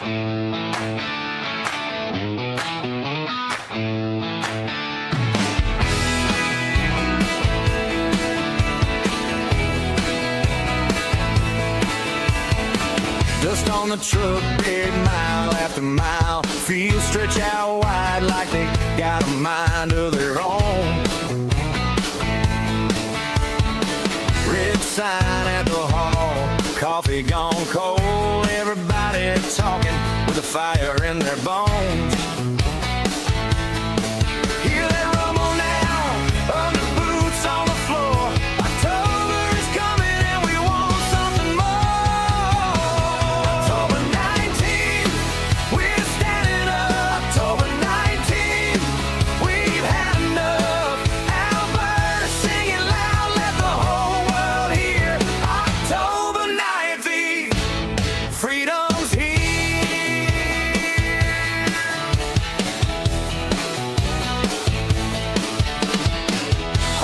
Dust on the truck bed, mile after mile. Fields stretch out wide like they got a mind of their own. Red sign at the hall, coffee gone cold. Everybody talking with a fire in their bones. Hear that rumble now, under boots on the floor. October is coming and we want something more. October 19th, we're standing up. October 19th, we've had enough. Alberta singing loud, let the whole world hear. October 19th, freedom's here.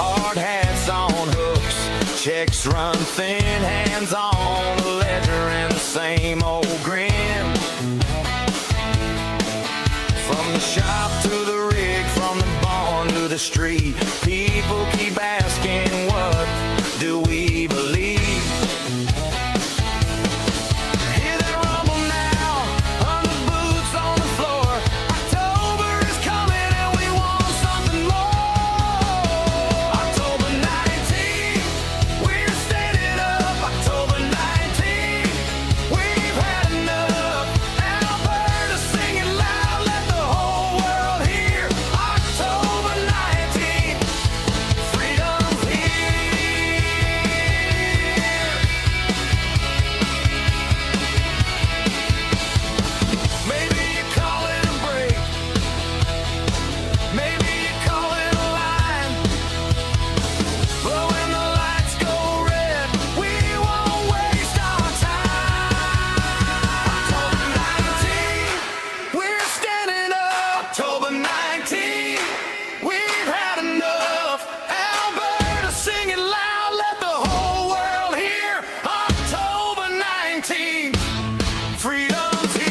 Hard hats on hooks, checks run thin, hands on the ledger and the same old grin. From the shop to the rig, from the barn to the street, people keep asking, what do we believe? Hear that rumble now, under boots on the floor. October is coming and we want something more. October 19th, we're standing up. October 19th, we've had enough. Alberta singing loud, let the whole world hear. October 19th, freedom's here. Maybe you call it a break, maybe you call it a line, but when the lights go red, we won't waste our time. October 19th, we're standing up. October 19th, we've had enough. Alberta singing loud, let the whole world hear. October 19th, freedom's here.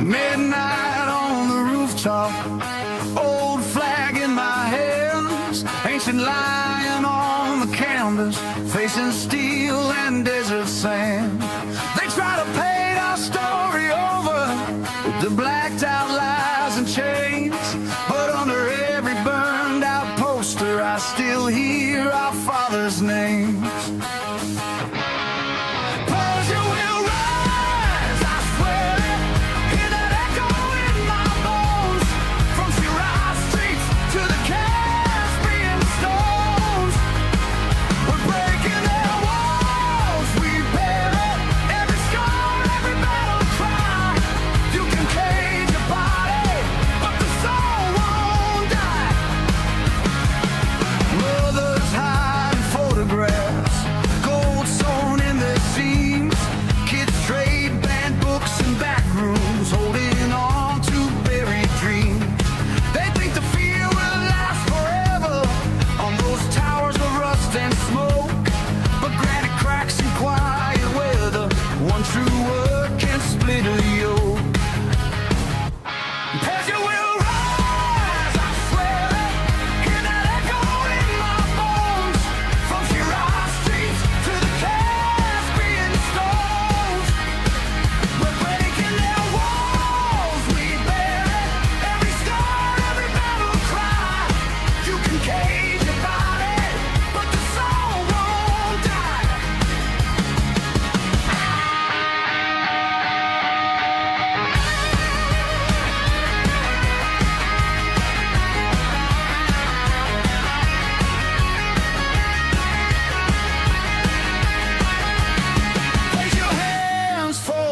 Midnight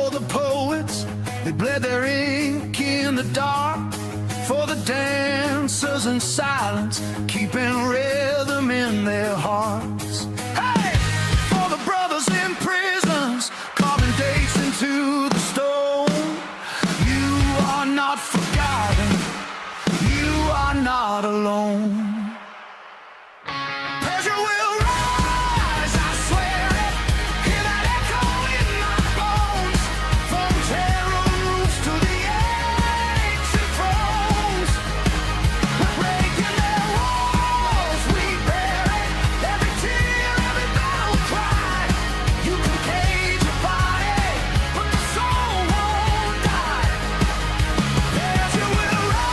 for the poets, they bled their ink in the dark. For the dancers in silence, keeping rhythm in their hearts. Hey! For the brothers in prisons, carving dates into the stone. You are not forgotten, you are not alone. Pressure will rise, I swear it. Hear that echo in my bones. From terror roofs to the ancient thrones. We're breaking their walls, we bear it. Every tear, every battle cry. You can cage your body, but the soul won't die. Pressure will rise.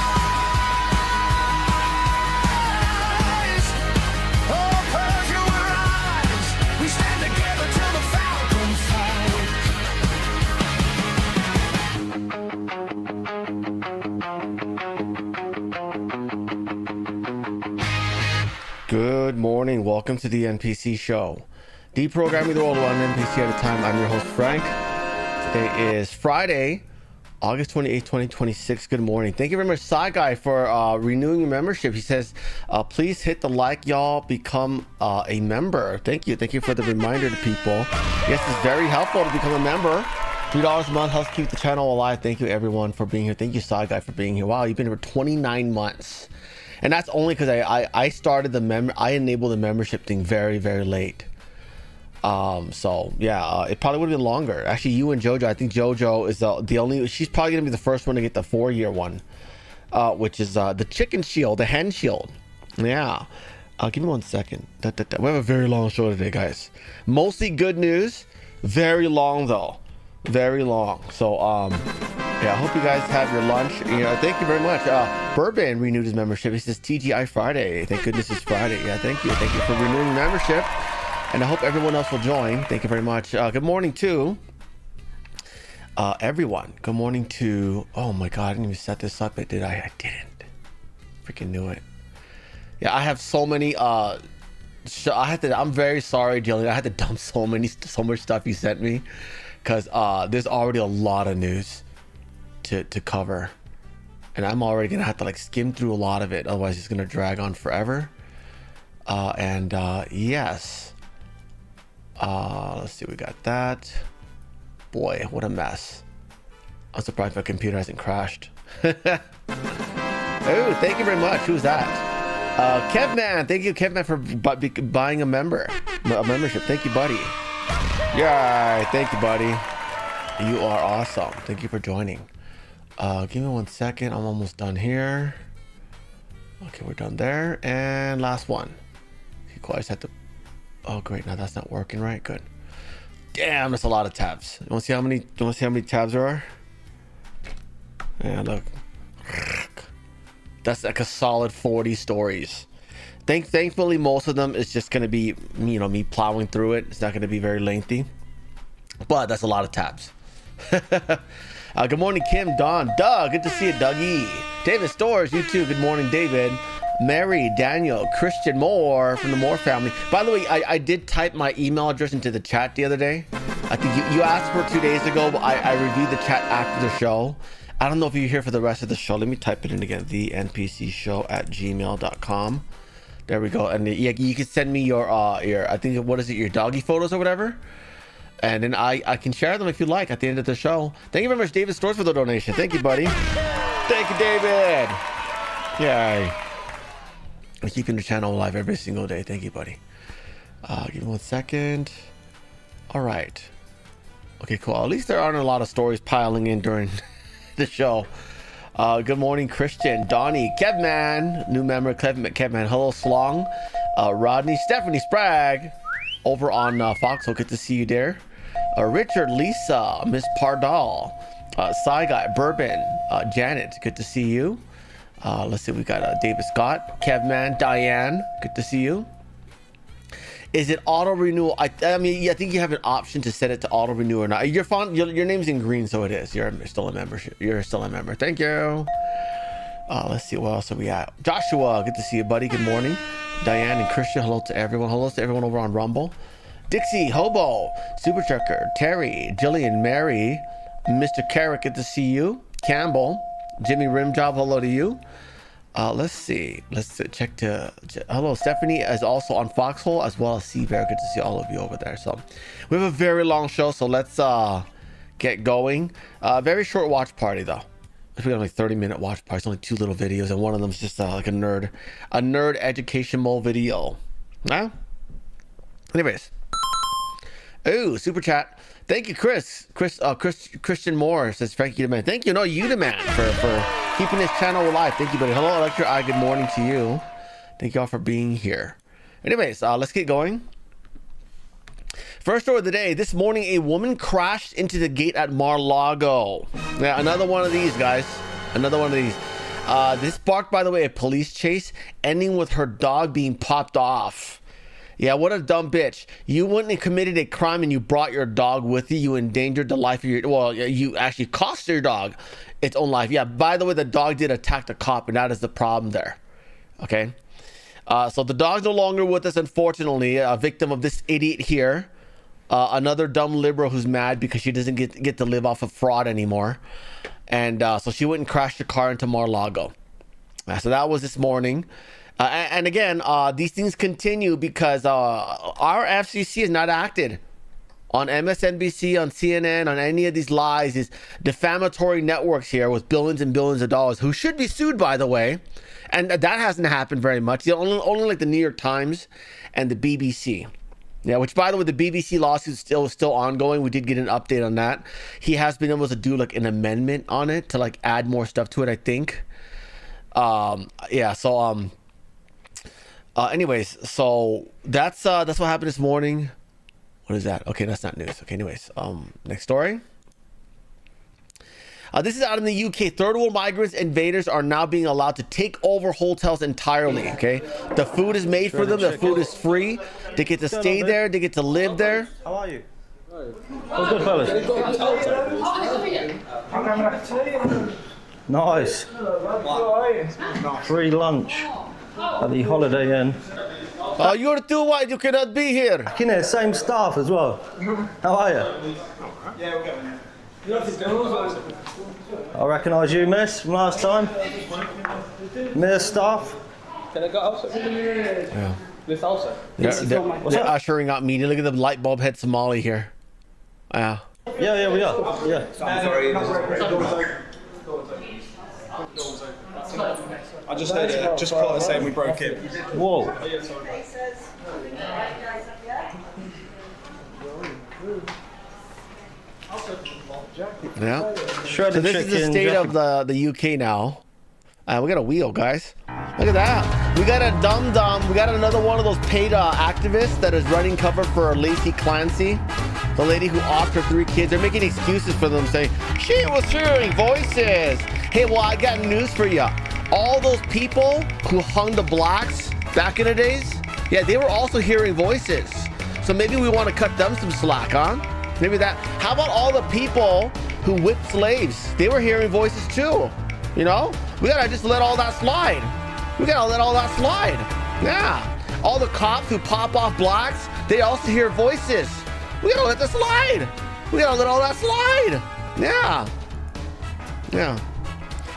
Oh, Persia, we're rise. We stand together till the falcon flies. Good morning. Welcome to the NPC show. Deprogramming the world one NPC at a time. I'm your host, Frank. Today is Friday, August 28th, 2026. Good morning. Thank you very much, Sci Guy, for renewing your membership. He says, please hit the like, y'all. Become a member. Thank you. Thank you for the reminder to people. Yes, it's very helpful to become a member. $3 a month helps keep the channel alive. Thank you, everyone, for being here. Thank you, Sci Guy, for being here. Wow, you've been here for 29 months. And that's only because I started I enabled the membership thing very, very late. So yeah, it probably would have been longer. Actually, you and Jojo, I think Jojo is the only, she's probably gonna be the first one to get the 4-year one, which is the chicken shield, the hen shield. Yeah. Give me 1 second. We have a very long show today, guys. Mostly good news. Very long though. Very long. So yeah, I hope you guys have your lunch. Thank you very much. Bourbon renewed his membership. He says TGI Friday. Thank goodness it's Friday. Yeah, thank you. Thank you for renewing membership. And I hope everyone else will join. Thank you very much. Good morning to everyone. Good morning to, oh my God, I didn't even set this up. Did I? I didn't. Freaking knew it. Yeah, I have so many, I'm very sorry, Jillian. I had to dump so much stuff you sent me. Because there's already a lot of news to cover, and I'm already gonna have to like skim through a lot of it, otherwise it's gonna drag on forever. Yes, let's see, we got that. Boy, what a mess. I'm surprised my computer hasn't crashed. Oh, thank you very much. Who's that? Kevman. Thank you, Kevman, for buying a membership. Thank you, buddy. Yeah, thank you, buddy. You are awesome. Thank you for joining. Give me 1 second. I'm almost done here. Okay, we're done there. And last one. Okay, cool. I just had to. Oh, great. Now that's not working right. Good. Damn, that's a lot of tabs. You want to see how many? You want to see how many tabs there are? Yeah, look. That's like a solid 40 stories. Thankfully, most of them is just going to be, me plowing through it. It's not going to be very lengthy, but that's a lot of tabs. Good morning, Kim, Don, Doug. Good to see you, Dougie. David Stores, you too. Good morning, David. Mary, Daniel, Christian Moore from the Moore family. By the way, I did type my email address into the chat the other day. I think you asked for it 2 days ago, but I reviewed the chat after the show. I don't know if you're here for the rest of the show. Let me type it in again. thenpcshow@gmail.com. There we go. And yeah, you can send me your I think, what is it, your doggy photos or whatever, and then I can share them if you like at the end of the show. Thank you very much, David Stores, for the donation. Thank you, buddy. Thank you, David. Yay. I'm keeping the channel alive every single day. Thank you, buddy. Give me 1 second. All right. Okay, cool. At least there aren't a lot of stories piling in during the show. Good morning, Christian, Donnie, Kevman, new member, Kevman. Hello, Slong, Rodney, Stephanie Sprague, over on Foxhole. Good to see you there. Richard, Lisa, Miss Pardal, Sci Guy, Bourbon, Janet. Good to see you. Let's see, we got David Scott, Kevman, Diane. Good to see you. Is it auto renewal? I mean, I think you have an option to set it to auto renew or not. Your name's in green, so it is. You're still a membership. You're still a member. Thank you. Let's see, what else are we at? Joshua, good to see you, buddy. Good morning. Diane and Christian, hello to everyone. Hello to everyone over on Rumble. Dixie, Hobo, Super Trucker, Terry, Jillian, Mary, Mr. Carrick, good to see you. Campbell, Jimmy Rimjob, hello to you. Let's see. Check to hello. Stephanie is also on Foxhole as well as Seabear. Good to see all of you over there. So we have a very long show, so let's get going. Very short watch party though. We got like 30-minute watch party. It's only 2 little videos, and one of them is just like a nerd educational video. Huh? Anyways. Oh, super chat. Thank you, Christian Moore says, Frankie the man. Thank you, no, you the man for keeping this channel alive. Thank you, buddy. Hello, Electra Eye. Good morning to you. Thank you all for being here. Anyways, let's get going. First story of the day. This morning, a woman crashed into the gate at Mar-A-Lago. Yeah, another one of these, guys. Another one of these. This sparked, by the way, a police chase, ending with her dog being popped off. Yeah, what a dumb bitch. You wouldn't have committed a crime and you brought your dog with you. You endangered the life of your... Well, you actually cost your dog its own life. Yeah, by the way, the dog did attack the cop, and that is the problem there. Okay? So the dog's no longer with us, unfortunately. A victim of this idiot here. Another dumb liberal who's mad because she doesn't get to live off of fraud anymore. And so she went and crashed the car into Mar-A-Lago. So that was this morning. And again, these things continue because our FCC has not acted on MSNBC, on CNN, on any of these lies, these defamatory networks here with billions and billions of dollars, who should be sued, by the way. And that hasn't happened very much. Only like the New York Times and the BBC. Yeah, which, by the way, the BBC lawsuit is still ongoing. We did get an update on that. He has been able to do like an amendment on it to like add more stuff to it, I think. Yeah, so anyways, so that's what happened this morning. What is that? Okay, that's not news. Okay, anyways, next story. This is out in the UK. Third world migrants invaders are now being allowed to take over hotels entirely. Okay, the food is made for them. The food is free. They get to stay there. They get to live there. How are you? Oh, good fellas. Nice. Free lunch at the Holiday Inn. You're too white. You cannot be here. In there, same staff as well. How are you? I recognise you, miss, from last time. Miss staff. Can I go outside? Yeah. This also. They're ushering out media. Look at the light bulb head Somali here. Yeah. Yeah, we are. Yeah. I just heard it. Just caught it saying we broke in. Whoa. Yeah. Shredded So this is the chicken, state jacket- of the UK now. We got a wheel, guys. Look at that. We got a dum-dum. We got another one of those paid activists that is running cover for Lacey Clancy, the lady who offed her 3 kids. They're making excuses for them, saying she was hearing voices. Hey, well, I got news for you. All those people who hung the blacks back in the days, yeah, they were also hearing voices. So maybe we want to cut them some slack, huh? Maybe that. How about all the people who whipped slaves? They were hearing voices too. You know, we gotta just let all that slide. We gotta let all that slide. Yeah. All the cops who pop off blacks, they also hear voices. We gotta let that slide. We gotta let all that slide. Yeah. Yeah.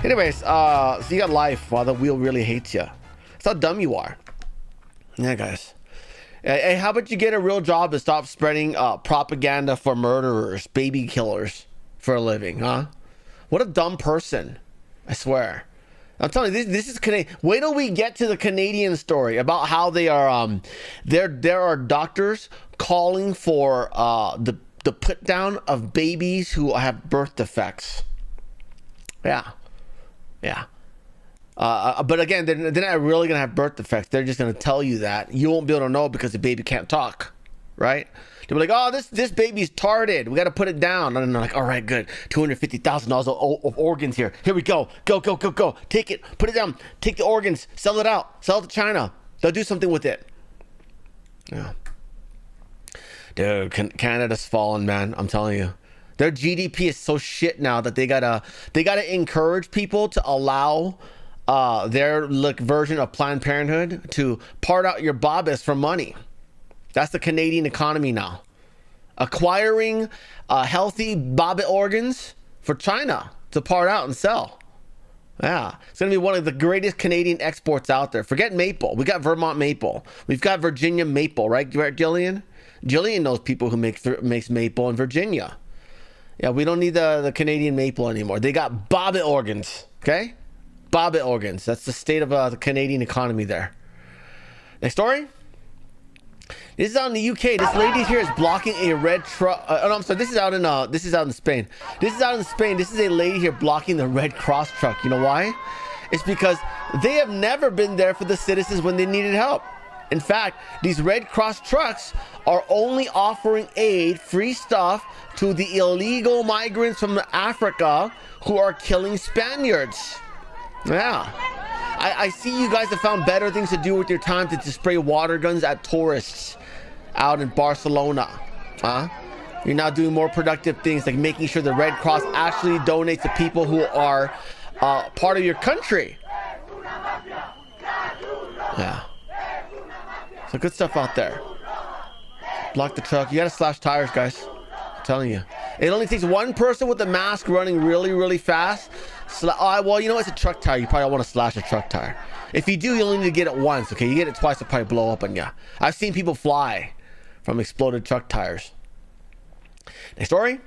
Anyways, so you got life while the wheel really hates you. That's how dumb you are. Yeah, guys. Hey, how about you get a real job and stop spreading propaganda for murderers, baby killers for a living, huh? What a dumb person. I swear. I'm telling you, this is Canadian. Wait till we get to the Canadian story about how they are. There are doctors calling for the put down of babies who have birth defects. Yeah. But again, they're not really gonna have birth defects. They're just gonna tell you that you won't be able to know because the baby can't talk, right? They'll be like, "Oh, this baby's tarded. We got to put it down." And they're like, "All right, good. $250,000 of organs here. Here we go. Go. Take it. Put it down. Take the organs. Sell it out. Sell it to China. They'll do something with it." Yeah. Dude, Canada's fallen, man. I'm telling you. Their GDP is so shit now that they gotta encourage people to allow their version of Planned Parenthood to part out your bobbas for money. That's the Canadian economy now. Acquiring healthy bobbit organs for China to part out and sell. Yeah, it's going to be one of the greatest Canadian exports out there. Forget maple. We got Vermont maple. We've got Virginia maple, right, Jillian? Jillian knows people who makes maple in Virginia. Yeah, we don't need the Canadian maple anymore. They got bobbit organs, okay? Bobbit organs. That's the state of the Canadian economy there. Next story. This is out in the UK. This lady here is blocking a red truck. Oh no, I'm sorry. This is out in Spain. This is out in Spain. This is a lady here blocking the Red Cross truck. You know why? It's because they have never been there for the citizens when they needed help. In fact, these Red Cross trucks are only offering aid, free stuff, to the illegal migrants from Africa who are killing Spaniards. Yeah. I see you guys have found better things to do with your time than to spray water guns at tourists out in Barcelona. You're now doing more productive things like making sure the Red Cross actually donates to people who are part of your country. Yeah. So good stuff out there. Block the truck. You gotta slash tires, guys. I'm telling you. It only takes one person with a mask running really, really fast. Well, you know, it's a truck tire. You probably want to slash a truck tire. If you do, you only need to get it once, okay? You get it twice, it'll probably blow up on you. I've seen people fly from exploded truck tires. Next story.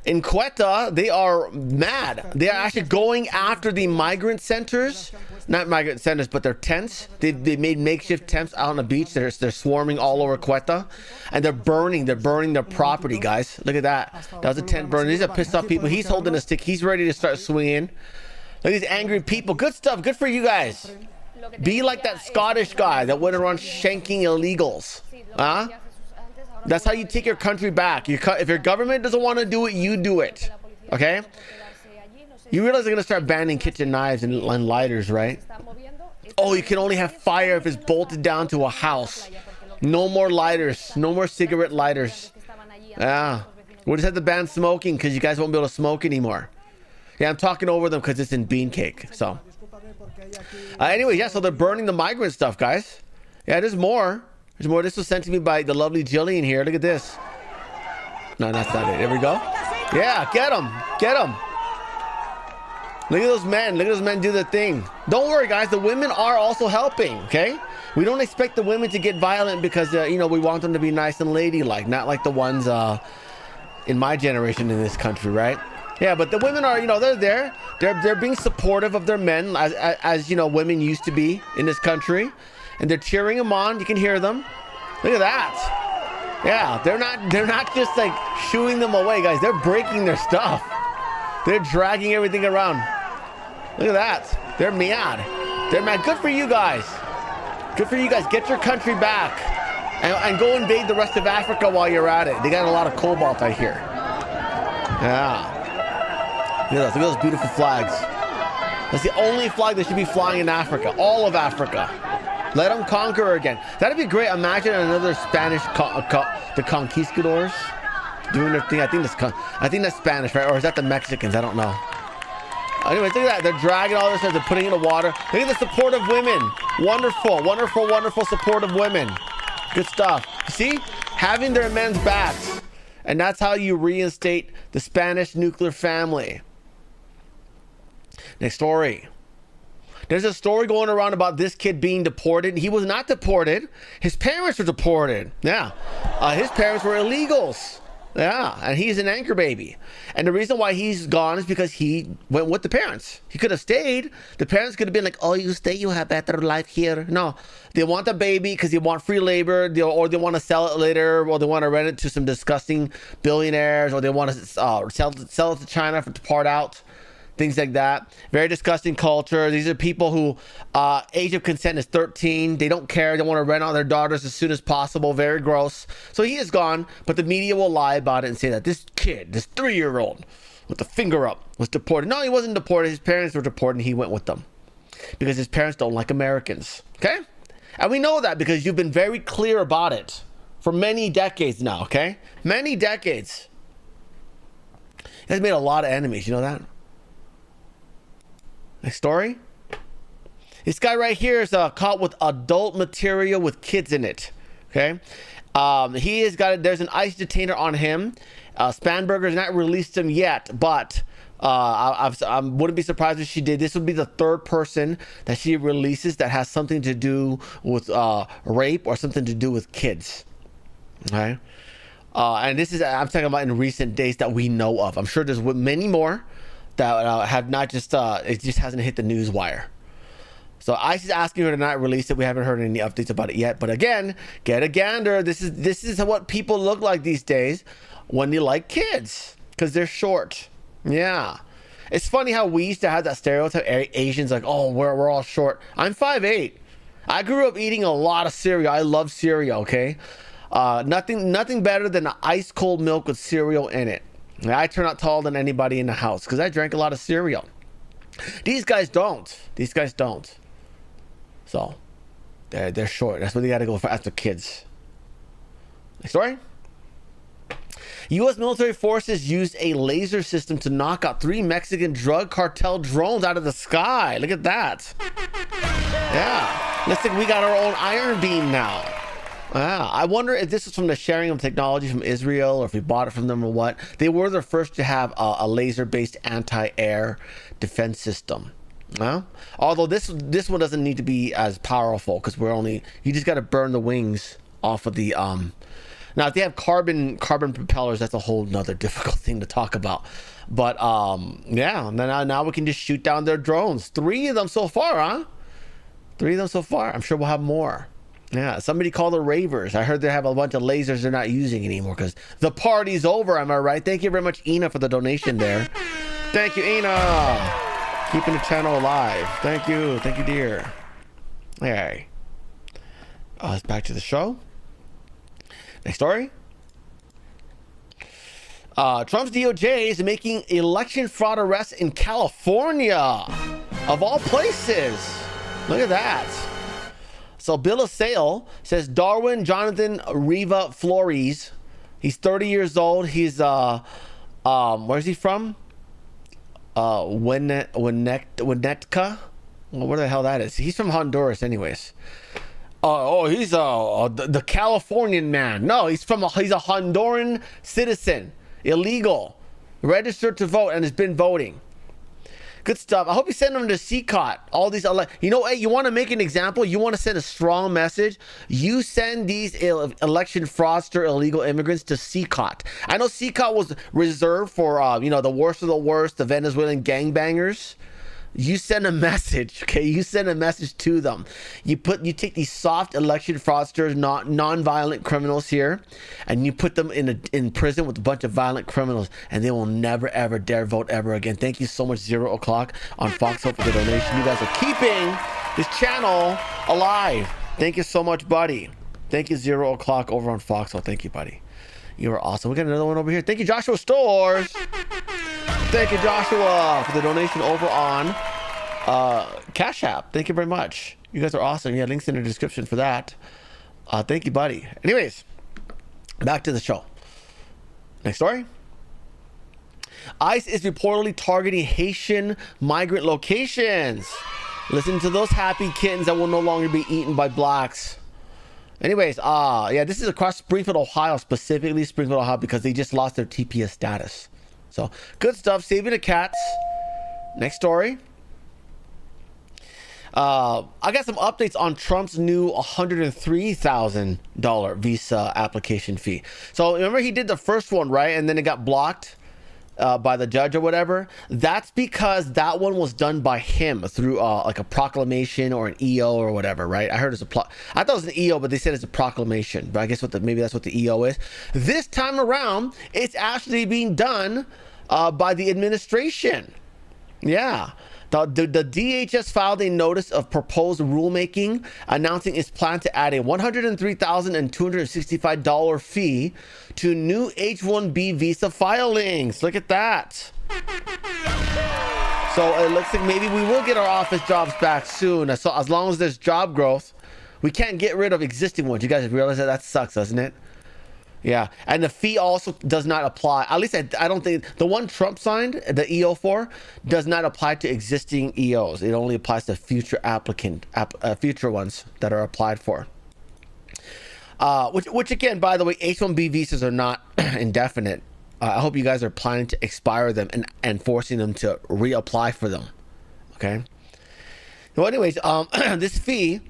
In Quetta, they are mad. They are actually going after the migrant centers. Not migrant centers, but their tents. They made makeshift tents out on the beach. They're swarming all over Quetta. And they're burning their property, guys. Look at that. That was a tent burning. These are pissed off people. He's holding a stick. He's ready to start swinging. Look at these angry people. Good stuff. Good for you guys. Be like that Scottish guy that went around shanking illegals. That's how you take your country back. If your government doesn't want to do it, you do it. Okay? You realize they're going to start banning kitchen knives and lighters, right? Oh, you can only have fire if it's bolted down to a house. No more lighters. No more cigarette lighters. Yeah. We'll just have to ban smoking because you guys won't be able to smoke anymore. Yeah, I'm talking over them because it's in bean cake. So, anyway, yeah, so they're burning the migrant stuff, guys. Yeah, there's more. There's more. This was sent to me by the lovely Jillian here. Look at this. No, that's not it. There we go. Yeah, get them. Get them. Look at those men. Look at those men do their thing. Don't worry, guys. The women are also helping, okay? We don't expect the women to get violent because, you know, we want them to be nice and ladylike. Not like the ones in my generation in this country, right? Yeah, but the women are, you know, they're there. They're being supportive of their men as, you know, women used to be in this country. And they're cheering them on. You can hear them. Look at that. Yeah, they're not just like shooing them away, guys. They're breaking their stuff. They're dragging everything around. Look at that. They're mad. They're mad. Good for you guys. Good for you guys. Get your country back. And go invade the rest of Africa while you're at it. They got a lot of cobalt, I hear. Yeah. Look at those beautiful flags. That's the only flag that should be flying in Africa. All of Africa. Let them conquer again. That'd be great. Imagine another Spanish, the conquistadors doing their thing. I think that's Spanish, right? Or is that the Mexicans? I don't know. Anyways, look at that. They're dragging all this stuff. They're putting it in the water. Look at the support of women. Wonderful, wonderful, wonderful support of women. Good stuff. See? Having their men's backs. And that's how you reinstate the Spanish nuclear family. Next story. There's a story going around about this kid being deported. He was not deported. His parents were deported. Yeah. His parents were illegals. Yeah. And he's an anchor baby. And the reason why he's gone is because he went with the parents. He could have stayed. The parents could have been like, oh, you stay, you have better life here. No. They want the baby because they want free labor, or they want to sell it later, or they want to rent it to some disgusting billionaires, or they want to sell it to China to part out. Things like that. Very disgusting culture. These are people who age of consent is 13. They don't care. They want to rent out their daughters as soon as possible. Very gross. So he is gone, but the media will lie about it and say that this kid, this 3-year-old with the finger up, was deported. No, he wasn't deported. His parents were deported and he went with them because his parents don't like Americans. Okay? And we know that because you've been very clear about it for many decades now. Okay? Many decades. You guys made a lot of enemies. You know that? Next story. This guy right here is caught with adult material with kids in it. Okay, there's an ICE detainer on him, Spanberger's not released them yet, but I wouldn't be surprised if she did. This would be the third person that she releases that has something to do with rape or something to do with kids. Okay, and this is, I'm talking about in recent days that we know of. I'm sure there's many more that have not just it just hasn't hit the news wire. So ICE is asking her to not release it. We haven't heard any updates about it yet. But again, get a gander. This is what people look like these days when they like kids, because they're short. Yeah. It's funny how we used to have that stereotype, Asians like, oh, we're all short. I'm 5'8". I grew up eating a lot of cereal. I love cereal, okay? Nothing better than ice cold milk with cereal in it. And I turn out taller than anybody in the house because I drank a lot of cereal. These guys don't. So they're short. That's what they got to go for after kids. Next story. U.S. military forces used a laser system to knock out 3 Mexican drug cartel drones out of the sky. Look at that. Yeah. Looks like we got our own Iron Beam now. Yeah. I wonder if this is from the sharing of technology from Israel or if we bought it from them or what. They were the first to have a laser-based anti-air defense system. Although this one doesn't need to be as powerful because you just got to burn the wings off of the now if they have carbon propellers, that's a whole nother difficult thing to talk about. But yeah, now we can just shoot down their drones. 3 of them so far, huh? 3 of them so far. I'm sure we'll have more. Yeah, somebody called the ravers. I heard they have a bunch of lasers they're not using anymore because the party's over. Am I right? Thank you very much, Ina, for the donation there. Thank you, Ina. Keeping the channel alive. Thank you, dear. Hey, let's back to the show. Next story. Trump's DOJ is making election fraud arrests in California, of all places. Look at that. So bill of sale says Darwin Jonathan Riva Flores. He's 30 years old. He's where's he from? Winnetka? Where the hell that is? He's from Honduras, anyways. He's the Californian man. No, he's a Honduran citizen, illegal, registered to vote, and has been voting. Good stuff. I hope you send them to CCOT. All these, hey, you want to make an example? You want to send a strong message? You send these election fraudster illegal immigrants to CCOT. I know CCOT was reserved for, the worst of the worst, the Venezuelan gangbangers. You send a message, okay? You send a message to them. You take these soft election fraudsters, non-violent criminals here, and you put them in prison with a bunch of violent criminals, and they will never ever dare vote ever again. Thank you so much, 0 o'clock on Foxhole, for the donation. You guys are keeping this channel alive. Thank you so much, buddy. Thank you, 0 o'clock over on Foxhole. Thank you, buddy. You are awesome. We got another one over here. Thank you, Joshua Stores. Thank you, Joshua, for the donation over on Cash App. Thank you very much. You guys are awesome. Yeah, links in the description for that. Thank you, buddy. Anyways, back to the show. Next story. ICE is reportedly targeting Haitian migrant locations. Listen to those happy kittens that will no longer be eaten by blacks. Anyways, this is across Springfield, Ohio, specifically Springfield, Ohio, because they just lost their TPS status. So, good stuff. Saving the cats. Next story. I got some updates on Trump's new $103,000 visa application fee. So, remember he did the first one, right? And then it got blocked by the judge or whatever. That's because that one was done by him through like a proclamation or an EO or whatever, right? I heard it's I thought it was an EO, but they said it's a proclamation. But I guess maybe that's what the EO is. This time around, it's actually being done by the administration. Yeah. The DHS filed a notice of proposed rulemaking announcing its plan to add a $103,265 fee to new H-1B visa filings. Look at that. So it looks like maybe we will get our office jobs back soon. So as long as there's job growth, we can't get rid of existing ones. You guys realize that sucks, doesn't it? Yeah, and the fee also does not apply. At least I don't think the one Trump signed, the EO for, does not apply to existing EOs. It only applies to future future ones that are applied for. Which again, by the way, H-1B visas are not indefinite. I hope you guys are planning to expire them and forcing them to reapply for them. Okay. Well, anyways, this fee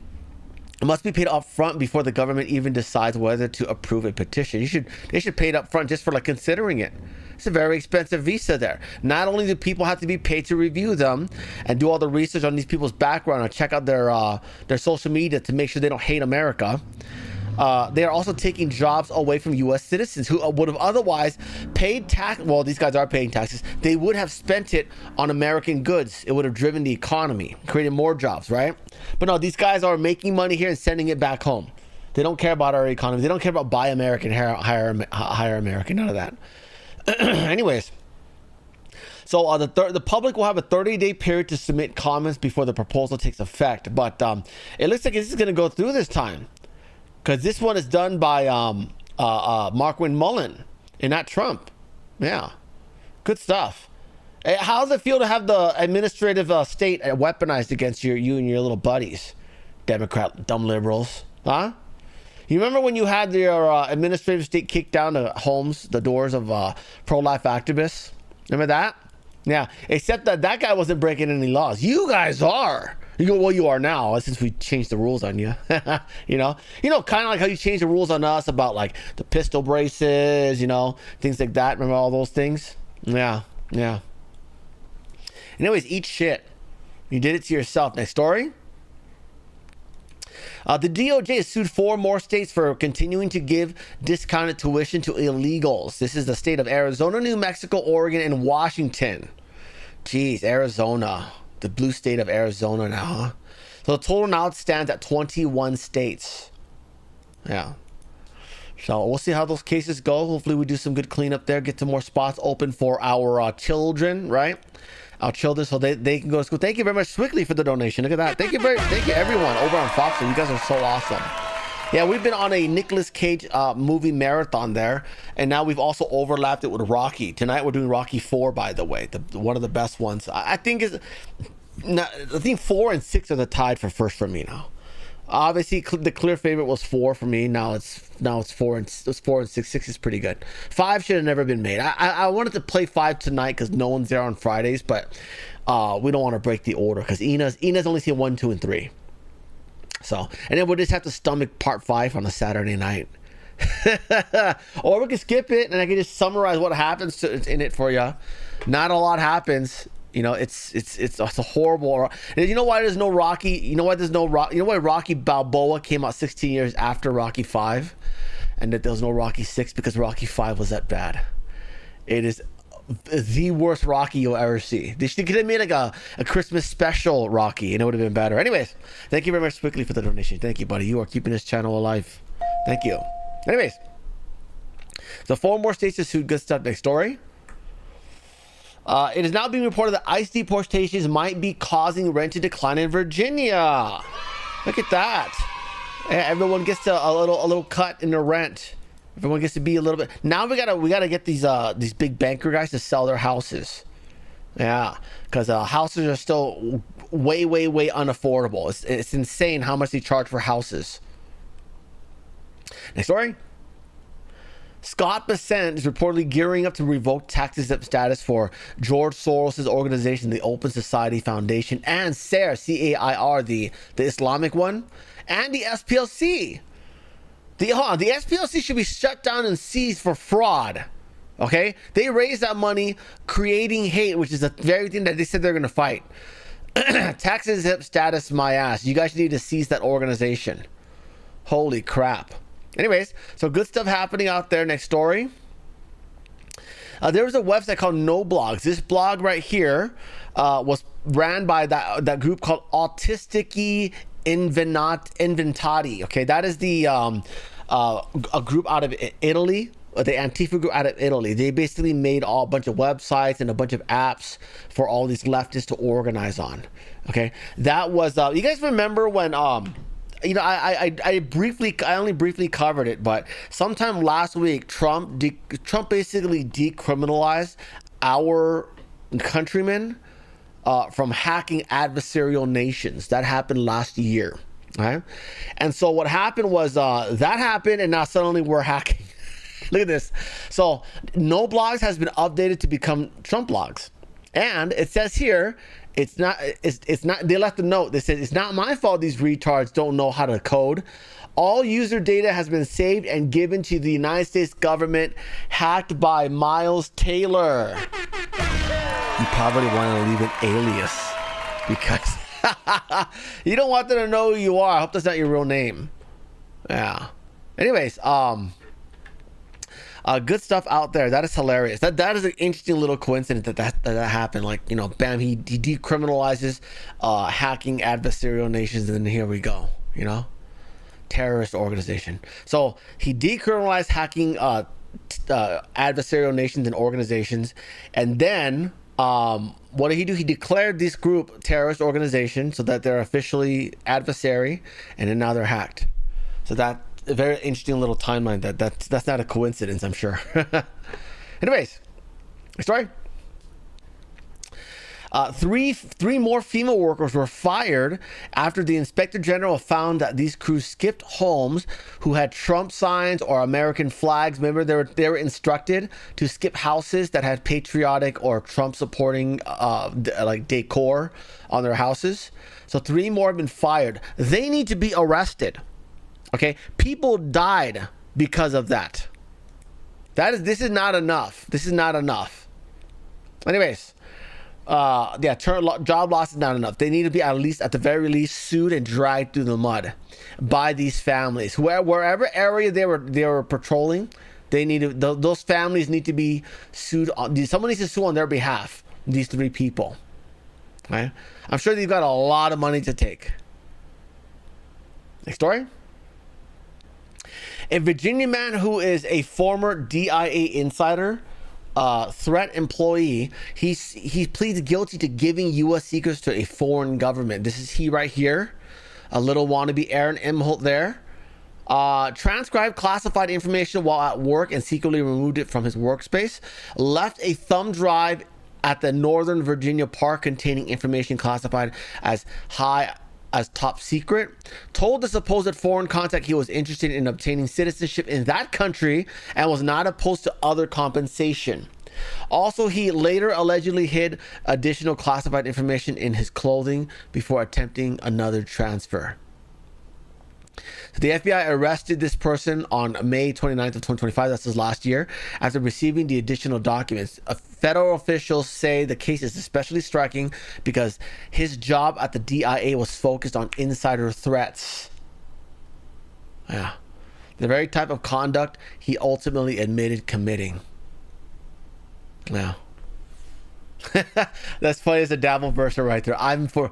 must be paid up front before the government even decides whether to approve a petition. They should pay it up front just for like considering it. It's a very expensive visa there. Not only do people have to be paid to review them and do all the research on these people's background and check out their social media to make sure they don't hate America, they are also taking jobs away from U.S. citizens who would have otherwise paid tax. Well, these guys are paying taxes. They would have spent it on American goods. It would have driven the economy, created more jobs, right? But no, these guys are making money here and sending it back home. They don't care about our economy. They don't care about buy American, hire American, none of that. Anyways, so the public will have a 30-day period to submit comments before the proposal takes effect. But it looks like this is going to go through this time, because this one is done by Markwin Mullen and not Trump. Yeah, good stuff. How does it feel to have the administrative state weaponized against you and your little buddies, Democrat dumb liberals? Huh? You remember when you had your administrative state kick down the doors of pro-life activists? Remember that? Yeah, except that guy wasn't breaking any laws. You guys are. You go, well, you are now, since we changed the rules on you. you know, kind of like how you changed the rules on us about like the pistol braces, things like that. Remember all those things? Yeah. Anyways, eat shit. You did it to yourself. Next story. The DOJ has sued 4 more states for continuing to give discounted tuition to illegals. This is the state of Arizona, New Mexico, Oregon, and Washington. Jeez, Arizona. The blue state of Arizona now, huh? So the total now stands at 21 states. Yeah. So we'll see how those cases go. Hopefully we do some good cleanup there, get some more spots open for our children, right? Our children, so they can go to school. Thank you very much, Swickly, for the donation. Look at that. Thank you everyone over on Fox. You guys are so awesome. Yeah, we've been on a Nicolas Cage movie marathon there, and now we've also overlapped it with Rocky. Tonight we're doing Rocky 4, by the way, one of the best ones. I think 4 and 6 are the tied for first for me now. Obviously, the clear favorite was 4 for me. Now it's 4 and 6. 6 is pretty good. 5 should have never been made. I wanted to play 5 tonight because no one's there on Fridays, but we don't want to break the order because Ina's only seen 1, 2, and 3. So, and then we'll just have to stomach part 5 on a Saturday night. Or we can skip it and I can just summarize what happens in it for you. Not a lot happens. It's a horrible. And you know why there's no Rocky? You know why Rocky Balboa came out 16 years after Rocky 5, and that there was no Rocky 6? Because Rocky 5 was that bad. It is the worst Rocky you'll ever see. They could have made like a Christmas special Rocky, and it would have been better. Anyways, thank you very much, Quickly, for the donation. Thank you, buddy. You are keeping this channel alive. Thank you. Anyways, so 4 more states have sued. Good stuff. Next story. It is now being reported that ICE deportations might be causing rent to decline in Virginia. Look at that. Everyone gets a little cut in their rent. Everyone gets to be a little bit. Now we gotta get these big banker guys to sell their houses. Yeah, because houses are still way unaffordable. It's insane how much they charge for houses. Next story. Scott Bessent is reportedly gearing up to revoke tax-exempt status for George Soros' organization, the Open Society Foundation, and CAIR, C-A-I-R, the Islamic one, and the SPLC. The SPLC should be shut down and seized for fraud. Okay? They raised that money creating hate, which is the very thing that they said they're going to fight. Tax-exempt status, my ass. You guys need to seize that organization. Holy crap. Anyways, so good stuff happening out there. Next story. There was a website called No Blogs. This blog right here was ran by that group called Autistici Inventati. Okay, that is the a group out of Italy, the Antifa group out of Italy. They basically made a bunch of websites and a bunch of apps for all these leftists to organize on. Okay, that was you guys remember when I only briefly covered it, but sometime last week, Trump basically decriminalized our countrymen from hacking adversarial nations. That happened last year, right? And so what happened was that happened, and now suddenly we're hacking. Look at this. So no blogs has been updated to become Trump blogs. And it says here, it's not, they left a note. They said, it's not my fault these retards don't know how to code. All user data has been saved and given to the United States government, hacked by Miles Taylor. You probably want to leave an alias because you don't want them to know who you are. I hope that's not your real name. Yeah. Anyways, good stuff out there. That is hilarious. That is an interesting little coincidence that happened. Like, you know, bam, he decriminalizes hacking adversarial nations, and then here we go. You know, terrorist organization. So he decriminalized hacking adversarial nations and organizations, and then what did he do? He declared this group terrorist organization so that they're officially adversary, and then now they're hacked. So that a very interesting little timeline. That's not a coincidence, I'm sure. Anyways, story. Three more FEMA workers were fired after the Inspector General found that these crews skipped homes who had Trump signs or American flags. Remember, they were instructed to skip houses that had patriotic or Trump supporting like decor on their houses. So 3 more have been fired. They need to be arrested. Okay, people died because of that. This is not enough. This is not enough. Anyways. Job loss is not enough. They need to be at the very least sued and dragged through the mud by these families. Wherever area they were patrolling, those families need to be sued. Someone needs to sue on their behalf. These 3 people. Okay, I'm sure they've got a lot of money to take. Next story. A Virginia man who is a former DIA insider, threat employee, he pleads guilty to giving U.S. secrets to a foreign government. This is he right here, a little wannabe Aaron Imholt there. Transcribed classified information while at work and secretly removed it from his workspace. Left a thumb drive at the Northern Virginia park containing information classified as top secret. Told the supposed foreign contact he was interested in obtaining citizenship in that country and was not opposed to other compensation. Also, he later allegedly hid additional classified information in his clothing before attempting another transfer. So the FBI arrested this person on May 29th of 2025, that's his last year, after receiving the additional documents. Federal officials say the case is especially striking because his job at the DIA was focused on insider threats. Yeah. The very type of conduct he ultimately admitted committing. Yeah. That's funny as a dabble verser right there. I'm for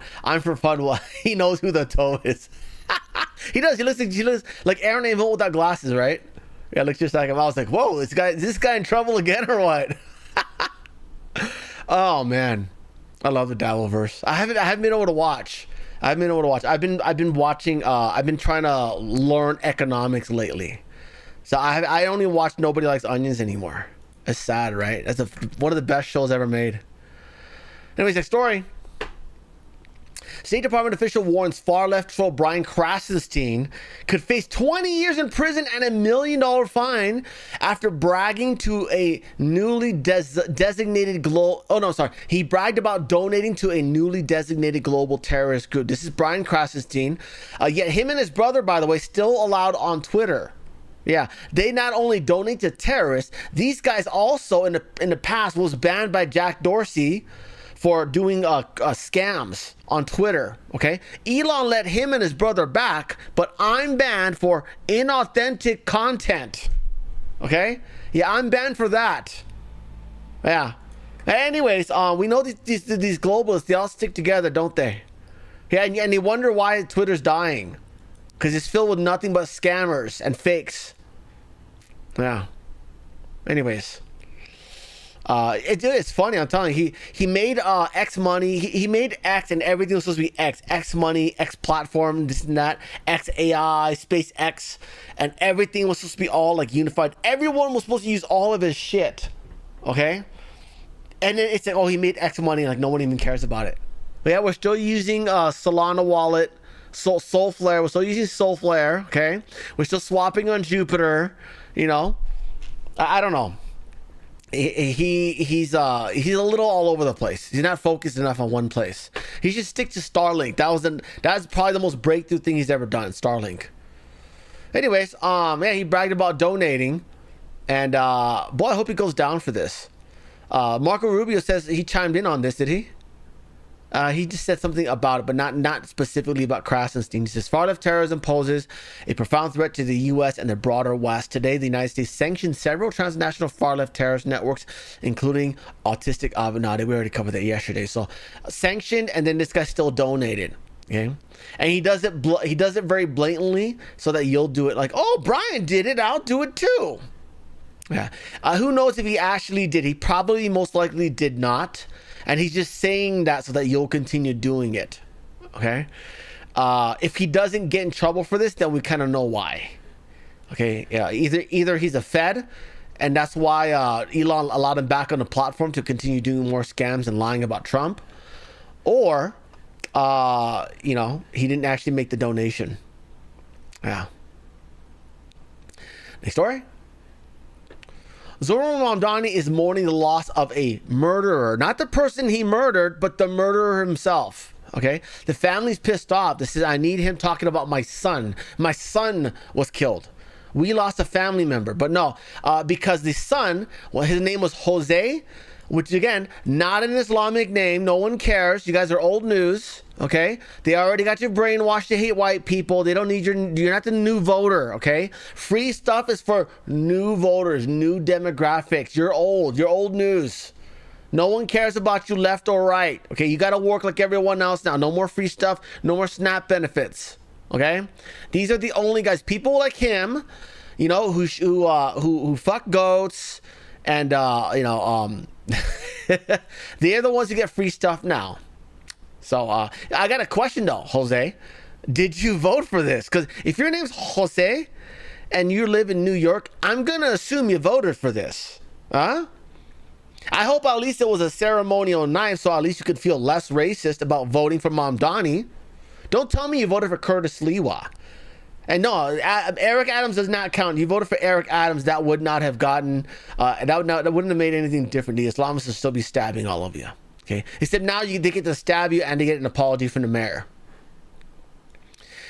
fun. He knows who the toe is. He does. He looks like Aaron Abel without glasses, right? Yeah, looks just like him. I was like, whoa, is this guy in trouble again or what? Oh man, I love the Dabbleverse. I haven't been able to watch. I've been watching. I've been trying to learn economics lately. So I only watch Nobody Likes Onions anymore. It's sad, right? That's one of the best shows ever made. Anyways, next story. State Department official warns far-left troll Brian Krasenstein could face 20 years in prison and $1 million fine after bragging to a newly designated global... Oh, no, sorry. He bragged about donating to a newly designated global terrorist group. This is Brian Krasenstein. Yet him and his brother, by the way, still allowed on Twitter. Yeah, they not only donate to terrorists, these guys also in the past was banned by Jack Dorsey for doing scams on Twitter. Okay, Elon let him and his brother back, but I'm banned for inauthentic content. Okay, yeah, I'm banned for that. Yeah. Anyways, we know these globalists, they all stick together, don't they? Yeah, and you wonder why Twitter's dying, because it's filled with nothing but scammers and fakes. Yeah. Anyways. It's funny, I'm telling you. He made X money. He made X, and everything was supposed to be X money, X platform, this and that, X AI, SpaceX, and everything was supposed to be all like unified. Everyone was supposed to use all of his shit. Okay? And then it's like, oh, he made X money, like no one even cares about it. But yeah, we're still using Solana wallet, Soulflare. We're still using Soulflare. Okay? We're still swapping on Jupiter. You know. I don't know. He's a little all over the place. He's not focused enough on one place. He should stick to Starlink. That's probably the most breakthrough thing he's ever done. Starlink. Anyways, yeah, he bragged about donating, and boy, I hope he goes down for this. Marco Rubio says he chimed in on this. Did he? He just said something about it, but not specifically about Krassenstein. He says, far-left terrorism poses a profound threat to the U.S. and the broader West. Today, the United States sanctioned several transnational far-left terrorist networks, including Autistic Avenatti. We already covered that yesterday. So, sanctioned, and then this guy still donated. Okay, and he does it very blatantly so that you'll do it like, oh, Brian did it, I'll do it too. Yeah. Who knows if he actually did? He probably most likely did not. And he's just saying that so that you'll continue doing it. Okay. If he doesn't get in trouble for this, then we kind of know why. Okay. Yeah. Either he's a Fed, and that's why Elon allowed him back on the platform to continue doing more scams and lying about Trump, or you know, he didn't actually make the donation. Yeah. Next story. Zoran Mamdani is mourning the loss of a murderer. Not the person he murdered, but the murderer himself. Okay? The family's pissed off. This is, I need him talking about my son. My son was killed. We lost a family member. But no, because the son, well, his name was Jose, which again, not an Islamic name. No one cares. You guys are old news. Okay, they already got you brainwashed to hate white people. They don't need you're not the new voter. Okay, free stuff is for new voters, new demographics. You're old news. No one cares about you left or right. Okay, you got to work like everyone else now. No more free stuff, no more SNAP benefits. Okay, these are the only guys, people like him, you know, who fuck goats, and you know, they're the ones who get free stuff now. So I got a question though, Jose. Did you vote for this? Because if your name's Jose and you live in New York, I'm gonna assume you voted for this. Huh? I hope at least it was a ceremonial night, so at least you could feel less racist about voting for Mamdani. Don't tell me you voted for Curtis Lewa. And no, Eric Adams does not count. You voted for Eric Adams, that would not have gotten, that wouldn't have made anything different. The Islamists would still be stabbing all of you. Okay, except now they get to stab you and they get an apology from the mayor.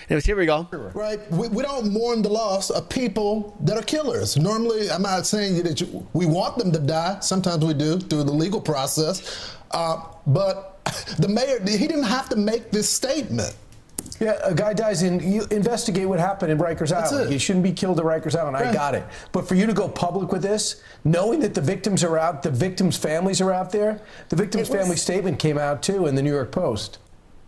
Anyways, here we go. Right, we don't mourn the loss of people that are killers. Normally, I'm not saying that we want them to die. Sometimes we do through the legal process. But the mayor, he didn't have to make this statement. Yeah, a guy dies and you investigate what happened in Rikers Island. You shouldn't be killed at Rikers Island. I got it. But for you to go public with this, knowing that the victims are out, the victims' families are out there, the victims' family statement came out too in the New York Post.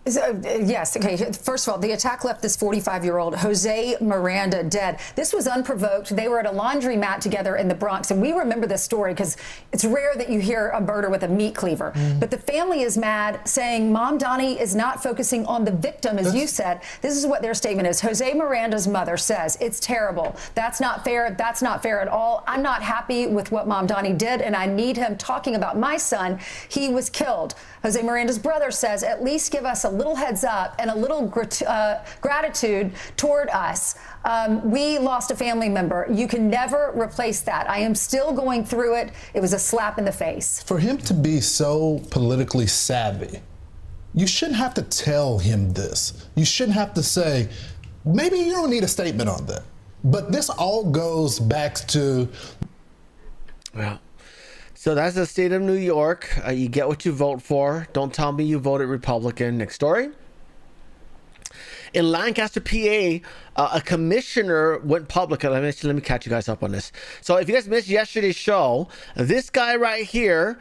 Yes. Okay. First of all, the attack left this 45-year-old Jose Miranda dead. This was unprovoked. They were at a laundromat together in the Bronx, and we remember this story because it's rare that you hear a murder with a meat cleaver. But the family is mad, saying Mamdani is not focusing on the victim, as you said. This is what their statement is. Jose Miranda's mother says, it's terrible. That's not fair. That's not fair at all. I'm not happy with what Mamdani did, and I need him talking about my son. He was killed. Jose Miranda's brother says, at least give us a little heads up and a little gratitude toward us. We lost a family member. You can never replace that. I am still going through it. It was a slap in the face. For him to be so politically savvy, you shouldn't have to tell him this. You shouldn't have to say, maybe you don't need a statement on that. But this all goes back to... Well, so that's the state of New York. You get what you vote for. Don't tell me you voted Republican. Next story. In Lancaster, PA, a commissioner went public. Let me catch you guys up on this. So if you guys missed yesterday's show, this guy right here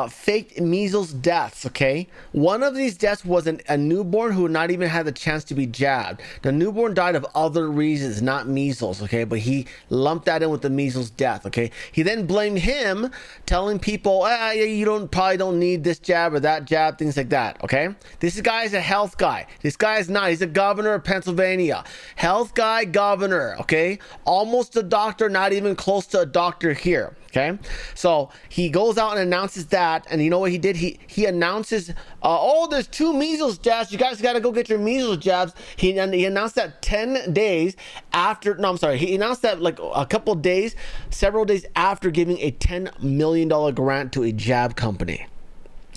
faked measles deaths, okay? One of these deaths was a newborn who had not even had the chance to be jabbed. The newborn died of other reasons, not measles, okay? But he lumped that in with the measles death, okay? He then blamed him, telling people, you probably don't need this jab or that jab, things like that, okay? This guy is a health guy. This guy is not. He's a governor of Pennsylvania. Health guy, governor, okay? Almost a doctor, not even close to a doctor here. Okay, so he goes out and announces that, and you know what he did? He announces, oh, there's 2 measles jabs. You guys got to go get your measles jabs. He announced that 10 days after. No, I'm sorry. He announced that like a couple days, several days after giving a $10 million grant to a jab company.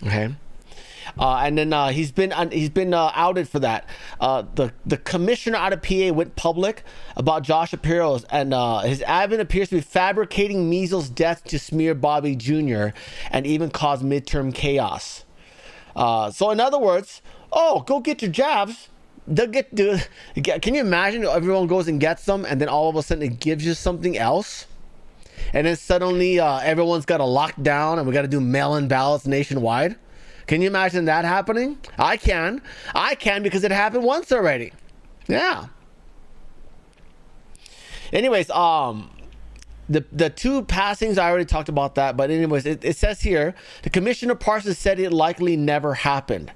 Okay. And then he's been outed for that. The commissioner out of PA went public about Josh Shapiro's, and his admin appears to be fabricating measles deaths to smear Bobby Jr. and even cause midterm chaos. So in other words, oh, go get your jabs. Can you imagine everyone goes and gets them, and then all of a sudden it gives you something else? And then suddenly everyone's got to lock down and we got to do mail-in ballots nationwide. Can you imagine that happening? I can because it happened once already. Yeah. Anyways, the 2 passings, I already talked about that. But anyways, it says here, the Commissioner Parsons said it likely never happened.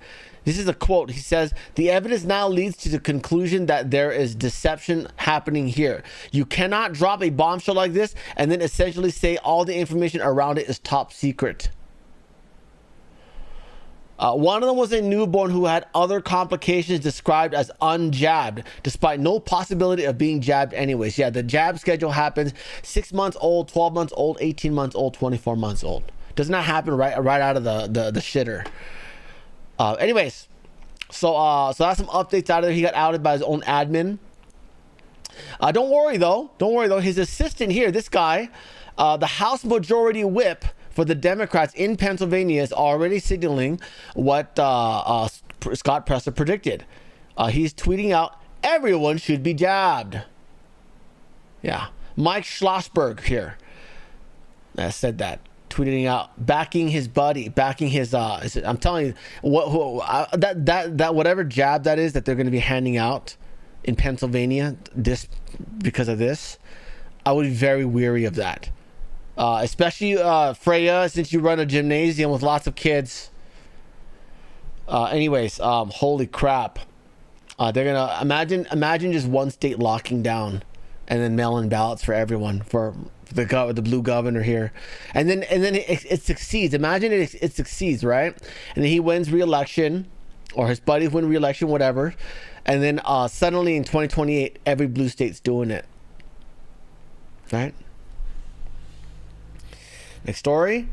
This is a quote. He says, the evidence now leads to the conclusion that there is deception happening here. You cannot drop a bombshell like this and then essentially say all the information around it is top secret. One of them was a newborn who had other complications described as unjabbed, despite no possibility of being jabbed anyways. Yeah, the jab schedule happens 6 months old, 12 months old, 18 months old, 24 months old. Does not happen right out of the shitter. Anyways, so that's some updates out of there. He got outed by his own admin. Don't worry though. His assistant here, this guy, the House Majority Whip for the Democrats in Pennsylvania, is already signaling what Scott Presser predicted. He's tweeting out, everyone should be jabbed. Yeah. Mike Schlossberg here said that, tweeting out, backing his buddy, backing his, I'm telling you, that whatever jab that is that they're going to be handing out in Pennsylvania, because of this, I would be very weary of that. Especially Freya, since you run a gymnasium with lots of kids. Anyways, holy crap. They're gonna imagine just one state locking down and then mail-in ballots for everyone, for the blue governor here, and then it succeeds. Imagine it succeeds, right? And then he wins re-election, or his buddies win re-election, whatever, and then suddenly in 2028 every blue state's doing it, right? Next story.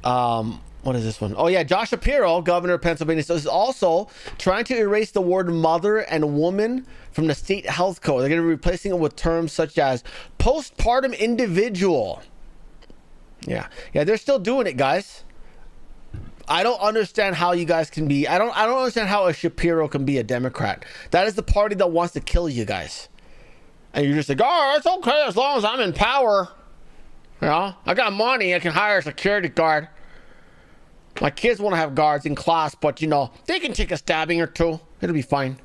What is this one? Oh yeah, Josh Shapiro, governor of Pennsylvania, is also trying to erase the word mother and woman from the state health code. They're going to be replacing it with terms such as postpartum individual. Yeah, they're still doing it, guys. I don't understand how you guys can be. I don't understand how a Shapiro can be a Democrat. That is the party that wants to kill you guys. And you're just like, oh, it's okay as long as I'm in power. You know, I got money. I can hire a security guard. My kids want to have guards in class, but you know, they can take a stabbing or two. It'll be fine.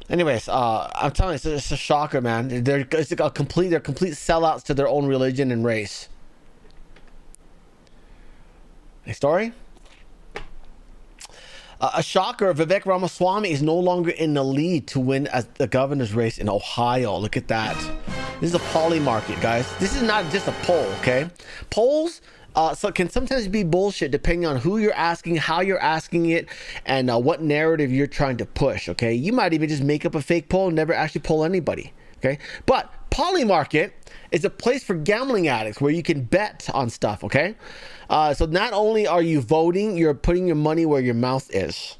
Anyways, I'm telling you, it's a shocker, man. They're complete sellouts to their own religion and race. Next story. A shocker, Vivek Ramaswamy is no longer in the lead to win as the governor's race in Ohio. Look at that. This is a poly market, guys. This is not just a poll, okay? Polls can sometimes be bullshit depending on who you're asking, how you're asking it, and what narrative you're trying to push, okay? You might even just make up a fake poll and never actually poll anybody, okay? But poly market is a place for gambling addicts where you can bet on stuff, okay? So not only are you voting, you're putting your money where your mouth is.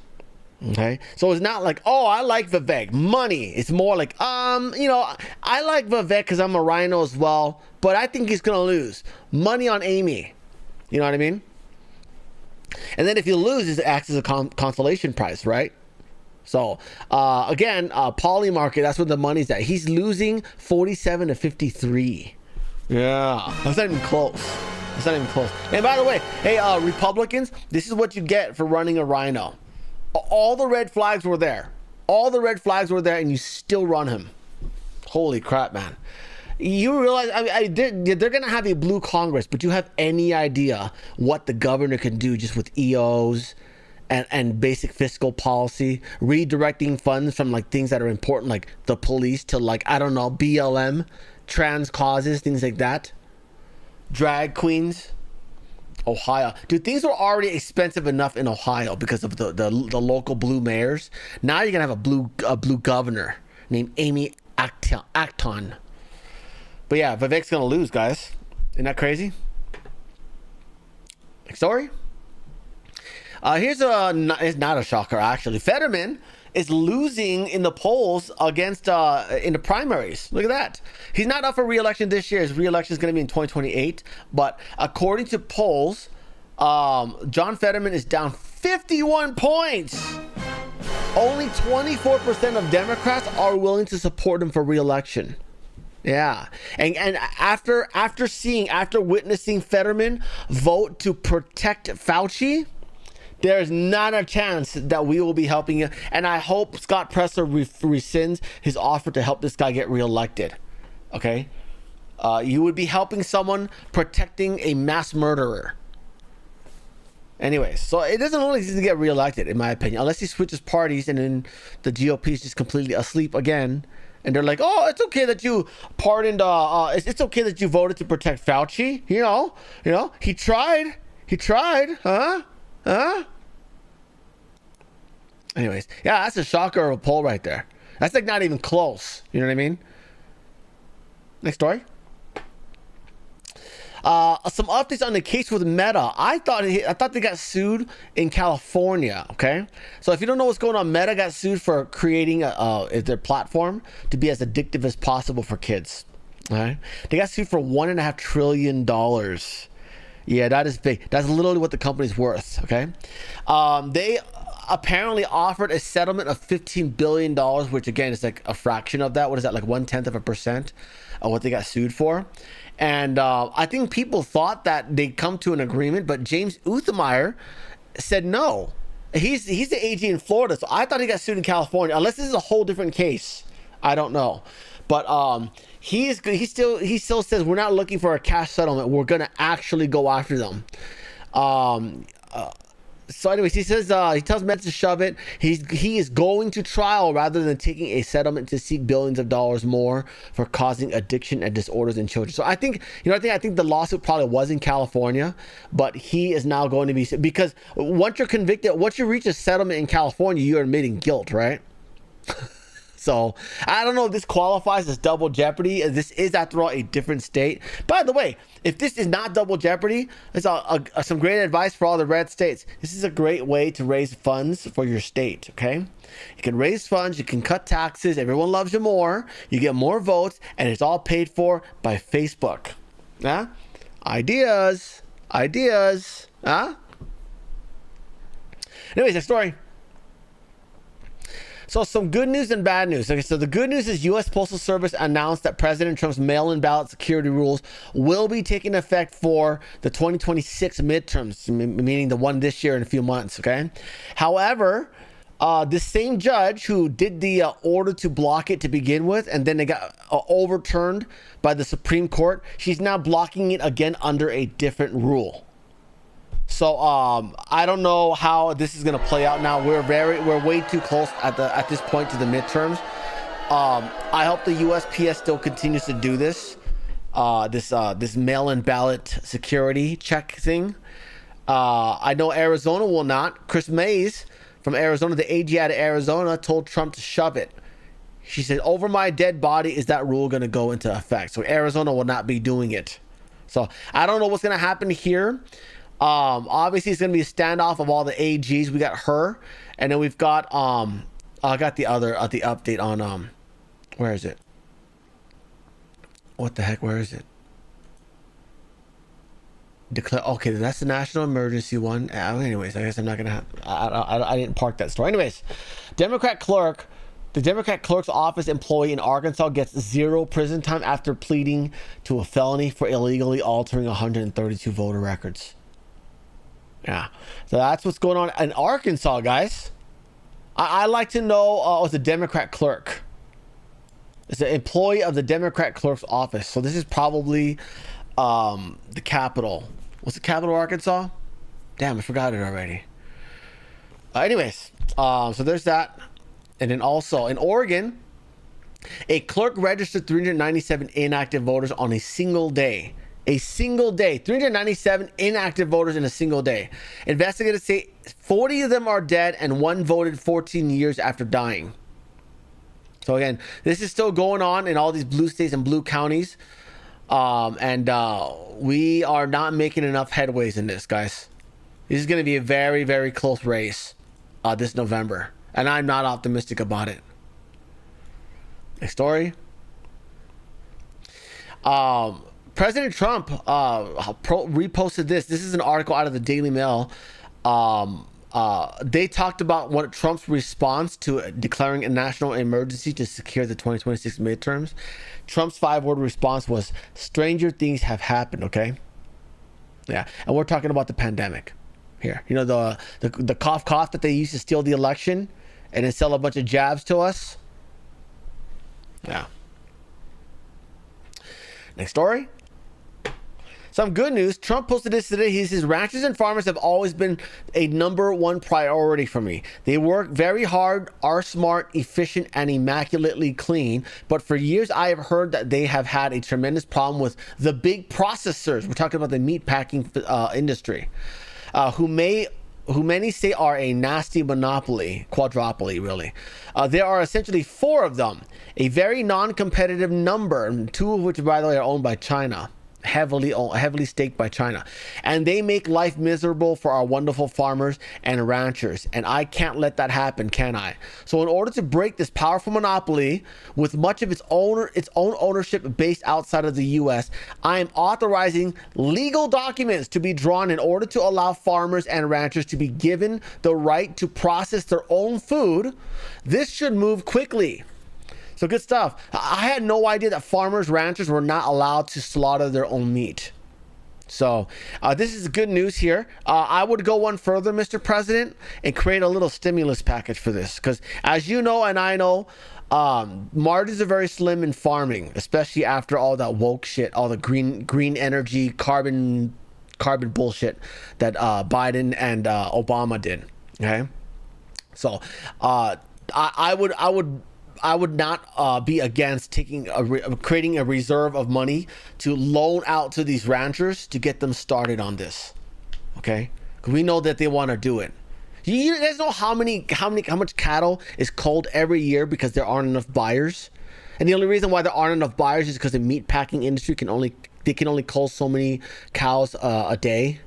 Okay, so it's not like, oh, I like Vivek, money. It's more like, you know, I like Vivek because I'm a rhino as well, but I think he's gonna lose. Money on Amy. You know what I mean? And then if you lose, it acts as a consolation prize, right? So again, poly market, that's where the money's at. He's losing 47 to 53. Yeah, that's not even close. It's not even close. And by the way, hey, Republicans, this is what you get for running a rhino. All the red flags were there. All the red flags were there, and you still run him. Holy crap, man. You realize they're going to have a blue Congress, but you have any idea what the governor can do just with EOs and basic fiscal policy, redirecting funds from like things that are important, like the police, to like, I don't know, BLM, trans causes, things like that. Drag queens. Ohio, dude, things were already expensive enough in Ohio because of the local blue mayors. Now you're gonna have a blue governor named Amy Acton. But yeah, Vivek's gonna lose, guys. Isn't that crazy? Next story. Here's it's not a shocker actually. Fetterman is losing in the polls against in the primaries. Look at that. He's not up for re-election this year. His re-election is going to be in 2028. But according to polls, John Fetterman is down 51 points. Only 24% of Democrats are willing to support him for re-election. Yeah, and after witnessing Fetterman vote to protect Fauci, there's not a chance that we will be helping you. And I hope Scott Presler rescinds his offer to help this guy get reelected. Okay? You would be helping someone protecting a mass murderer. Anyways, so it doesn't look like he's going to get reelected, in my opinion. Unless he switches parties and then the GOP is just completely asleep again. And they're like, oh, it's okay that you pardoned, it's okay that you voted to protect Fauci. You know, he tried, huh? Anyways, yeah, that's a shocker of a poll right there. That's like not even close. You know what I mean? Next story. Some updates on the case with Meta. I thought they got sued in California. Okay, so if you don't know what's going on, Meta got sued for creating their platform to be as addictive as possible for kids. All right, they got sued for $1.5 trillion. Yeah, that is big. That's literally what the company's worth. Okay, they apparently offered a settlement of $15 billion, which again is like a fraction of that. What is that, like 1/10% of what they got sued for? And I think people thought that they'd come to an agreement, but James Uthmeyer said no. He's the AG in Florida, so I thought he got sued in California. Unless this is a whole different case, I don't know. But he still says we're not looking for a cash settlement. We're gonna actually go after them. So anyways, he says he tells Mets to shove it. He is going to trial rather than taking a settlement to seek billions of dollars more for causing addiction and disorders in children. So I think I think the lawsuit probably was in California, but he is now going to be, because once you're convicted, once you reach a settlement in California, you're admitting guilt, right? So I don't know if this qualifies as double jeopardy. This is, after all, a different state. By the way, if this is not double jeopardy, it's some great advice for all the red states. This is a great way to raise funds for your state, okay? You can raise funds, you can cut taxes, everyone loves you more, you get more votes, and it's all paid for by Facebook. Huh? Ideas. Huh? Anyways, next story. So some good news and bad news. Okay, so the good news is U.S. Postal Service announced that President Trump's mail-in ballot security rules will be taking effect for the 2026 midterms, meaning the one this year in a few months, okay? However, the same judge who did the order to block it to begin with, and then they got overturned by the Supreme Court, she's now blocking it again under a different rule. So I don't know how this is going to play out now. We're way too close at this point to the midterms. I hope the USPS still continues to do this mail-in ballot security check thing. I know Arizona will not. Chris Mays from Arizona, the AG out of Arizona, told Trump to shove it. She said, "Over my dead body is that rule going to go into effect." So Arizona will not be doing it. So I don't know what's going to happen here. Obviously it's going to be a standoff of all the AGs. We got her, and then we've got I got the update on where is it? What the heck? Where is it? Okay, that's the national emergency one. Anyways, I guess I'm not gonna I didn't park that story. Anyways, the Democrat clerk's office employee in Arkansas gets 0 prison time after pleading to a felony for illegally altering 132 voter records. Yeah, so that's what's going on in Arkansas, guys. I like to know it's a Democrat clerk. It's an employee of the Democrat clerk's office. So this is probably the capital. What's the capital of Arkansas? Damn, I forgot it already. Anyways, so there's that. And then also in Oregon, A clerk registered 397 inactive voters on a single day. A single day. 397 inactive voters in a single day. Investigators say 40 of them are dead and one voted 14 years after dying. So again, this is still going on in all these blue states and blue counties. We are not making enough headways in this, guys. This is going to be a very, very close race this November. And I'm not optimistic about it. Next story. President Trump reposted this. This is an article out of the Daily Mail. They talked about what Trump's response to declaring a national emergency to secure the 2026 midterms. Trump's 5-word response was, stranger things have happened, okay? Yeah, and we're talking about the pandemic here. You know, the cough that they used to steal the election and then sell a bunch of jabs to us? Yeah. Next story. Some good news. Trump posted this today. He says, ranchers and farmers have always been a #1 priority for me. They work very hard, are smart, efficient, and immaculately clean. But for years, I have heard that they have had a tremendous problem with the big processors. We're talking about the meat packing industry, who many say are a nasty monopoly, quadropoly, really. There are essentially 4 of them, a very non-competitive number, 2 of which, by the way, are owned by China. Heavily staked by China, and they make life miserable for our wonderful farmers and ranchers, and I can't let that happen, can I? So in order to break this powerful monopoly with much of its own ownership based outside of the US, I am authorizing legal documents to be drawn in order to allow farmers and ranchers to be given the right to process their own food. This should move quickly. So good stuff. I had no idea that farmers, ranchers were not allowed to slaughter their own meat. So this is good news here. I would go one further, Mr. President, and create a little stimulus package for this. Because as you know and I know, margins are very slim in farming, especially after all that woke shit, all the green energy, carbon bullshit that Biden and Obama did. Okay, so I would not be against creating a reserve of money to loan out to these ranchers to get them started on this. Okay, because we know that they want to do it. You guys know how much cattle is culled every year because there aren't enough buyers, and the only reason why there aren't enough buyers is because the meat packing industry can only cull so many cows a day,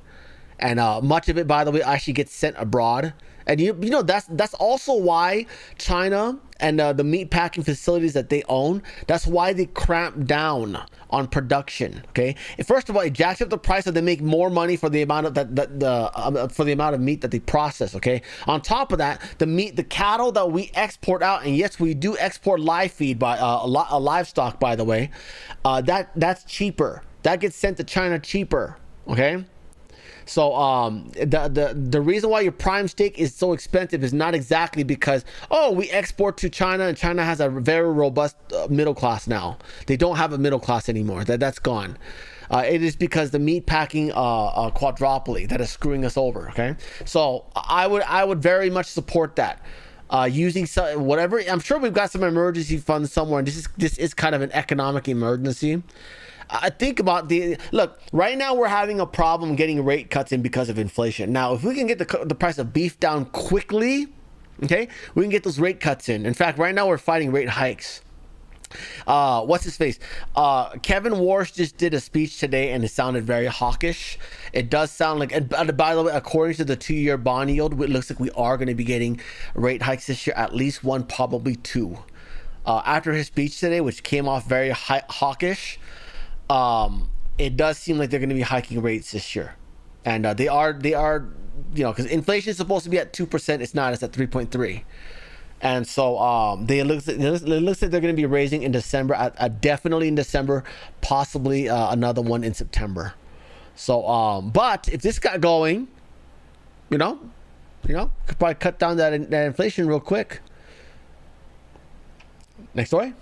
and much of it, by the way, actually gets sent abroad. And you know that's also why China and the meat packing facilities that they own, that's why they cramp down on production. Okay, and first of all, it jacks up the price so they make more money for the amount of for the amount of meat that they process. Okay, on top of that, the cattle that we export out, and yes, we do export live feed by livestock, by the way, that's cheaper. That gets sent to China cheaper. Okay. So the reason why your prime steak is so expensive is not exactly because, oh, we export to China and China has a very robust middle class now. They don't have a middle class anymore. That's gone. It is because the meat packing quadropoly that is screwing us over. Okay, so I would very much support that. Using whatever, I'm sure we've got some emergency funds somewhere, and this is kind of an economic emergency. I think about look, right now we're having a problem getting rate cuts in because of inflation. Now, if we can get the price of beef down quickly, okay, we can get those rate cuts in. In fact, right now we're fighting rate hikes. What's his face? Kevin Warsh just did a speech today and it sounded very hawkish. It does sound like, and by the way, according to the 2-year bond yield, it looks like we are going to be getting rate hikes this year, at least 1, probably 2. After his speech today, which came off very hawkish, it does seem like they're going to be hiking rates this year, and they are, you know, because inflation is supposed to be at 2%. It's not. It's at 3.3, and so it looks like they're going to be raising in December. Definitely in December, possibly another one in September. So, but if this got going, you know, could probably cut down that inflation real quick. Next story.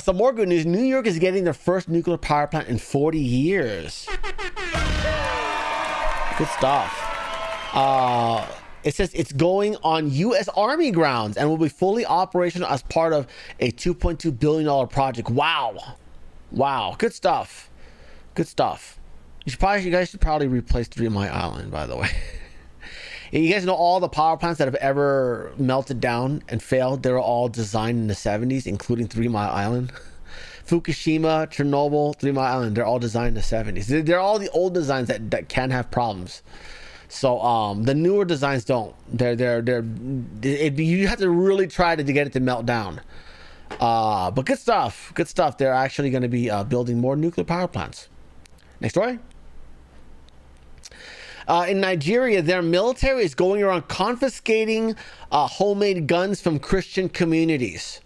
Some more good news. New York is getting their first nuclear power plant in 40 years. Good stuff. It says it's going on U.S. Army grounds and will be fully operational as part of a $2.2 billion project. Wow. Wow. Good stuff. Good stuff. You guys should probably replace 3 Mile Island, by the way. You guys know all the power plants that have ever melted down and failed, they were all designed in the 70s, including 3 Mile Island. Fukushima, Chernobyl, 3 Mile Island, they're all designed in the 70s. They're all the old designs that can have problems. So the newer designs don't. You have to really try to get it to melt down. But good stuff. Good stuff. They're actually going to be building more nuclear power plants. Next story. In Nigeria, their military is going around confiscating homemade guns from Christian communities.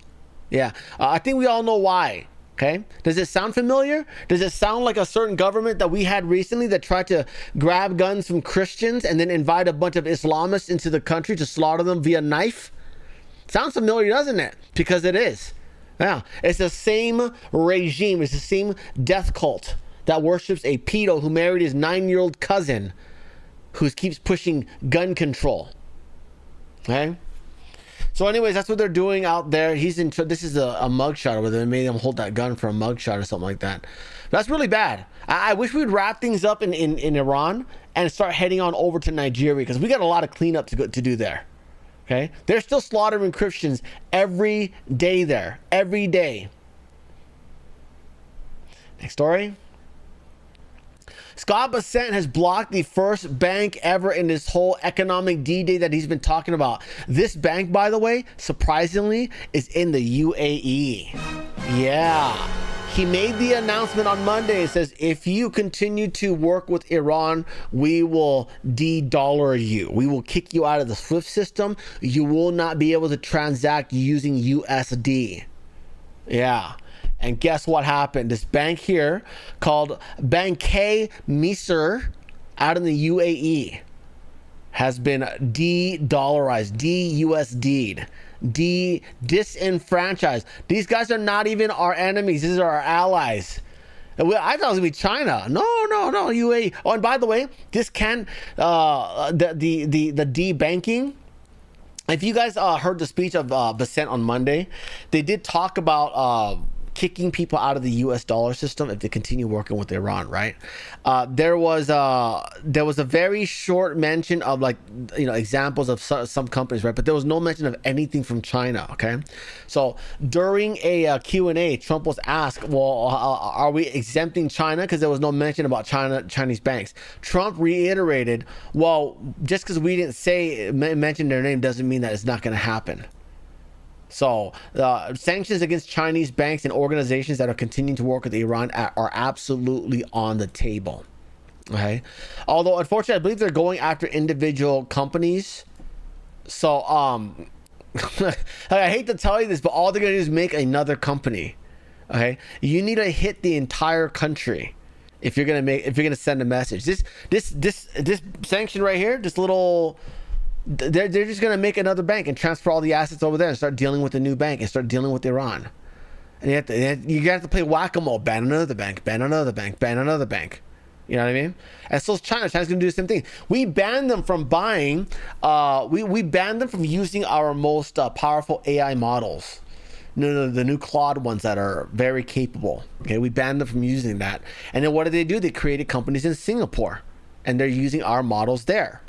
Yeah, I think we all know why. Okay, does it sound familiar? Does it sound like a certain government that we had recently that tried to grab guns from Christians and then invite a bunch of Islamists into the country to slaughter them via knife? Sounds familiar, doesn't it? Because it is. Yeah, it's the same regime. It's the same death cult that worships a pedo who married his 9-year-old cousin, who keeps pushing gun control. Okay. So anyways, that's what they're doing out there. This is a mugshot where they made him hold that gun for a mugshot or something like that. But that's really bad. I wish we'd wrap things up in Iran and start heading on over to Nigeria, because we got a lot of cleanup to do there. Okay, they're still slaughtering Christians every day there, every day. Next story. Scott Bessent has blocked the first bank ever in this whole economic D-Day that he's been talking about. This bank, by the way, surprisingly, is in the UAE. Yeah. He made the announcement on Monday. It says, if you continue to work with Iran, we will de-dollar you. We will kick you out of the SWIFT system. You will not be able to transact using USD. Yeah. And guess what happened? This bank here called Banque Misr out in the UAE has been de-dollarized, de-USD'd, disenfranchised. These guys are not even our enemies. These are our allies. I thought it was going to be China. No, UAE. Oh, and by the way, this can, the de-banking, if you guys heard the speech of Bessent on Monday, they did talk about kicking people out of the US dollar system if they continue working with Iran, right? There was a very short mention of, like, examples of some companies, right? But there was no mention of anything from China, okay? So during a Q&A, Trump was asked, well, are we exempting China? Because there was no mention about Chinese banks. Trump reiterated, well, just because we didn't mention their name doesn't mean that it's not going to happen. So sanctions against Chinese banks and organizations that are continuing to work with Iran are absolutely on the table. Okay. Although, unfortunately, I believe they're going after individual companies. So I hate to tell you this, but all they're going to do is make another company. Okay. You need to hit the entire country if you're going to send a message. This sanction right here, this little... They're just going to make another bank and transfer all the assets over there and start dealing with the new bank and start dealing with Iran. And you have to play whack-a-mole. Ban another bank, ban another bank, ban another bank. You know what I mean? And so China's going to do the same thing. We banned them from buying. We banned them from using our most powerful AI models. No, the new Claude ones that are very capable. Okay, we banned them from using that. And then what did they do? They created companies in Singapore, and they're using our models there.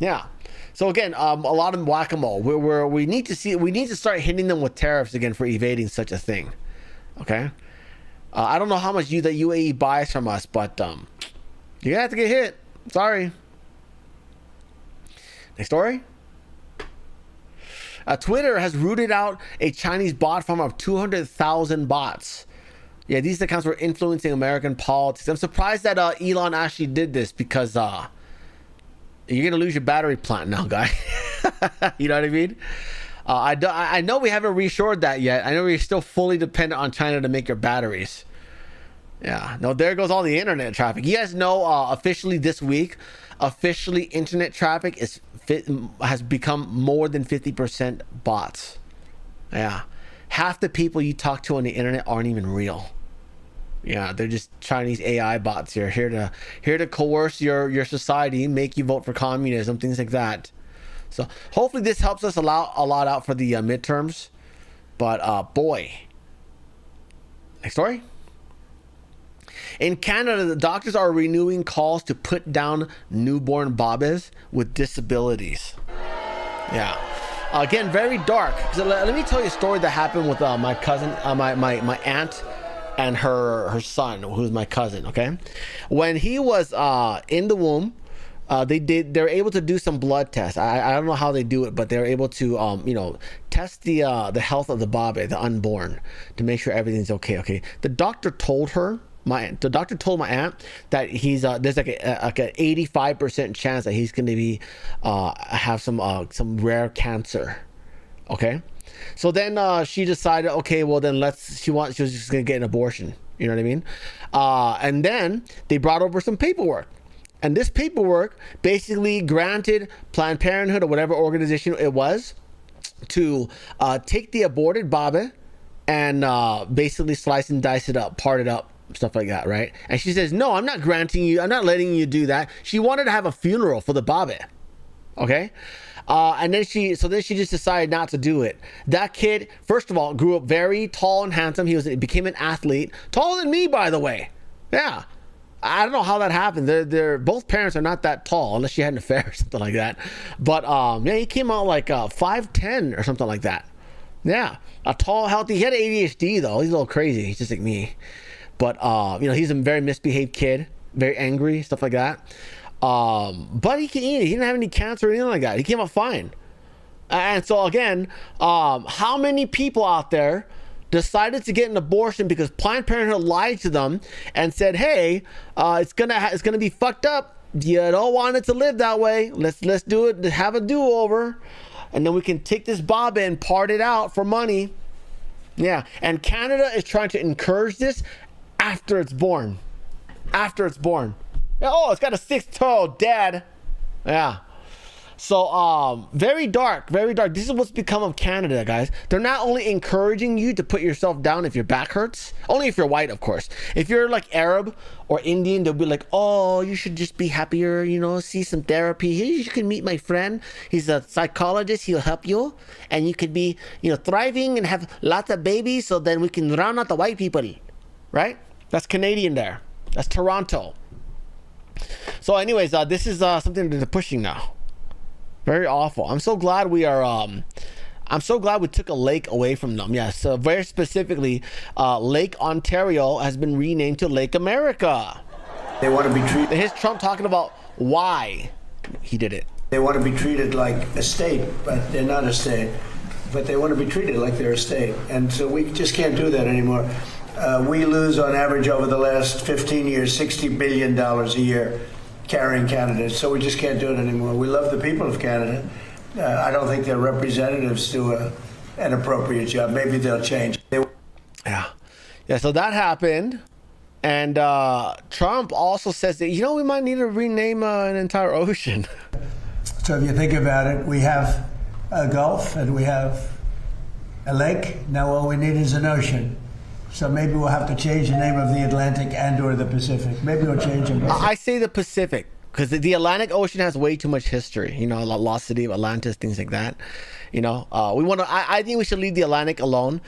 Yeah. So again, a lot of whack-a-mole. We need to start hitting them with tariffs again for evading such a thing. Okay, I don't know how much the UAE buys from us, but you're gonna have to get hit. Sorry. Next story. Twitter has rooted out a Chinese bot farm of 200,000 bots. Yeah, these accounts were influencing American politics. I'm surprised that Elon actually did this, because you're gonna lose your battery plant now, guy. You know what I mean? I know we haven't reshored that yet. I know we're still fully dependent on China to make your batteries. Yeah. No, there goes all the internet traffic. You guys know, officially this week, internet traffic has become more than 50% bots. Yeah. Half the people you talk to on the internet aren't even real. Yeah, they're just Chinese AI bots here to coerce your society, make you vote for communism, things like that. So hopefully this helps us a lot out for the midterms. But boy. Next story. In Canada, the doctors are renewing calls to put down newborn babes with disabilities. Yeah. Again, very dark. So let me tell you a story that happened with my cousin, my aunt, and her son, who's my cousin. Okay, when he was in the womb, they're able to do some blood tests. I don't know how they do it, but they're able to test the health of the babe, the unborn, to make sure everything's okay. Okay, the doctor told her. The doctor told my aunt that he's there's like an 85% chance that he's going to be have some rare cancer. Okay, so then she decided, okay, well then she was just going to get an abortion. You know what I mean? And then they brought over some paperwork, and this paperwork basically granted Planned Parenthood or whatever organization it was to take the aborted babe and basically slice and dice it up, part it up, stuff like that, right? And she says, no, I'm not letting you do that. She wanted to have a funeral for the babe. Okay? And then she just decided not to do it. That kid, first of all, grew up very tall and handsome. He became an athlete. Taller than me, by the way. Yeah. I don't know how that happened. They're both parents are not that tall, unless she had an affair or something like that. But yeah, he came out like 5'10" or something like that. Yeah. A tall, healthy. He had ADHD though. He's a little crazy. He's just like me. But he's a very misbehaved kid, very angry, stuff like that. But he didn't have any cancer or anything like that. He came out fine. And so again, how many people out there decided to get an abortion because Planned Parenthood lied to them and said, "Hey, it's gonna be fucked up. You don't want it to live that way. Let's do it. Have a do-over, and then we can take this babe and part it out for money." Yeah, and Canada is trying to encourage this. After it's born. Oh, it's got a 6th toe, Dad. Yeah. So, very dark. This is what's become of Canada, guys. They're not only encouraging you to put yourself down if your back hurts, only if you're white, of course. If you're like Arab or Indian, they'll be like, oh, you should just be happier, see some therapy. Here, you can meet my friend. He's a psychologist. He'll help you. And you could be, thriving and have lots of babies, so then we can round out the white people. Right? That's Canadian there. That's Toronto. So anyways, this is something that they're pushing now. Very awful. I'm so glad we took a lake away from them. Yes, very specifically, Lake Ontario has been renamed to Lake America. They want to be treated. Here's Trump talking about why he did it. They want to be treated like a state, but they're not a state. But they want to be treated like they're a state. And so we just can't do that anymore. We lose on average over the last 15 years $60 billion a year carrying Canada. So we just can't do it anymore. We love the people of Canada. I don't think their representatives do an appropriate job. Maybe they'll change. Yeah, so that happened. And Trump also says that, we might need to rename an entire ocean. So if you think about it, we have a Gulf and we have a lake. Now all we need is an ocean. So maybe we'll have to change the name of the Atlantic and or the Pacific. Maybe we'll change them. I say the Pacific because the Atlantic Ocean has way too much history. Lost City of Atlantis, things like that. I think we should leave the Atlantic alone.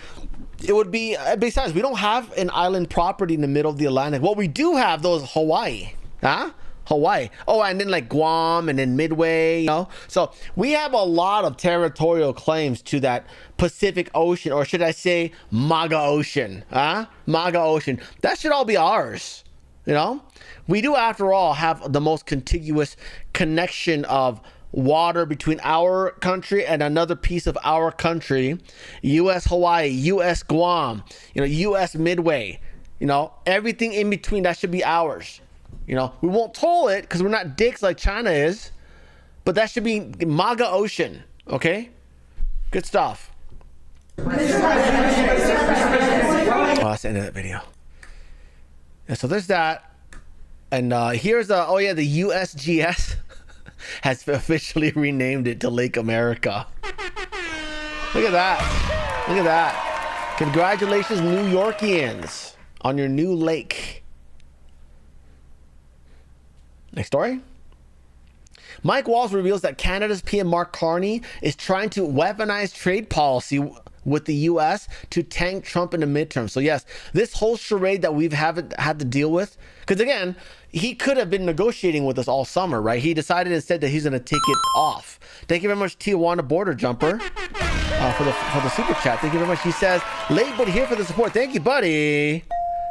It would be, besides, we don't have an island property in the middle of the Atlantic. What we do have, though, is Hawaii. Hawaii. Oh, and then like Guam and then Midway, So we have a lot of territorial claims to that Pacific Ocean, or should I say MAGA Ocean, MAGA Ocean. That should all be ours, We do, after all, have the most contiguous connection of water between our country and another piece of our country, U.S. Hawaii, U.S. Guam, U.S. Midway, everything in between, that should be ours. We won't toll it because we're not dicks like China is, but that should be MAGA Ocean, okay? Good stuff. Oh, that's the end of that video. Yeah, so there's that. And here's the USGS has officially renamed it to Lake America. Look at that. Congratulations, New Yorkians, on your new lake. Next story. Mike Waltz reveals that Canada's PM Mark Carney is trying to weaponize trade policy with the U.S. to tank Trump in the midterm. So yes, this whole charade that we've haven't had to deal with, because again, he could have been negotiating with us all summer, right? He decided instead that he's going to take it off. Thank you very much, Tijuana Border Jumper, for the super chat. Thank you very much. He says, late but here for the support. Thank you, buddy.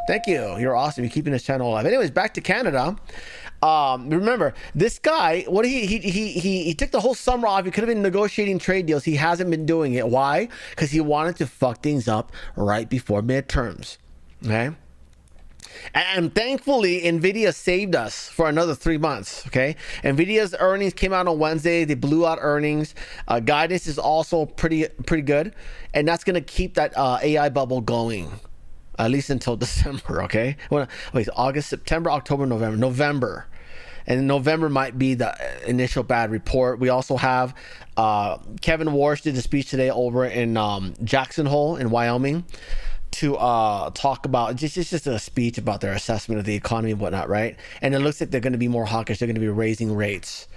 Thank you. You're awesome. You're keeping this channel alive. Anyways, back to Canada. Remember, this guy, what he took the whole summer off. He could have been negotiating trade deals. He hasn't been doing it. Why? Because he wanted to fuck things up right before midterms. Okay. And thankfully, NVIDIA saved us for another 3 months, okay? NVIDIA's earnings came out on Wednesday. They blew out earnings. Guidance is also pretty good. And that's going to keep that AI bubble going, at least until December, okay? Wait, August, September, October, November. And November might be the initial bad report. We also have Kevin Warsh did a speech today over in Jackson Hole in Wyoming, to talk about just a speech about their assessment of the economy and whatnot, right? And it looks like they're going to be more hawkish. They're going to be raising rates,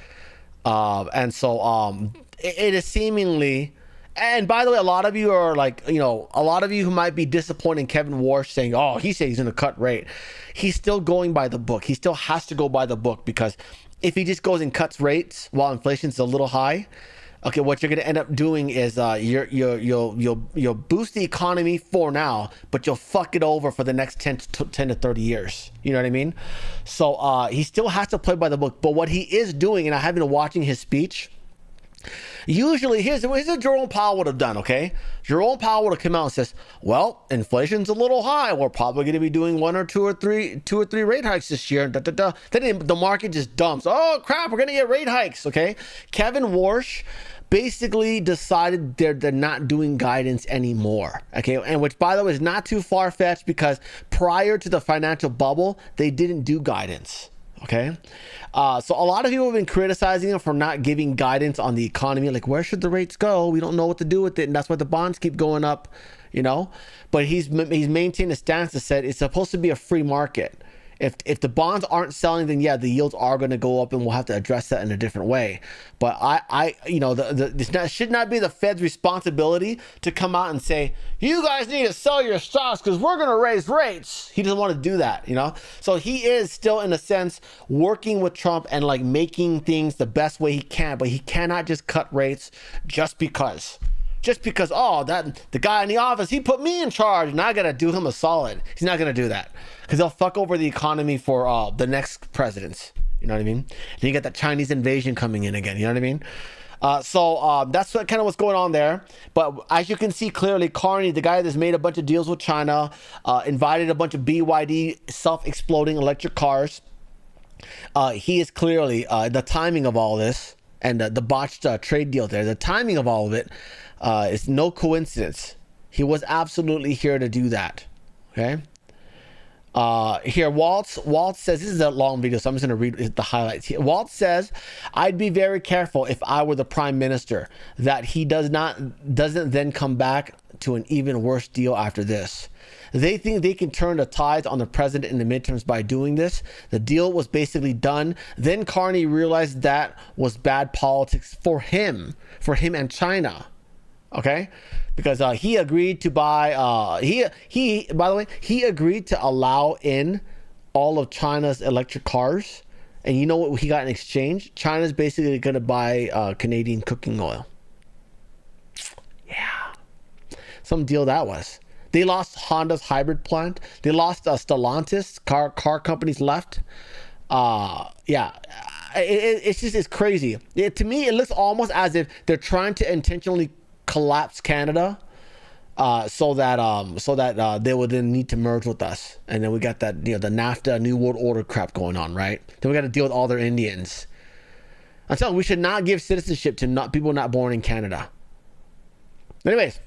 and so it is seemingly. And by the way, a lot of you are like, a lot of you who might be disappointed in Kevin Warsh saying, "Oh, he said he's going to cut rate." He's still going by the book. He still has to go by the book, because if he just goes and cuts rates while inflation's a little high, okay, what you're going to end up doing is you'll boost the economy for now, but you'll fuck it over for the next 10 to 30 years. You know what I mean? So he still has to play by the book. But what he is doing, and I have been watching his speech, usually here's what Jerome Powell would have done, okay? Jerome Powell would have come out and says, well, inflation's a little high. We're probably going to be doing two or three rate hikes this year. Then the market just dumps. Oh, crap, we're going to get rate hikes, okay? Kevin Warsh basically decided they're not doing guidance anymore, okay? And which, by the way, is not too far-fetched, because prior to the financial bubble, they didn't do guidance, okay? So a lot of people have been criticizing him for not giving guidance on the economy, like, where should the rates go? We don't know what to do with it, and that's why the bonds keep going up, But he's maintained a stance that said it's supposed to be a free market. If the bonds aren't selling, then yeah, the yields are going to go up, and we'll have to address that in a different way. But it should not be the Fed's responsibility to come out and say, you guys need to sell your stocks because we're going to raise rates. He doesn't want to do that, So he is still, in a sense, working with Trump and like making things the best way he can, but he cannot just cut rates just because, the guy in the office, he put me in charge and I got to do him a solid. He's not going to do that, because they'll fuck over the economy for the next presidents. You know what I mean? And you get that Chinese invasion coming in again. You know what I mean? So that's kind of what's going on there. But as you can see clearly, Carney, the guy that's made a bunch of deals with China, invited a bunch of BYD self-exploding electric cars. He is clearly the timing of all this, and the botched trade deal there. The timing of all of it is no coincidence. He was absolutely here to do that. Okay. Here, Waltz says, this is a long video, so I'm just going to read the highlights here. Waltz says, I'd be very careful if I were the prime minister that he doesn't then come back to an even worse deal after this. They think they can turn the tides on the president in the midterms by doing this. The deal was basically done. Then Carney realized that was bad politics for him and China. Okay, because he agreed to buy. He by the way, he agreed to allow in all of China's electric cars, and you know what he got in exchange? China's basically going to buy Canadian cooking oil. Yeah, some deal that was. They lost Honda's hybrid plant. They lost Stellantis. Car companies left. It's crazy. To me, it looks almost as if they're trying to intentionally collapse Canada, so that they would then need to merge with us, and then we got that the NAFTA New World Order crap going on, right? Then we got to deal with all their Indians. I'm telling you, we should not give citizenship to people not born in Canada. Anyways,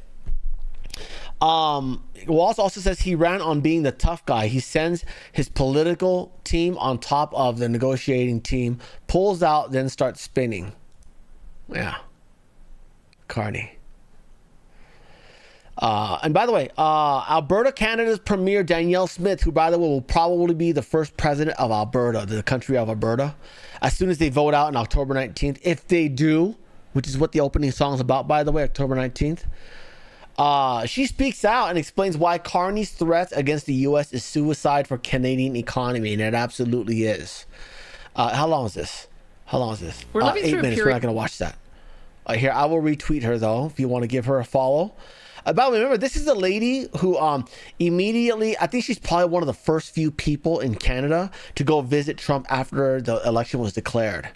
Waltz also says he ran on being the tough guy. He sends his political team on top of the negotiating team, pulls out, then starts spinning. Yeah, Carney. And by the way, Alberta, Canada's Premier Danielle Smith, who by the way will probably be the first president of Alberta, the country of Alberta, as soon as they vote out on October 19th, if they do, which is what the opening song is about, by the way, October 19th. She speaks out and explains why Carney's threats against the U.S. is suicide for Canadian economy, and it absolutely is. How long is this? We're living 8 through a minutes. We're period. not going to watch that. Here, I will retweet her, though, if you want to give her a follow. By the way, remember, this is a lady who immediately, I think she's probably one of the first few people in Canada to go visit Trump after the election was declared.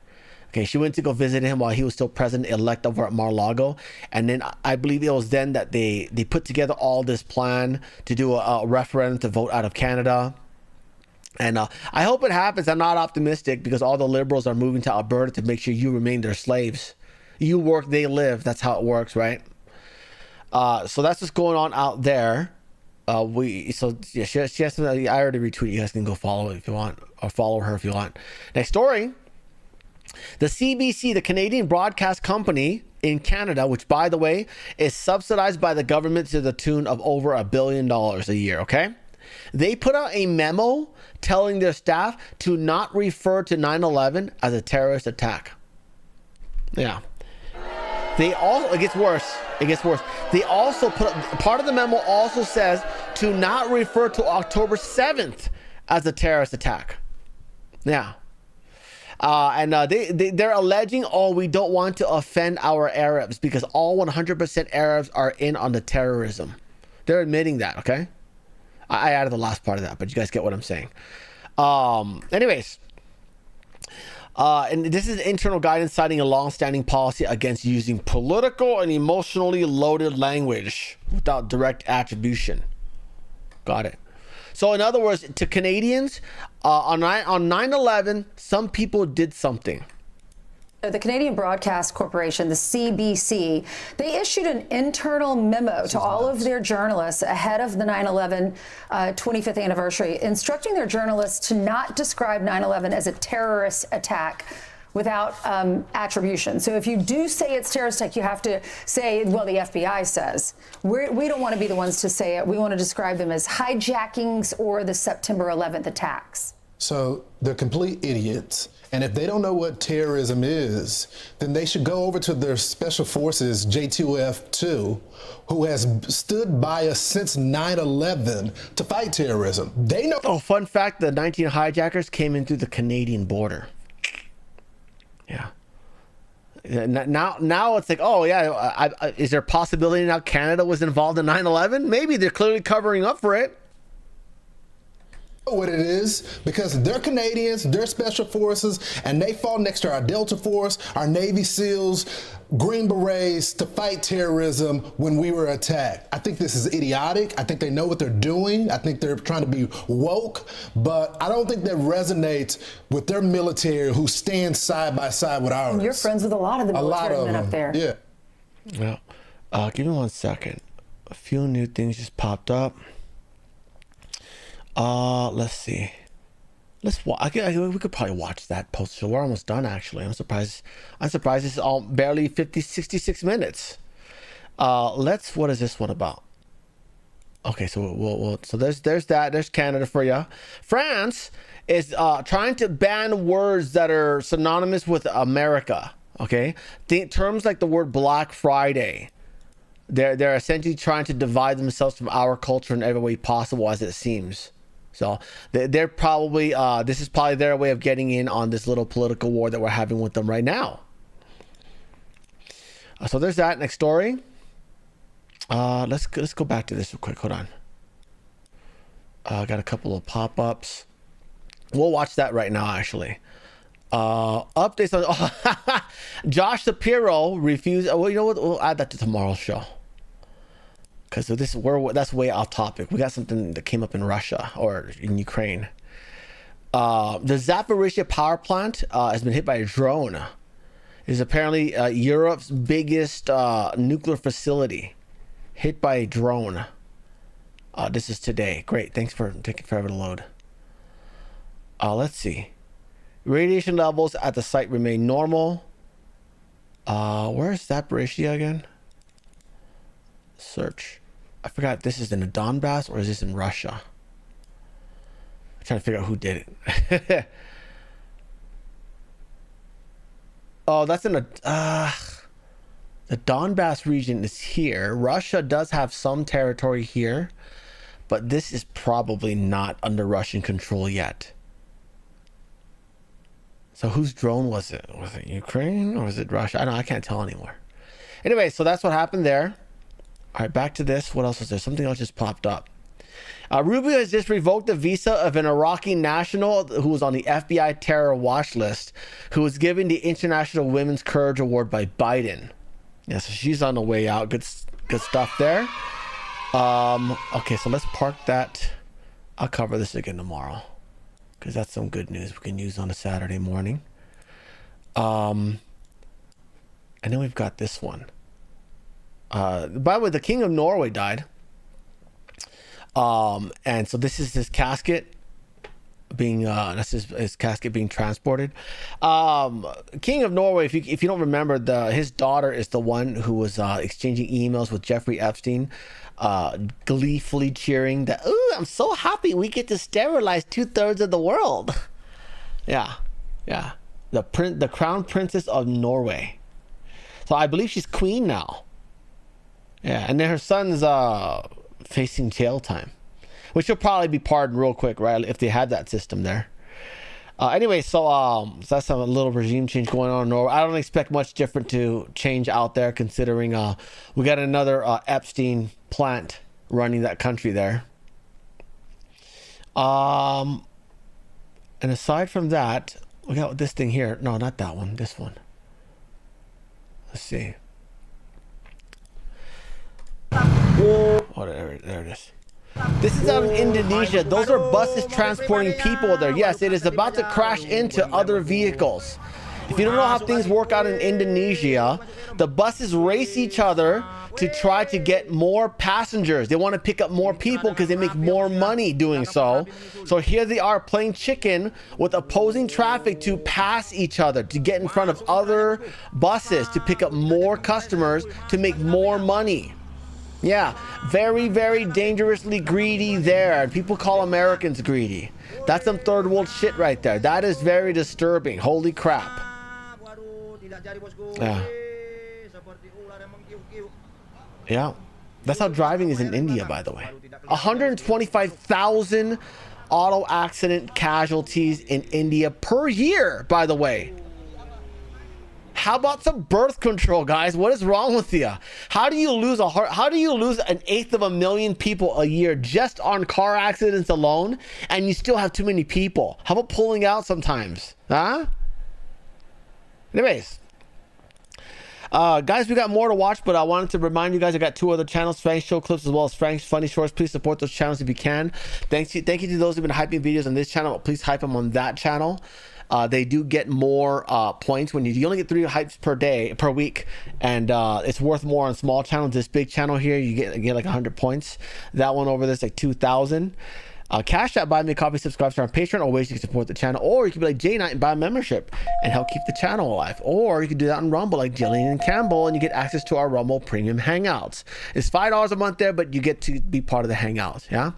Okay, she went to go visit him while he was still president-elect over at Mar-a-Lago. And then I believe it was then that they put together all this plan to do a referendum to vote out of Canada. And I hope it happens. I'm not optimistic because all the liberals are moving to Alberta to make sure you remain their slaves. You work, they live. That's how it works, right? So that's what's going on out there. She has to, I already retweeted. You guys can go follow it if you want, or follow her if you want. Next story. The CBC, the Canadian broadcast company in Canada, which by the way is subsidized by the government to the tune of over $1 billion a year. Okay. They put out a memo telling their staff to not refer to 9/11 as a terrorist attack. Yeah. They also, it gets worse. They also put, part of the memo also says to not refer to October 7th as a terrorist attack. Yeah. They're alleging, we don't want to offend our Arabs because all 100% Arabs are in on the terrorism. They're admitting that, okay? I added the last part of that, but you guys get what I'm saying. Anyways. And this is internal guidance citing a long-standing policy against using political and emotionally loaded language without direct attribution. Got it. So in other words, to Canadians, on 9/11, some people did something. The Canadian Broadcast Corporation, the CBC, they issued an internal memo to all of their journalists ahead of the 9/11 25th anniversary, instructing their journalists to not describe 9/11 as a terrorist attack without attribution. So if you do say it's terrorist attack, you have to say, well, the FBI says. We don't want to be the ones to say it. We want to describe them as hijackings or the September 11th attacks. So they're complete idiots. And if they don't know what terrorism is, then they should go over to their special forces, J2F2, who has stood by us since 9/11 to fight terrorism. They know. Oh, fun fact, the 19 hijackers came in through the Canadian border. Yeah. Now it's like, is there a possibility now Canada was involved in 9/11? Maybe they're clearly covering up for it. What it is, because they're Canadians, they're special forces, and they fought next to our Delta Force, our Navy SEALs, Green Berets to fight terrorism when we were attacked. I think this is idiotic. I think they know what they're doing. I think they're trying to be woke, but I don't think that resonates with their military who stand side by side with ours. You're friends with a lot of the military men up there. Yeah. Well, give me 1 second. A few new things just popped up. Let's see. We could probably watch that post show. We're almost done, actually. I'm surprised this is all barely 66 minutes. What is this one about? Okay, so so there's that. There's Canada for you. France is trying to ban words that are synonymous with America. Okay, terms like the word Black Friday. They're essentially trying to divide themselves from our culture in every way possible, as it seems. So they're probably, this is probably their way of getting in on this little political war that we're having with them right now. So there's that. Next story. Let's go back to this real quick. Hold on. Got a couple of pop-ups. We'll watch that right now, actually. Updates on Josh Shapiro refused. Well, you know what? We'll add that to tomorrow's show. Because that's way off topic. We got something that came up in Russia or in Ukraine. The Zaporizhzhia power plant has been hit by a drone. It is apparently Europe's biggest nuclear facility hit by a drone. This is today. Great. Thanks for taking forever to load. Let's see. Radiation levels at the site remain normal. Where is Zaporizhzhia again? Search. I forgot, this is in the Donbass or is this in Russia? I'm trying to figure out who did it. Oh, that's in the Donbass region is here. Russia does have some territory here, but this is probably not under Russian control yet. So whose drone was it? Was it Ukraine or was it Russia? I don't know, I can't tell anymore. Anyway, so that's what happened there. All right, back to this. What else was there? Something else just popped up. Rubio has just revoked the visa of an Iraqi national who was on the FBI terror watch list, who was given the International Women's Courage Award by Biden. Yeah, so she's on the way out. Good stuff there. Okay, so let's park that. I'll cover this again tomorrow because that's some good news we can use on a Saturday morning. And then we've got this one. By the way, the King of Norway died. And so this is his casket being that's his casket being transported. King of Norway, if you don't remember, his daughter is the one who was exchanging emails with Jeffrey Epstein, gleefully cheering that, "Ooh, I'm so happy we get to sterilize 2/3 of the world." Yeah. The crown princess of Norway. So I believe she's queen now. Yeah, and then her son's facing jail time, which will probably be pardoned real quick, right? If they had that system there. Anyway, so that's a little regime change going on in Norway. I don't expect much different to change out there, considering we got another Epstein plant running that country there. And aside from that, we got this thing here. No, not that one. This one. Let's see. Oh, there it is. This is out of Indonesia. Those are buses transporting people there. Yes, it is about to crash into other vehicles. If you don't know how things work out in Indonesia, the buses race each other to try to get more passengers. They want to pick up more people because they make more money doing so. So here they are playing chicken with opposing traffic to pass each other, to get in front of other buses, to pick up more customers, to make more money. Yeah, very, very dangerously greedy there. People call Americans greedy. That's some third world shit right there. That is very disturbing. Holy crap. Yeah. That's how driving is in India, by the way. 125,000 auto accident casualties in India per year, by the way. How about some birth control, guys? What is wrong with you? How do you lose how do you lose 1/8 of a million people a year just on car accidents alone, and you still have too many people? How about pulling out sometimes? Huh? Anyways, guys, we got more to watch, but I wanted to remind you guys I got 2 other channels, Frank's Show Clips as well as Frank's Funny Shorts. Please support those channels if you can. Thank you to those who've been hyping videos on this channel. Please hype them on that channel. They do get more points when you only get 3 hypes per week, and it's worth more on small channels. This big channel here, you get like 100 points. That one over there's like 2,000. Cash App, buy me a coffee, subscribe to our Patreon, or ways you can support the channel. Or you can be like Jay Knight and buy a membership and help keep the channel alive. Or you can do that on Rumble like Jillian and Campbell, and you get access to our Rumble Premium Hangouts. It's $5 a month there, but you get to be part of the Hangouts. Yeah.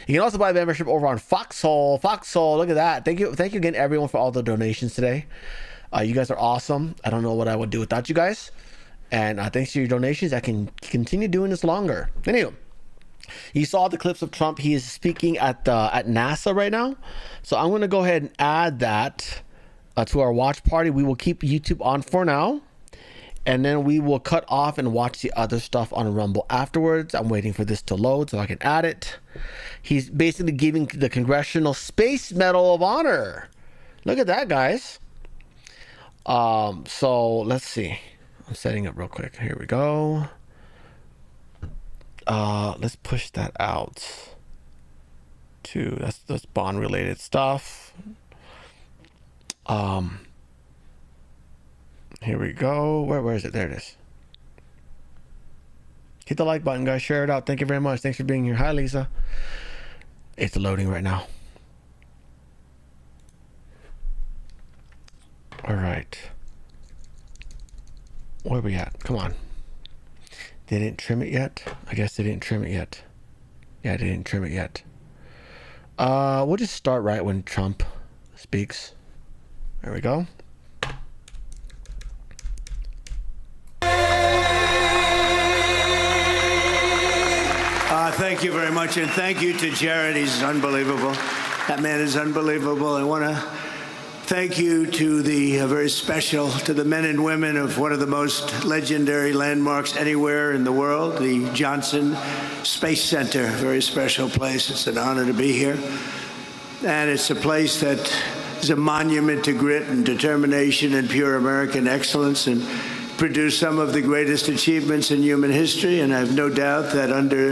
You can also buy a membership over on Foxhole. Foxhole, look at that. Thank you again, everyone, for all the donations today. You guys are awesome. I don't know what I would do without you guys. And thanks to your donations, I can continue doing this longer. Anyway. You saw the clips of Trump. He is speaking at NASA right now. So I'm going to go ahead and add that to our watch party. We will keep YouTube on for now. And then we will cut off and watch the other stuff on Rumble afterwards. I'm waiting for this to load so I can add it. He's basically giving the Congressional Space Medal of Honor. Look at that, guys. So let's see. I'm setting up real quick. Here we go. Let's push that out to that's bond related stuff. Here we go. Where is it? There it is. Hit the like button, guys. Share it out. Thank you very much. Thanks for being here. Hi, Lisa. It's loading right now. All right. Where are we at? Come on. They didn't trim it yet. I guess they didn't trim it yet. Yeah, they didn't trim it yet. We'll just start right when Trump speaks. There we go. Thank you very much, and thank you to Jared. He's unbelievable. That man is unbelievable. I want to thank you to the to the men and women of one of the most legendary landmarks anywhere in the world, the Johnson Space Center. Very special place. It's an honor to be here. And it's a place that is a monument to grit and determination and pure American excellence, and produced some of the greatest achievements in human history. And I have no doubt that under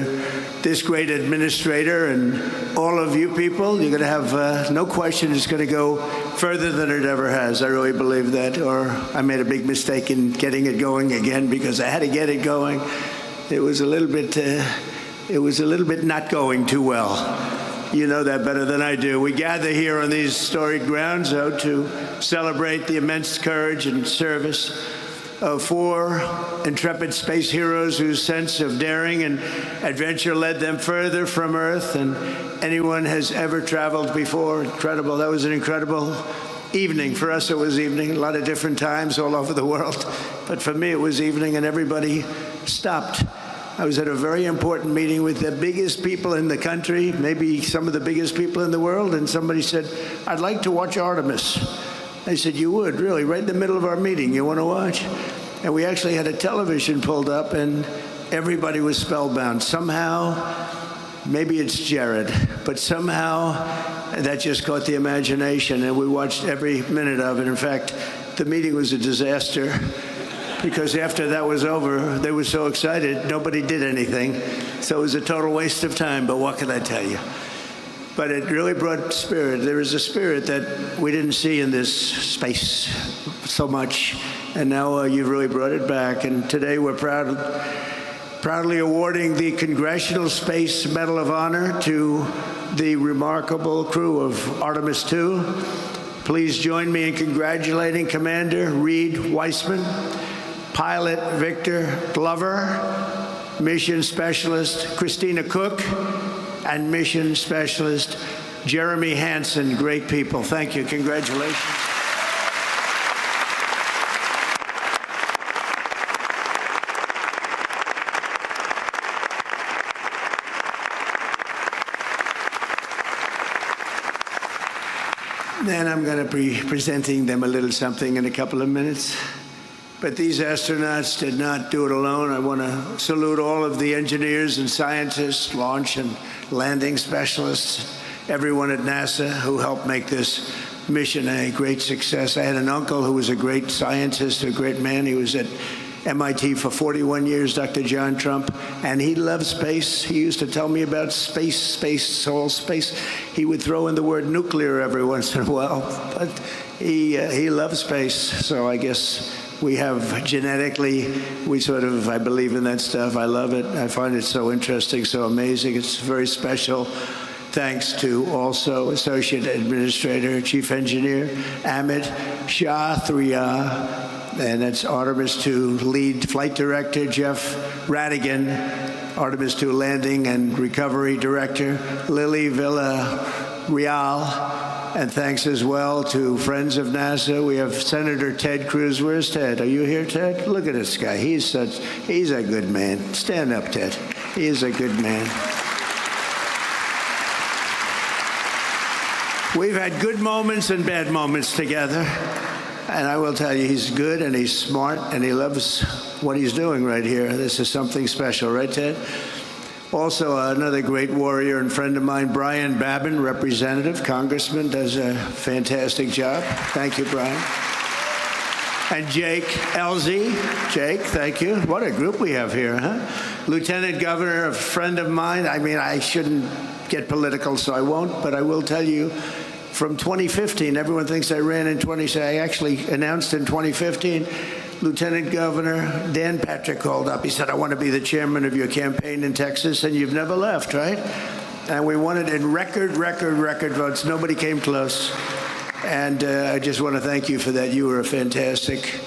this great administrator and all of you people, you're going to have no question it's going to go further than it ever has. I really believe that. Or I made a big mistake in getting it going again because I had to get it going. It was a little bit not going too well. You know that better than I do. We gather here on these storied grounds, though, to celebrate the immense courage and service of 4 intrepid space heroes whose sense of daring and adventure led them further from Earth than anyone has ever traveled before. Incredible. That was an incredible evening. For us, it was evening. A lot of different times all over the world. But for me, it was evening, and everybody stopped. I was at a very important meeting with the biggest people in the country, maybe some of the biggest people in the world, and somebody said, "I'd like to watch Artemis." I said, "You would, really? Right in the middle of our meeting, you want to watch?" And we actually had a television pulled up, and everybody was spellbound. Somehow, maybe it's Jared, but somehow that just caught the imagination, and we watched every minute of it. In fact, the meeting was a disaster, because after that was over, they were so excited, nobody did anything. So it was a total waste of time, but what can I tell you? But it really brought spirit. There is a spirit that we didn't see in this space so much, and now you've really brought it back. And today we're proudly awarding the Congressional Space Medal of Honor to the remarkable crew of Artemis II. Please join me in congratulating Commander Reed Weissman, Pilot Victor Glover, Mission Specialist Christina Cook, and Mission Specialist Jeremy Hansen. Great people. Thank you. Congratulations. Then I'm going to be presenting them a little something in a couple of minutes. But these astronauts did not do it alone. I want to salute all of the engineers and scientists, launch and landing specialists, everyone at NASA who helped make this mission a great success. I had an uncle who was a great scientist, a great man. He was at MIT for 41 years, Dr. John Trump, and he loved space. He used to tell me about space, all space. He would throw in the word nuclear every once in a while, but he loved space. So I guess we have genetically, I believe in that stuff. I love it. I find it so interesting, so amazing. It's very special. Thanks to also Associate Administrator, Chief Engineer Amit Shathriya, and that's Artemis II Lead Flight Director Jeff Radigan, Artemis II Landing and Recovery Director Lily Villarreal. And thanks as well to friends of NASA. We have Senator Ted Cruz. Where's Ted? Are you here, Ted? Look at this guy. He's a good man. Stand up, Ted. He is a good man. We've had good moments and bad moments together. And I will tell you, he's good and he's smart and he loves what he's doing right here. This is something special, right, Ted? Also, another great warrior and friend of mine, Brian Babin, representative, congressman, does a fantastic job. Thank you, Brian. And Jake Elzy. Jake, thank you. What a group we have here, huh? Lieutenant Governor, a friend of mine. I mean, I shouldn't get political, so I won't, but I will tell you, from 2015, everyone thinks I ran in 2016. I actually announced in 2015, Lieutenant Governor Dan Patrick called up. He said, "I want to be the chairman of your campaign in Texas," and you've never left, right? And we won it in record votes. Nobody came close. And I just want to thank you for that. You were a fantastic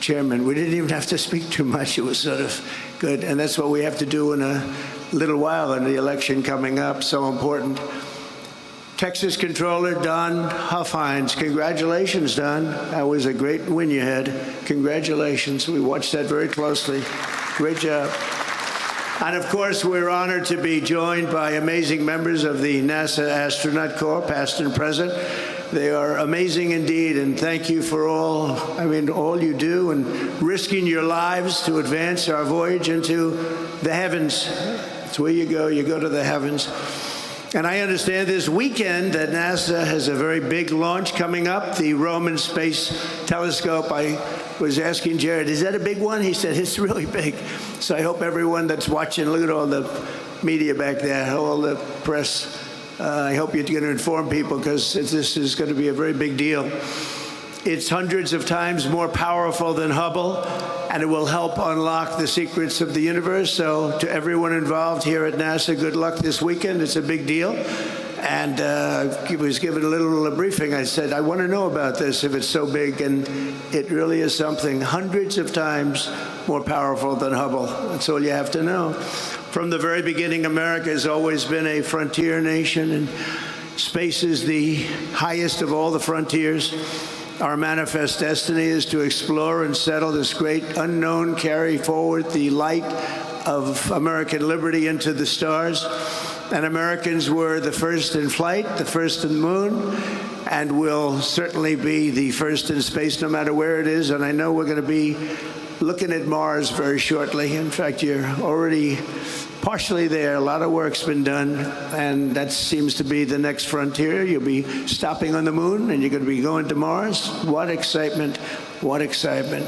chairman. We didn't even have to speak too much. It was sort of good. And that's what we have to do in a little while in the election coming up. So important. Texas Controller Don Huffines. Congratulations, Don. That was a great win you had. Congratulations. We watched that very closely. Great job. And of course, we're honored to be joined by amazing members of the NASA Astronaut Corps, past and present. They are amazing indeed, and thank you for all you do and risking your lives to advance our voyage into the heavens. That's where you go to the heavens. And I understand this weekend that NASA has a very big launch coming up, the Roman Space Telescope. I was asking Jared, is that a big one? He said, it's really big. So I hope everyone that's watching, look at all the media back there, all the press. I hope you're going to inform people because this is going to be a very big deal. It's hundreds of times more powerful than Hubble, and it will help unlock the secrets of the universe. So to everyone involved here at NASA, good luck this weekend. It's a big deal. And I was given a little briefing. I said, I want to know about this if it's so big. And it really is something hundreds of times more powerful than Hubble. That's all you have to know. From the very beginning, America has always been a frontier nation, and space is the highest of all the frontiers. Our manifest destiny is to explore and settle this great unknown, carry forward the light of American liberty into the stars. And Americans were the first in flight, the first in the moon, and will certainly be the first in space no matter where it is. And I know we're going to be looking at Mars very shortly. In fact, you're already partially there. A lot of work's been done, and that seems to be the next frontier. You'll be stopping on the moon, and you're going to be going to Mars. What excitement, what excitement.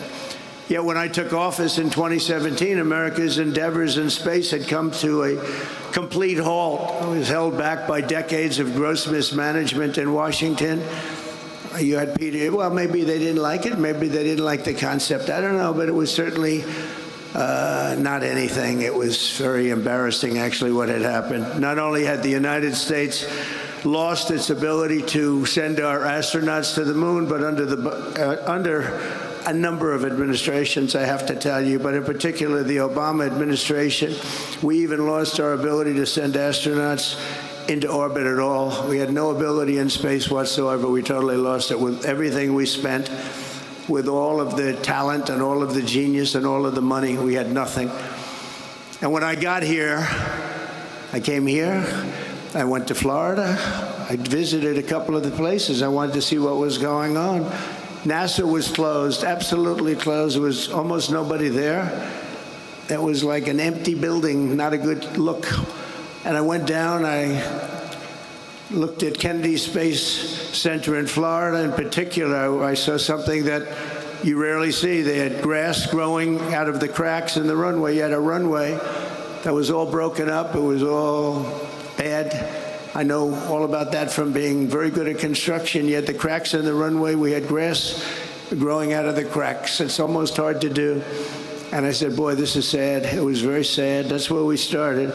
Yet when I took office in 2017, America's endeavors in space had come to a complete halt. It was held back by decades of gross mismanagement in Washington. You had Peter, well, maybe they didn't like it. Maybe they didn't like the concept. I don't know, but it was certainly not anything. It was very embarrassing, actually, what had happened. Not only had the United States lost its ability to send our astronauts to the moon, but under a number of administrations, I have to tell you, but in particular the Obama administration, we even lost our ability to send astronauts into orbit at all. We had no ability in space whatsoever. We totally lost it with everything we spent, with all of the talent and all of the genius and all of the money. We had nothing. And when I got here, I came here, I went to Florida, I visited a couple of the places. I wanted to see what was going on. NASA was closed, absolutely closed. There was almost nobody there. It was like an empty building, not a good look. And I went down, I looked at Kennedy Space Center in Florida in particular. I saw something that you rarely see. They had grass growing out of the cracks in the runway. You had a runway that was all broken up. It was all bad. I know all about that from being very good at construction. You had the cracks in the runway. We had grass growing out of the cracks. It's almost hard to do. And I said, boy, this is sad. It was very sad. That's where we started.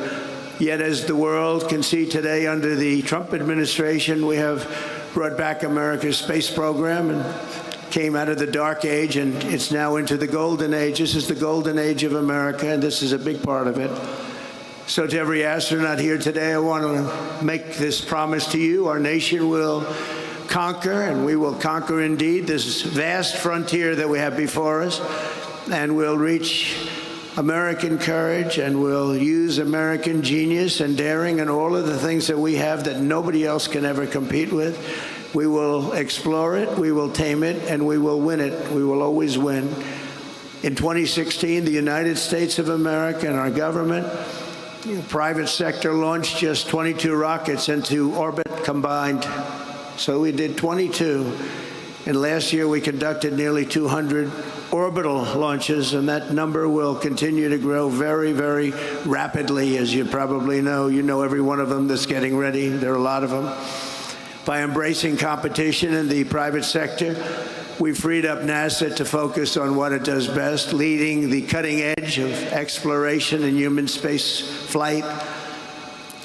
Yet as the world can see today under the Trump administration, we have brought back America's space program and came out of the dark age, and it's now into the golden age. This is the golden age of America, and this is a big part of it. So to every astronaut here today, I want to make this promise to you. Our nation will conquer, and we will conquer indeed, this vast frontier that we have before us, and we'll reach American courage, and we'll use American genius and daring and all of the things that we have that nobody else can ever compete with. We will explore it, we will tame it, and we will win it. We will always win. In 2016, the United States of America and our government, private sector, launched just 22 rockets into orbit combined. So we did 22. And last year we conducted nearly 200 orbital launches, and that number will continue to grow very, very rapidly, as you probably know. You know every one of them that's getting ready. There are a lot of them. By embracing competition in the private sector, we freed up NASA to focus on what it does best, leading the cutting edge of exploration and human space flight.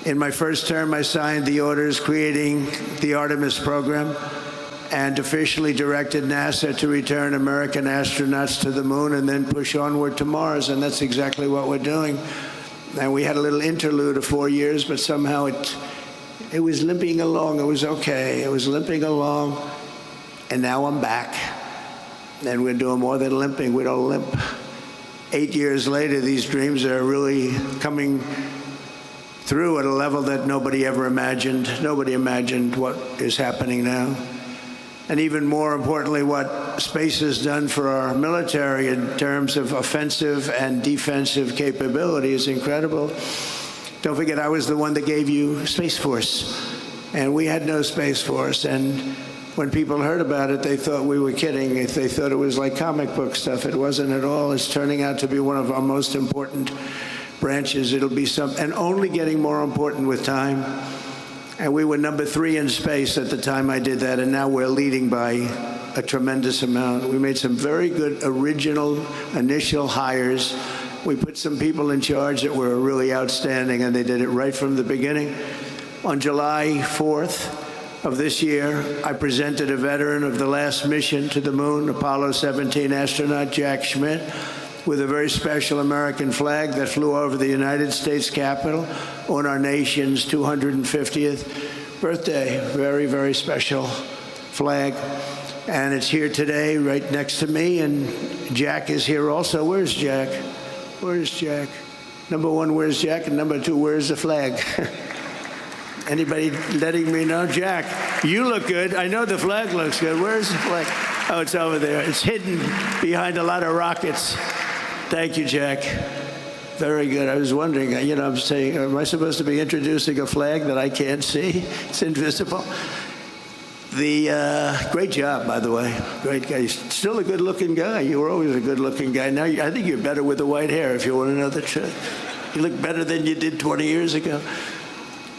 In my first term, I signed the orders creating the Artemis program, and officially directed NASA to return American astronauts to the moon and then push onward to Mars, and that's exactly what we're doing. And we had a little interlude of 4 years, but somehow it was limping along. It was okay. It was limping along, and now I'm back. And we're doing more than limping. We don't limp. 8 years later, these dreams are really coming through at a level that nobody ever imagined. Nobody imagined what is happening now. And even more importantly, what space has done for our military in terms of offensive and defensive capability is incredible. Don't forget, I was the one that gave you Space Force, and we had no Space Force. And when people heard about it, they thought we were kidding. They thought it was like comic book stuff. It wasn't at all. It's turning out to be one of our most important branches. It'll be and only getting more important with time. And we were number 3 in space at the time I did that, and now we're leading by a tremendous amount. We made some very good original initial hires. We put some people in charge that were really outstanding, and they did it right from the beginning. On July 4th of this year, I presented a veteran of the last mission to the moon, Apollo 17 astronaut Jack Schmitt, with a very special American flag that flew over the United States Capitol on our nation's 250th birthday. Very, very special flag. And it's here today right next to me, and Jack is here also. Where's Jack? Where's Jack? Number 1, where's Jack? And number 2, where's the flag? Anybody letting me know? Jack, you look good. I know the flag looks good. Where's the flag? Oh, it's over there. It's hidden behind a lot of rockets. Thank you, Jack. Very good. I was wondering, I'm saying, am I supposed to be introducing a flag that I can't see? It's invisible. Great job, by the way. Great guy. You're still a good-looking guy. You were always a good-looking guy. Now, I think you're better with the white hair, if you want to know the truth. You look better than you did 20 years ago.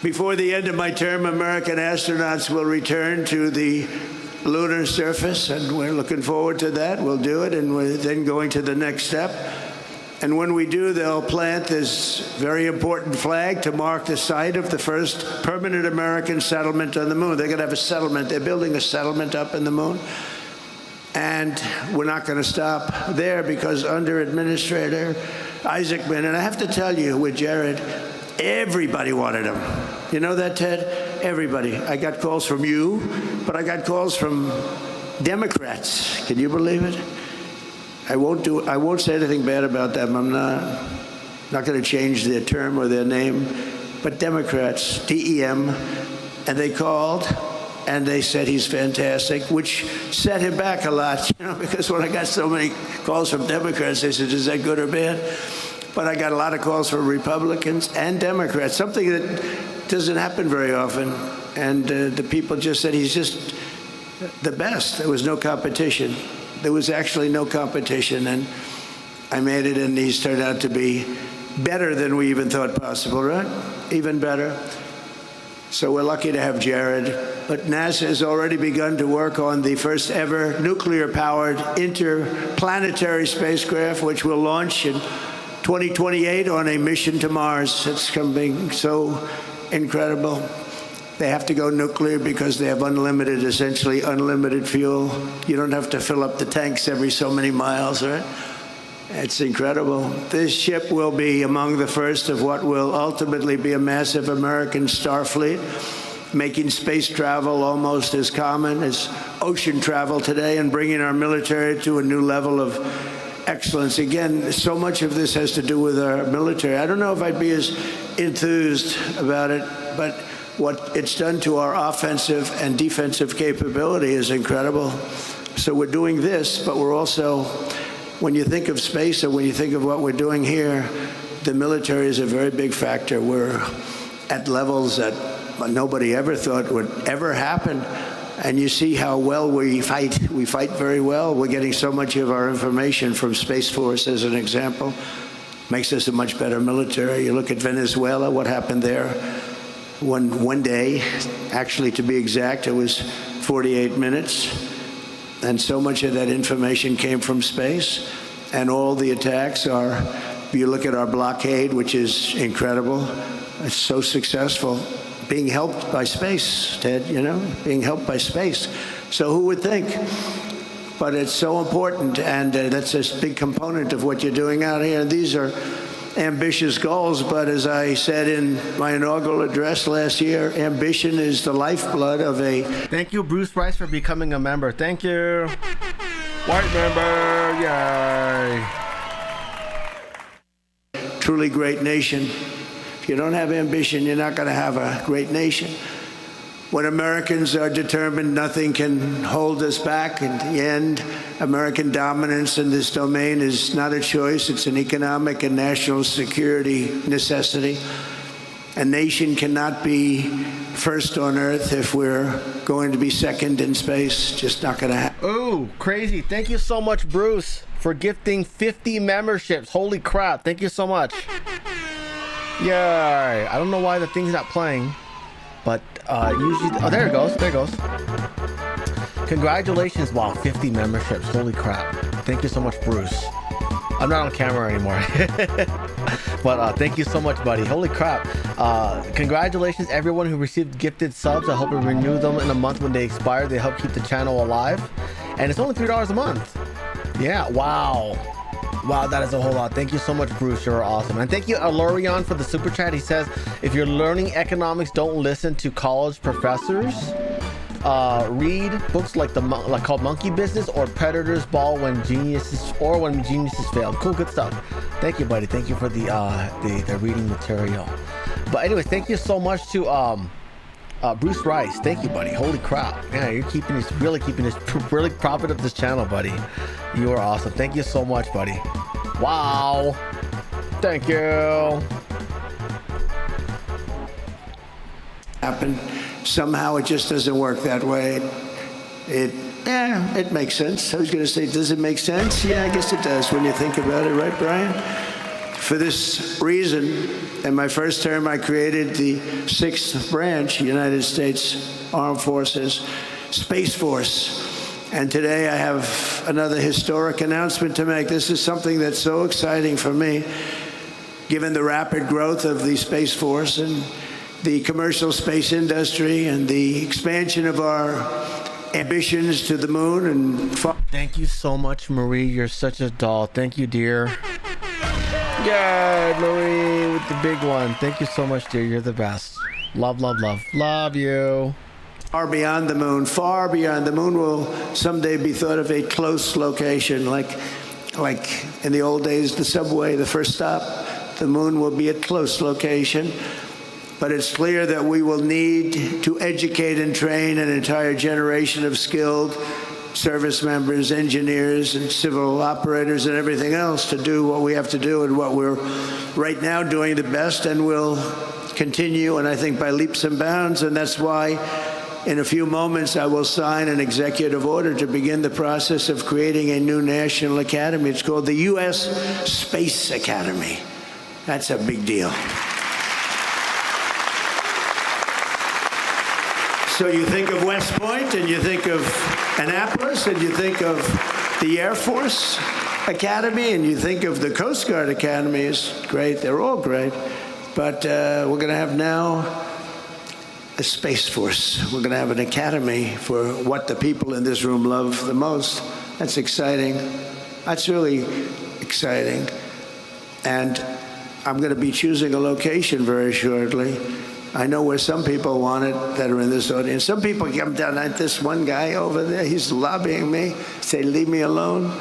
Before the end of my term, American astronauts will return to the lunar surface, and we're looking forward to that. We'll do it, and we're then going to the next step. And when we do, they'll plant this very important flag to mark the site of the first permanent American settlement on the moon. They're going to have a settlement. They're building a settlement up in the moon. And we're not going to stop there, because under Administrator Isaacman, and I have to tell you, with Jared, everybody wanted him. You know that, Ted? Everybody. I got calls from you, but I got calls from Democrats. Can you believe it? I won't say anything bad about them. I'm not going to change their term or their name, but Democrats, DEM, and they called and they said he's fantastic, which set him back a lot, because when I got so many calls from Democrats, they said, is that good or bad? But I got a lot of calls from Republicans and Democrats, something that doesn't happen very often. And the people just said he's just the best. There was no competition. There was actually no competition. And I made it, and he's turned out to be better than we even thought possible, right? Even better. So we're lucky to have Jared. But NASA has already begun to work on the first ever nuclear-powered interplanetary spacecraft, which will launch in 2028 on a mission to Mars. It's coming so incredible. They have to go nuclear because they have essentially unlimited fuel. You don't have to fill up the tanks every so many miles, right? It's incredible. This ship will be among the first of what will ultimately be a massive American Starfleet, making space travel almost as common as ocean travel today, and bringing our military to a new level of excellence. Again, so much of this has to do with our military. I don't know if I'd be as enthused about it, but what it's done to our offensive and defensive capability is incredible. So we're doing this, but we're also, when you think of space and when you think of what we're doing here, the military is a very big factor. We're at levels that nobody ever thought would ever happen. And you see how well we fight. We fight very well. We're getting so much of our information from Space Force, as an example. Makes us a much better military. You look at Venezuela, what happened there. One day, actually to be exact, it was 48 minutes. And so much of that information came from space. And all the attacks are, you look at our blockade, which is incredible. It's so successful. Being helped by space, Ted, being helped by space. So who would think? But it's so important, and that's a big component of what you're doing out here. These are ambitious goals, but as I said in my inaugural address last year, ambition is the lifeblood of a... Thank you, Bruce Rice, for becoming a member. Thank you. White member, yay. Truly great nation. If you don't have ambition, you're not going to have a great nation. When Americans are determined, nothing can hold us back. In the end, American dominance in this domain is not a choice. It's an economic and national security necessity. A nation cannot be first on Earth if we're going to be second in space. Just not going to happen. Ooh, crazy. Thank you so much, Bruce, for gifting 50 memberships. Holy crap. Thank you so much. Yay. I don't know why the thing's not playing. But usually, oh, there it goes. There it goes. Congratulations. Wow, 50 memberships. Holy crap. Thank you so much, Bruce. I'm not on camera anymore. But thank you so much, buddy. Holy crap. Congratulations, everyone who received gifted subs. I hope we renew them in a month when they expire. They help keep the channel alive. And it's only $3 a month. Yeah, wow. Wow, that is a whole lot. Thank you so much, Bruce. You're awesome. And thank you, Alorion, for the super chat. He says, if you're learning economics, don't listen to college professors. Read books like called Monkey Business or Predator's Ball when geniuses fail. Cool, good stuff. Thank you, buddy. Thank you for the reading material. But anyways, thank you so much to Bruce Rice. Thank you, buddy. Holy crap. Yeah, you're really propping up this channel, buddy. You are awesome. Thank you so much, buddy. Wow. Thank you. Happen. Somehow it just doesn't work that way. It makes sense. I was going to say, does it make sense? Yeah, I guess it does when you think about it, right, Brian? For this reason, in my first term, I created the 6th branch, United States Armed Forces, Space Force. And today I have another historic announcement to make. This is something that's so exciting for me, given the rapid growth of the Space Force and the commercial space industry and the expansion of our ambitions to the moon and far. Thank you so much, Marie. You're such a doll. Thank you, dear. Yay, Marie with the big one. Thank you so much, dear. You're the best. Love, love, love. Love you. Far beyond the moon, far beyond. The moon will someday be thought of a close location, like in the old days, the subway, the first stop. The moon will be a close location. But it's clear that we will need to educate and train an entire generation of skilled service members, engineers, and civil operators and everything else to do what we have to do and what we're right now doing the best and will continue, and I think by leaps and bounds. And that's why in a few moments I will sign an executive order to begin the process of creating a new national academy. It's called the U.S. Space Academy. That's a big deal. So you think of West Point, and you think of Annapolis, and you think of the Air Force Academy, and you think of the Coast Guard Academy. Is great. They're all great. But we're going to have now a Space Force. We're going to have an academy for what the people in this room love the most. That's exciting. That's really exciting. And I'm going to be choosing a location very shortly. I know where some people want it that are in this audience. Some people come down like this one guy over there. He's lobbying me. Say, leave me alone.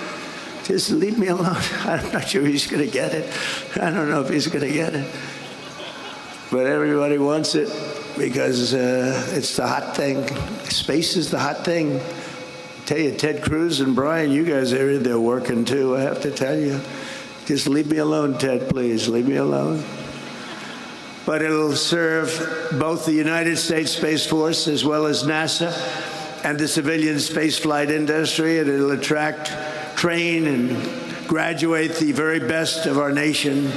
Just leave me alone. I'm not sure he's going to get it. I don't know if he's going to get it. But everybody wants it because it's the hot thing. Space is the hot thing. I tell you, Ted Cruz and Brian, you guys are in there working too, I have to tell you. Just leave me alone, Ted, please. Leave me alone. But it'll serve both the United States Space Force as well as NASA and the civilian spaceflight industry, and it'll attract, train, and graduate the very best of our nation,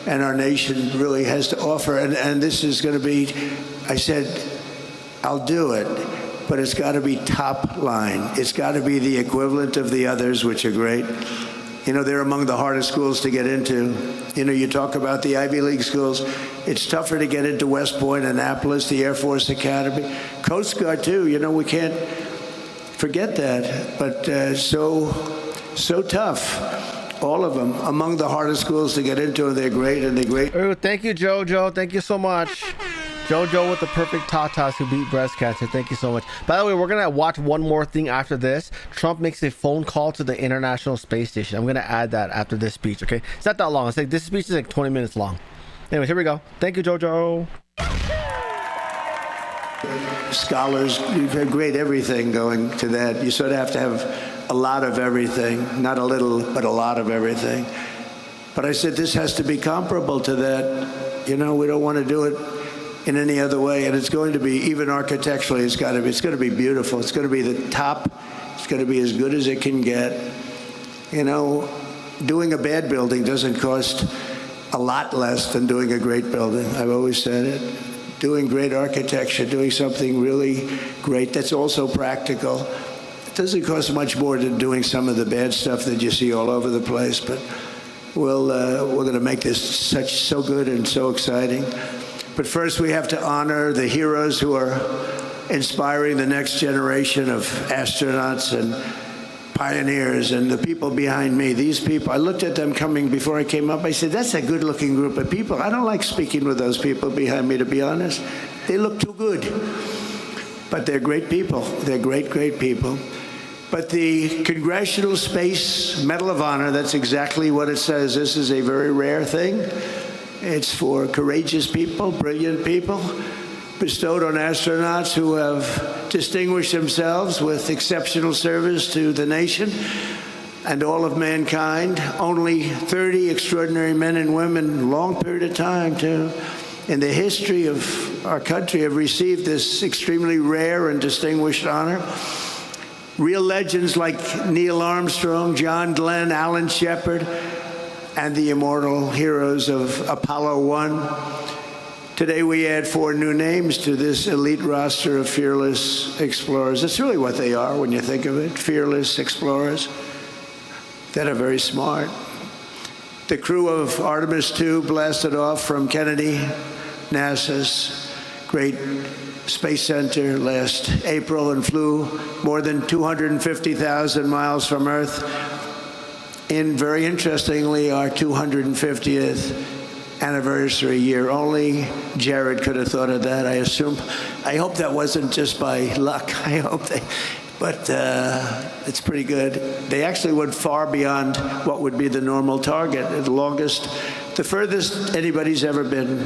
and our nation really has to offer. And this is going to be, I said, I'll do it, but it's got to be top line. It's got to be the equivalent of the others, which are great. You know, they're among the hardest schools to get into. You know, you talk about the Ivy League schools. It's tougher to get into West Point, Annapolis, the Air Force Academy. Coast Guard, too. You know, we can't Forget that. But so tough. All of them. Among the hardest schools to get into, and they're great, and they're great. Oh, thank you, JoJo. Thank you so much. JoJo with the perfect tatas who beat breast cancer. Thank you so much. By the way, we're going to watch one more thing after this. Trump makes a phone call to the International Space Station. I'm going to add that after this speech, okay? It's not that long. It's like, this speech is like 20 minutes long. Anyways, here we go. Thank you, JoJo. Scholars, you've had great everything going to that. You sort of have to have a lot of everything. Not a little, but a lot of everything. But I said, this has to be comparable to that. You know, we don't want to do it in any other way, and it's going to be, even architecturally, it's going to be beautiful. It's going to be the top. It's going to be as good as it can get. You know, doing a bad building doesn't cost a lot less than doing a great building. I've always said it. Doing great architecture, doing something really great that's also practical. It doesn't cost much more than doing some of the bad stuff that you see all over the place, but we're going to make this so good and so exciting. But first, we have to honor the heroes who are inspiring the next generation of astronauts and pioneers and the people behind me. These people, I looked at them coming before I came up. I said, that's a good-looking group of people. I don't like speaking with those people behind me, to be honest. They look too good. But they're great people. They're great, great people. But the Congressional Space Medal of Honor, that's exactly what it says. This is a very rare thing. It's for courageous people, brilliant people, bestowed on astronauts who have distinguished themselves with exceptional service to the nation and all of mankind. Only 30 extraordinary men and women, long period of time, too, in the history of our country have received this extremely rare and distinguished honor. Real legends like Neil Armstrong, John Glenn, Alan Shepard, and the immortal heroes of Apollo 1. Today we add 4 new names to this elite roster of fearless explorers. That's really what they are when you think of it, fearless explorers that are very smart. The crew of Artemis 2 blasted off from Kennedy, NASA's great space center last April and flew more than 250,000 miles from Earth. In, very interestingly, our 250th anniversary year. Only Jared could have thought of that, I assume. I hope that wasn't just by luck. I hope they, but it's pretty good. They actually went far beyond what would be the normal target. The furthest anybody's ever been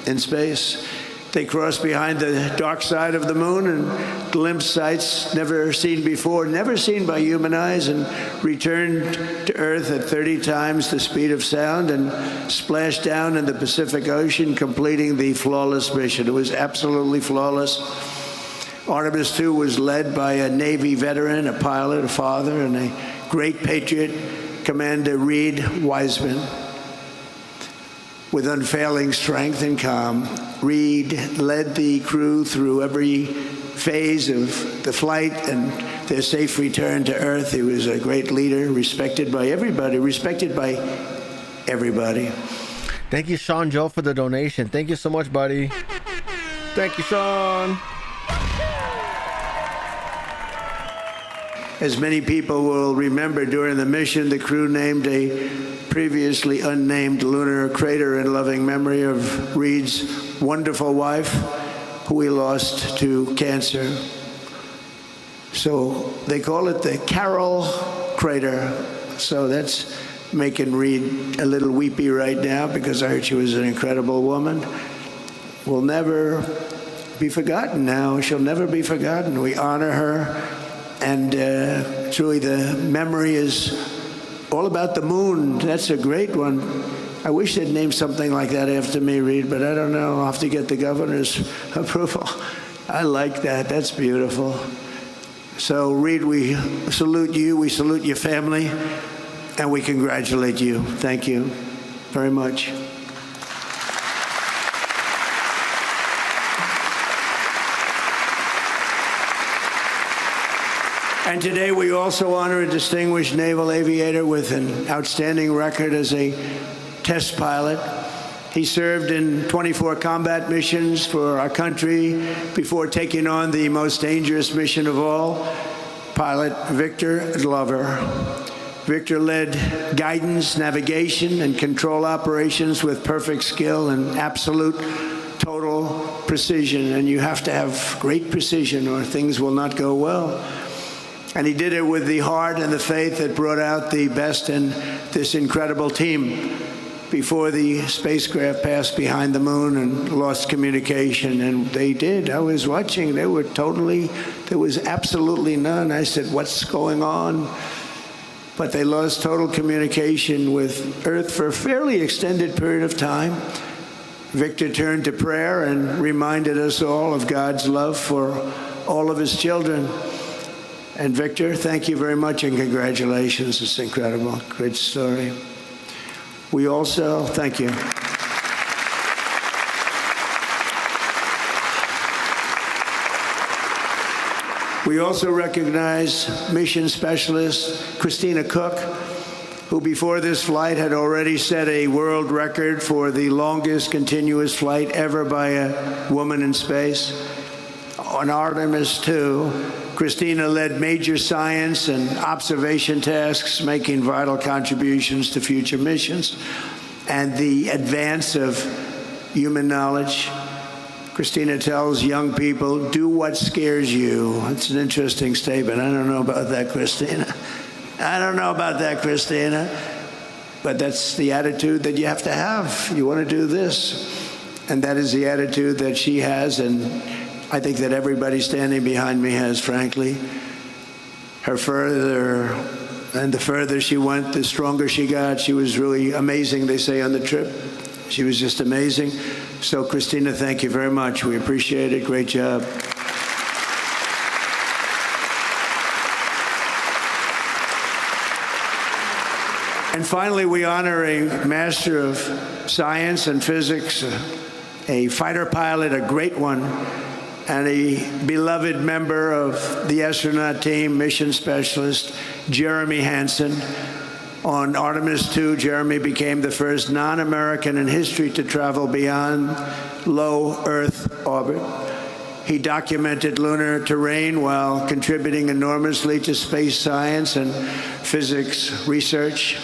in space. They crossed behind the dark side of the moon and glimpsed sights never seen before, never seen by human eyes, and returned to Earth at 30 times the speed of sound and splashed down in the Pacific Ocean, completing the flawless mission. It was absolutely flawless. Artemis 2 was led by a Navy veteran, a pilot, a father, and a great patriot, Commander Reed Wiseman. With unfailing strength and calm, Reed led the crew through every phase of the flight and their safe return to Earth. He was a great leader, respected by everybody, Thank you, Sean Joe, for the donation. Thank you so much, buddy. Thank you, Sean. As many people will remember, during the mission, the crew named a previously unnamed lunar crater in loving memory of Reed's wonderful wife, who we lost to cancer. So they call it the Carroll Crater. So that's making Reed a little weepy right now, because I heard she was an incredible woman. Will never be forgotten now. She'll never be forgotten. We honor her. And truly, the memory is all about the moon. That's a great one. I wish they'd name something like that after me, Reed, but I don't know. I'll have to get the governor's approval. I like that. That's beautiful. So, Reed, we salute you. We salute your family. And we congratulate you. Thank you very much. And today we also honor a distinguished naval aviator with an outstanding record as a test pilot. He served in 24 combat missions for our country before taking on the most dangerous mission of all, pilot Victor Glover. Victor led guidance, navigation, and control operations with perfect skill and absolute total precision. And you have to have great precision or things will not go well. And he did it with the heart and the faith that brought out the best in this incredible team before the spacecraft passed behind the moon and lost communication. And they did. I was watching. There was absolutely none. I said, what's going on? But they lost total communication with Earth for a fairly extended period of time. Victor turned to prayer and reminded us all of God's love for all of his children. And Victor, thank you very much and congratulations. It's incredible. Great story. We also, thank you. We also recognize mission specialist Christina Cook, who before this flight had already set a world record for the longest continuous flight ever by a woman in space. On Artemis II, Christina led major science and observation tasks, making vital contributions to future missions and the advance of human knowledge. Christina tells young people, do what scares you. It's an interesting statement. I don't know about that, Christina. I don't know about that, Christina. But that's the attitude that you have to have. You want to do this. And that is the attitude that she has, and I think that everybody standing behind me has, frankly. The further she went, the stronger she got. She was really amazing, they say, on the trip. She was just amazing. So, Christina, thank you very much. We appreciate it. Great job. And finally, we honor a master of science and physics, a fighter pilot, a great one, and a beloved member of the astronaut team, mission specialist, Jeremy Hansen. On Artemis II, Jeremy became the first non-American in history to travel beyond low Earth orbit. He documented lunar terrain while contributing enormously to space science and physics research.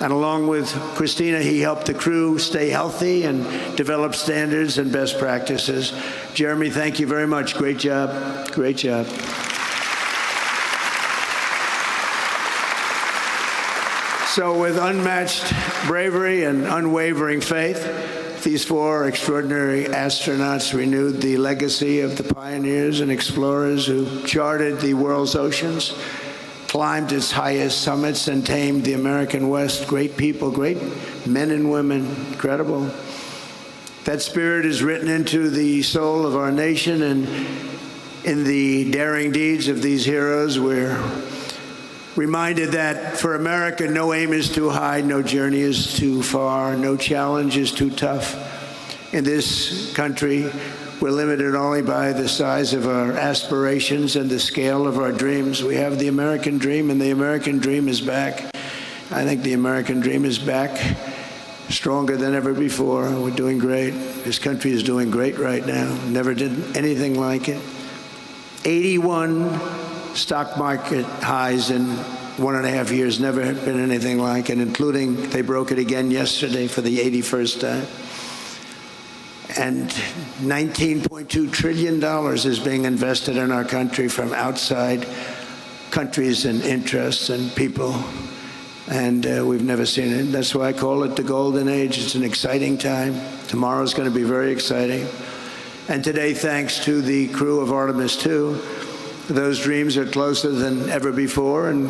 And along with Christina, he helped the crew stay healthy and develop standards and best practices. Jeremy, thank you very much. Great job. Great job. So with unmatched bravery and unwavering faith, these four extraordinary astronauts renewed the legacy of the pioneers and explorers who charted the world's oceans, climbed its highest summits, and tamed the American West. Great people, great men and women, incredible. That spirit is written into the soul of our nation, and in the daring deeds of these heroes, we're reminded that for America, no aim is too high, no journey is too far, no challenge is too tough. In this country, we're limited only by the size of our aspirations and the scale of our dreams. We have the American dream, and the American dream is back. I think the American dream is back, stronger than ever before. We're doing great. This country is doing great right now. Never did anything like it. 81 stock market highs in 1.5 years, never had been anything like it, including they broke it again yesterday for the 81st time. And $19.2 trillion is being invested in our country from outside countries and interests and people. And we've never seen it. That's why I call it the golden age. It's an exciting time. Tomorrow's going to be very exciting. And today, thanks to the crew of Artemis II, those dreams are closer than ever before, and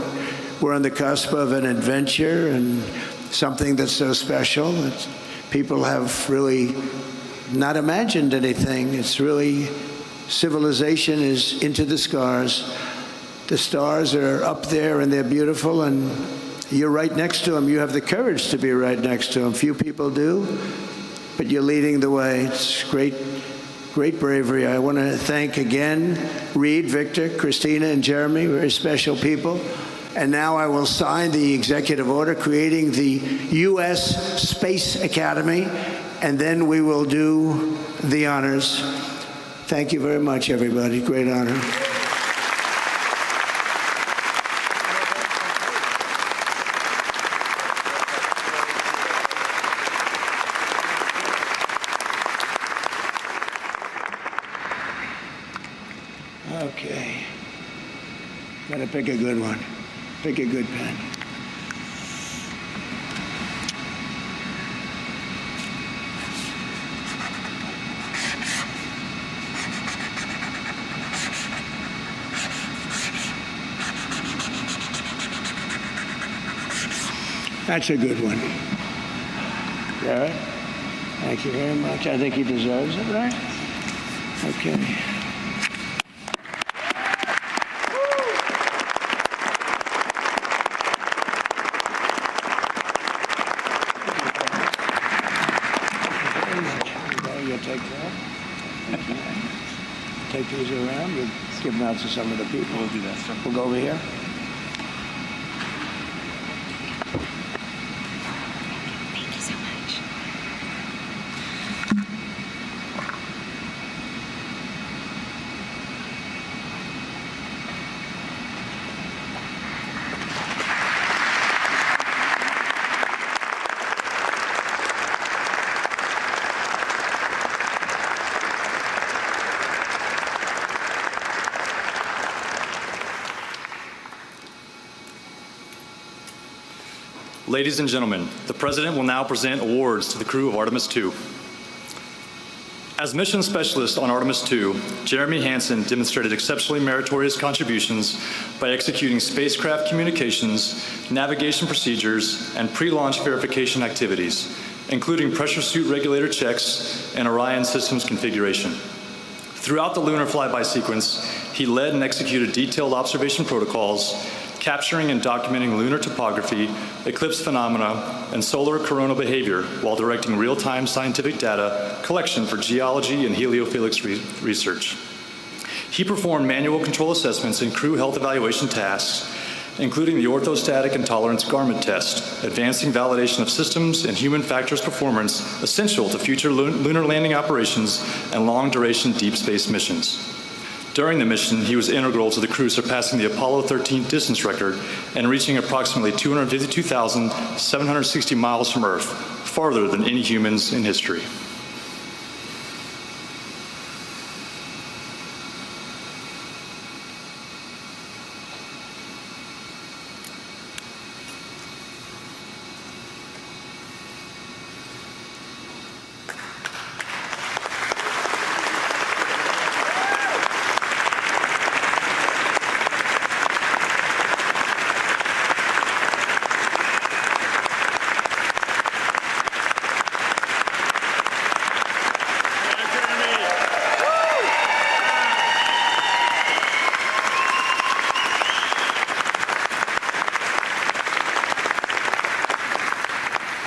we're on the cusp of an adventure and something that's so special. People have really not imagined anything. It's really, civilization is into the stars. The stars are up there and they're beautiful, and you're right next to them. You have the courage to be right next to them. Few people do, but you're leading the way. It's great. Great bravery. I want to thank again Reed, Victor, Christina, and Jeremy, very special people. And now I will sign the executive order creating the U.S. Space Academy, and then we will do the honors. Thank you very much, everybody. Great honor. Gotta pick a good one. Pick a good pen. That's a good one. Garrett, thank you very much. I think he deserves it, right? Okay. You'll take that. Take these around. We'll give them out to some of the people. We'll do that, sir. We'll go over here. Thank you so much. Ladies and gentlemen, the President will now present awards to the crew of Artemis II. As mission specialist on Artemis II, Jeremy Hansen demonstrated exceptionally meritorious contributions by executing spacecraft communications, navigation procedures, and pre-launch verification activities, including pressure suit regulator checks and Orion systems configuration. Throughout the lunar flyby sequence, he led and executed detailed observation protocols, capturing and documenting lunar topography, eclipse phenomena, and solar coronal behavior while directing real-time scientific data collection for geology and heliophysics research. He performed manual control assessments and crew health evaluation tasks, including the orthostatic and tolerance garment test, advancing validation of systems and human factors performance essential to future lunar landing operations and long-duration deep space missions. During the mission, he was integral to the crew surpassing the Apollo 13 distance record and reaching approximately 252,760 miles from Earth, farther than any humans in history.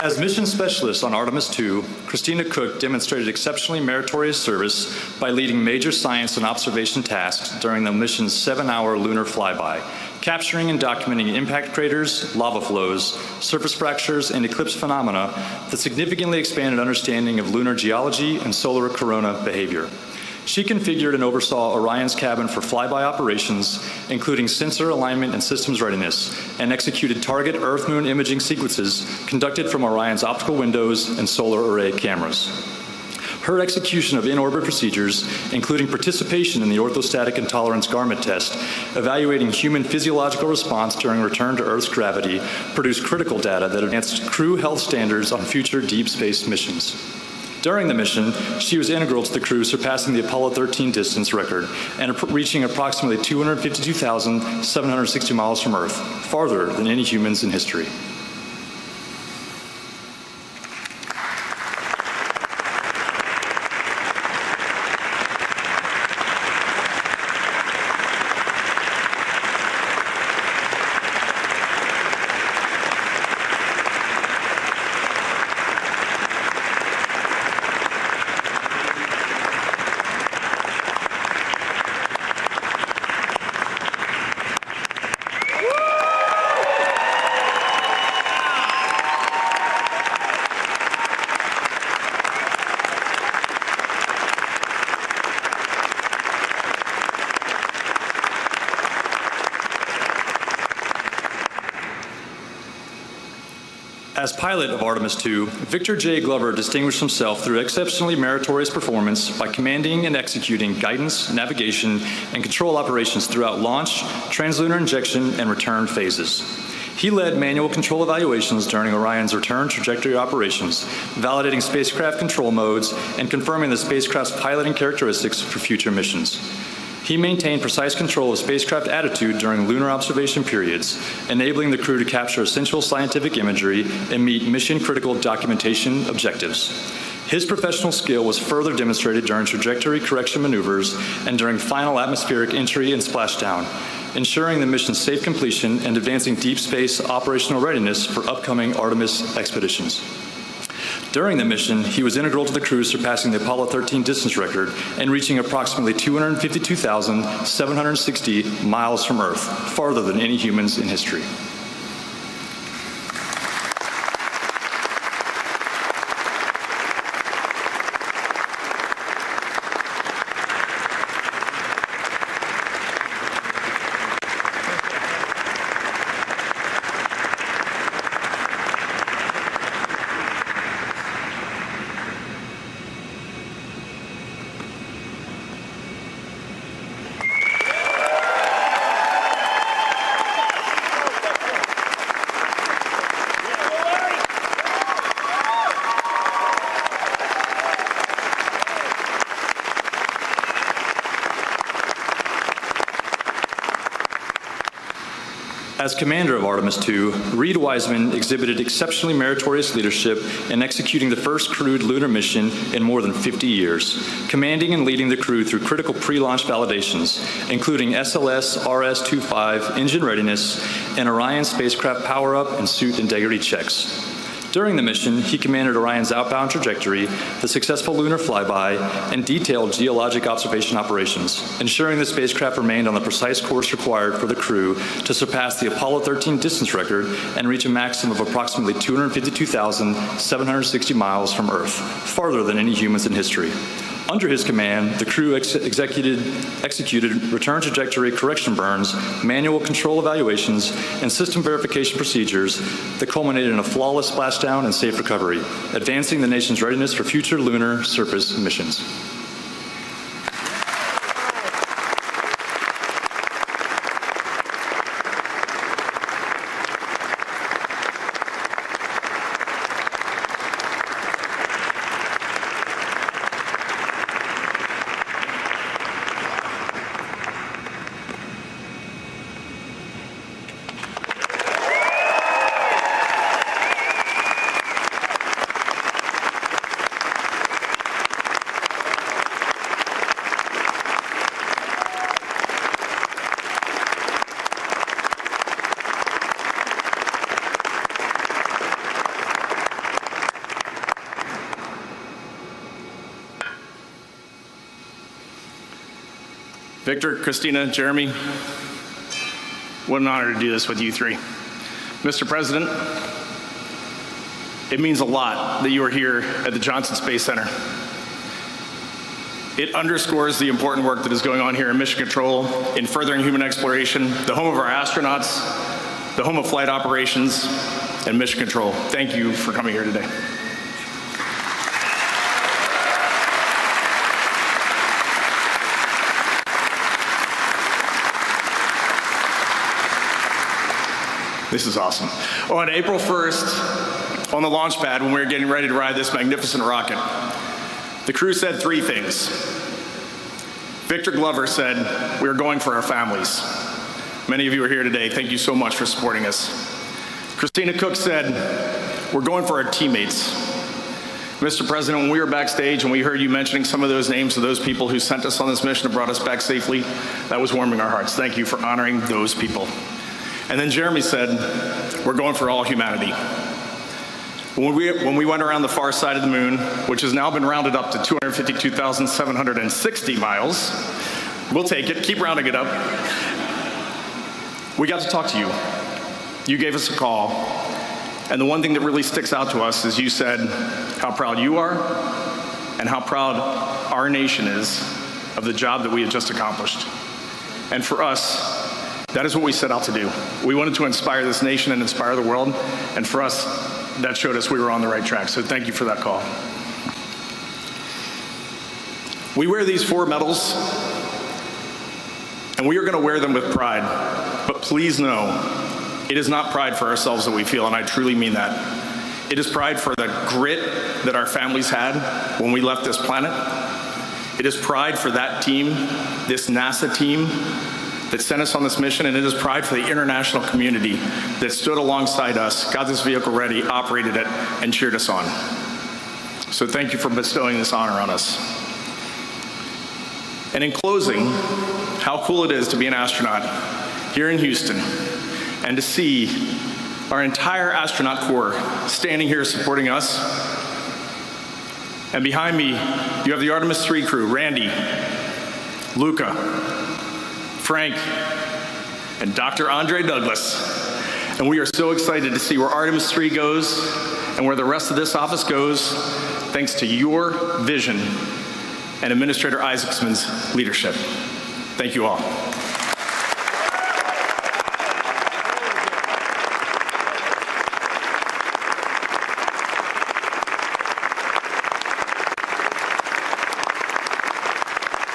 As mission specialist on Artemis II, Christina Cook demonstrated exceptionally meritorious service by leading major science and observation tasks during the mission's 7-hour lunar flyby, capturing and documenting impact craters, lava flows, surface fractures, and eclipse phenomena that significantly expanded understanding of lunar geology and solar corona behavior. She configured and oversaw Orion's cabin for flyby operations, including sensor alignment and systems readiness, and executed target Earth-Moon imaging sequences conducted from Orion's optical windows and solar array cameras. Her execution of in-orbit procedures, including participation in the orthostatic and tolerance garment test, evaluating human physiological response during return to Earth's gravity, produced critical data that advanced crew health standards on future deep space missions. During the mission, she was integral to the crew surpassing the Apollo 13 distance record and reaching approximately 252,760 miles from Earth, farther than any humans in history. As pilot of Artemis II, Victor J. Glover distinguished himself through exceptionally meritorious performance by commanding and executing guidance, navigation, and control operations throughout launch, translunar injection, and return phases. He led manual control evaluations during Orion's return trajectory operations, validating spacecraft control modes and confirming the spacecraft's piloting characteristics for future missions. He maintained precise control of spacecraft attitude during lunar observation periods, enabling the crew to capture essential scientific imagery and meet mission-critical documentation objectives. His professional skill was further demonstrated during trajectory correction maneuvers and during final atmospheric entry and splashdown, ensuring the mission's safe completion and advancing deep space operational readiness for upcoming Artemis expeditions. During the mission, he was integral to the crew surpassing the Apollo 13 distance record and reaching approximately 252,760 miles from Earth, farther than any humans in history. As commander of Artemis II, Reed Wiseman exhibited exceptionally meritorious leadership in executing the first crewed lunar mission in more than 50 years, commanding and leading the crew through critical pre-launch validations, including SLS RS-25 engine readiness and Orion spacecraft power-up and suit integrity checks. During the mission, he commanded Orion's outbound trajectory, the successful lunar flyby, and detailed geologic observation operations, ensuring the spacecraft remained on the precise course required for the crew to surpass the Apollo 13 distance record and reach a maximum of approximately 252,760 miles from Earth, farther than any humans in history. Under his command, the crew executed return trajectory correction burns, manual control evaluations, and system verification procedures that culminated in a flawless splashdown and safe recovery, advancing the nation's readiness for future lunar surface missions. Victor, Christina, Jeremy, what an honor to do this with you three. Mr. President, it means a lot that you are here at the Johnson Space Center. It underscores the important work that is going on here in mission control, in furthering human exploration, the home of our astronauts, the home of flight operations, and mission control. Thank you for coming here today. This is awesome. On April 1st, on the launch pad, when we were getting ready to ride this magnificent rocket, the crew said three things. Victor Glover said, "We are going for our families." Many of you are here today. Thank you so much for supporting us. Christina Cook said, "We're going for our teammates." Mr. President, when we were backstage and we heard you mentioning some of those names of those people who sent us on this mission and brought us back safely, that was warming our hearts. Thank you for honoring those people. And then Jeremy said, "We're going for all humanity." When we went around the far side of the moon, which has now been rounded up to 252,760 miles, we'll take it, keep rounding it up, we got to talk to you. You gave us a call, and the one thing that really sticks out to us is you said how proud you are and how proud our nation is of the job that we had just accomplished. And for us, that is what we set out to do. We wanted to inspire this nation and inspire the world, and for us, that showed us we were on the right track. So thank you for that call. We wear these 4 medals, and we are going to wear them with pride. But please know, it is not pride for ourselves that we feel, and I truly mean that. It is pride for the grit that our families had when we left this planet. It is pride for that team, this NASA team that sent us on this mission, and it is pride for the international community that stood alongside us, got this vehicle ready, operated it, and cheered us on. So thank you for bestowing this honor on us. And in closing, how cool it is to be an astronaut here in Houston and to see our entire astronaut corps standing here supporting us. And behind me, you have the Artemis 3 crew, Randy, Luca, Frank, and Dr. Andre Douglas. And we are so excited to see where Artemis 3 goes and where the rest of this office goes, thanks to your vision and Administrator Isaacson's leadership. Thank you all.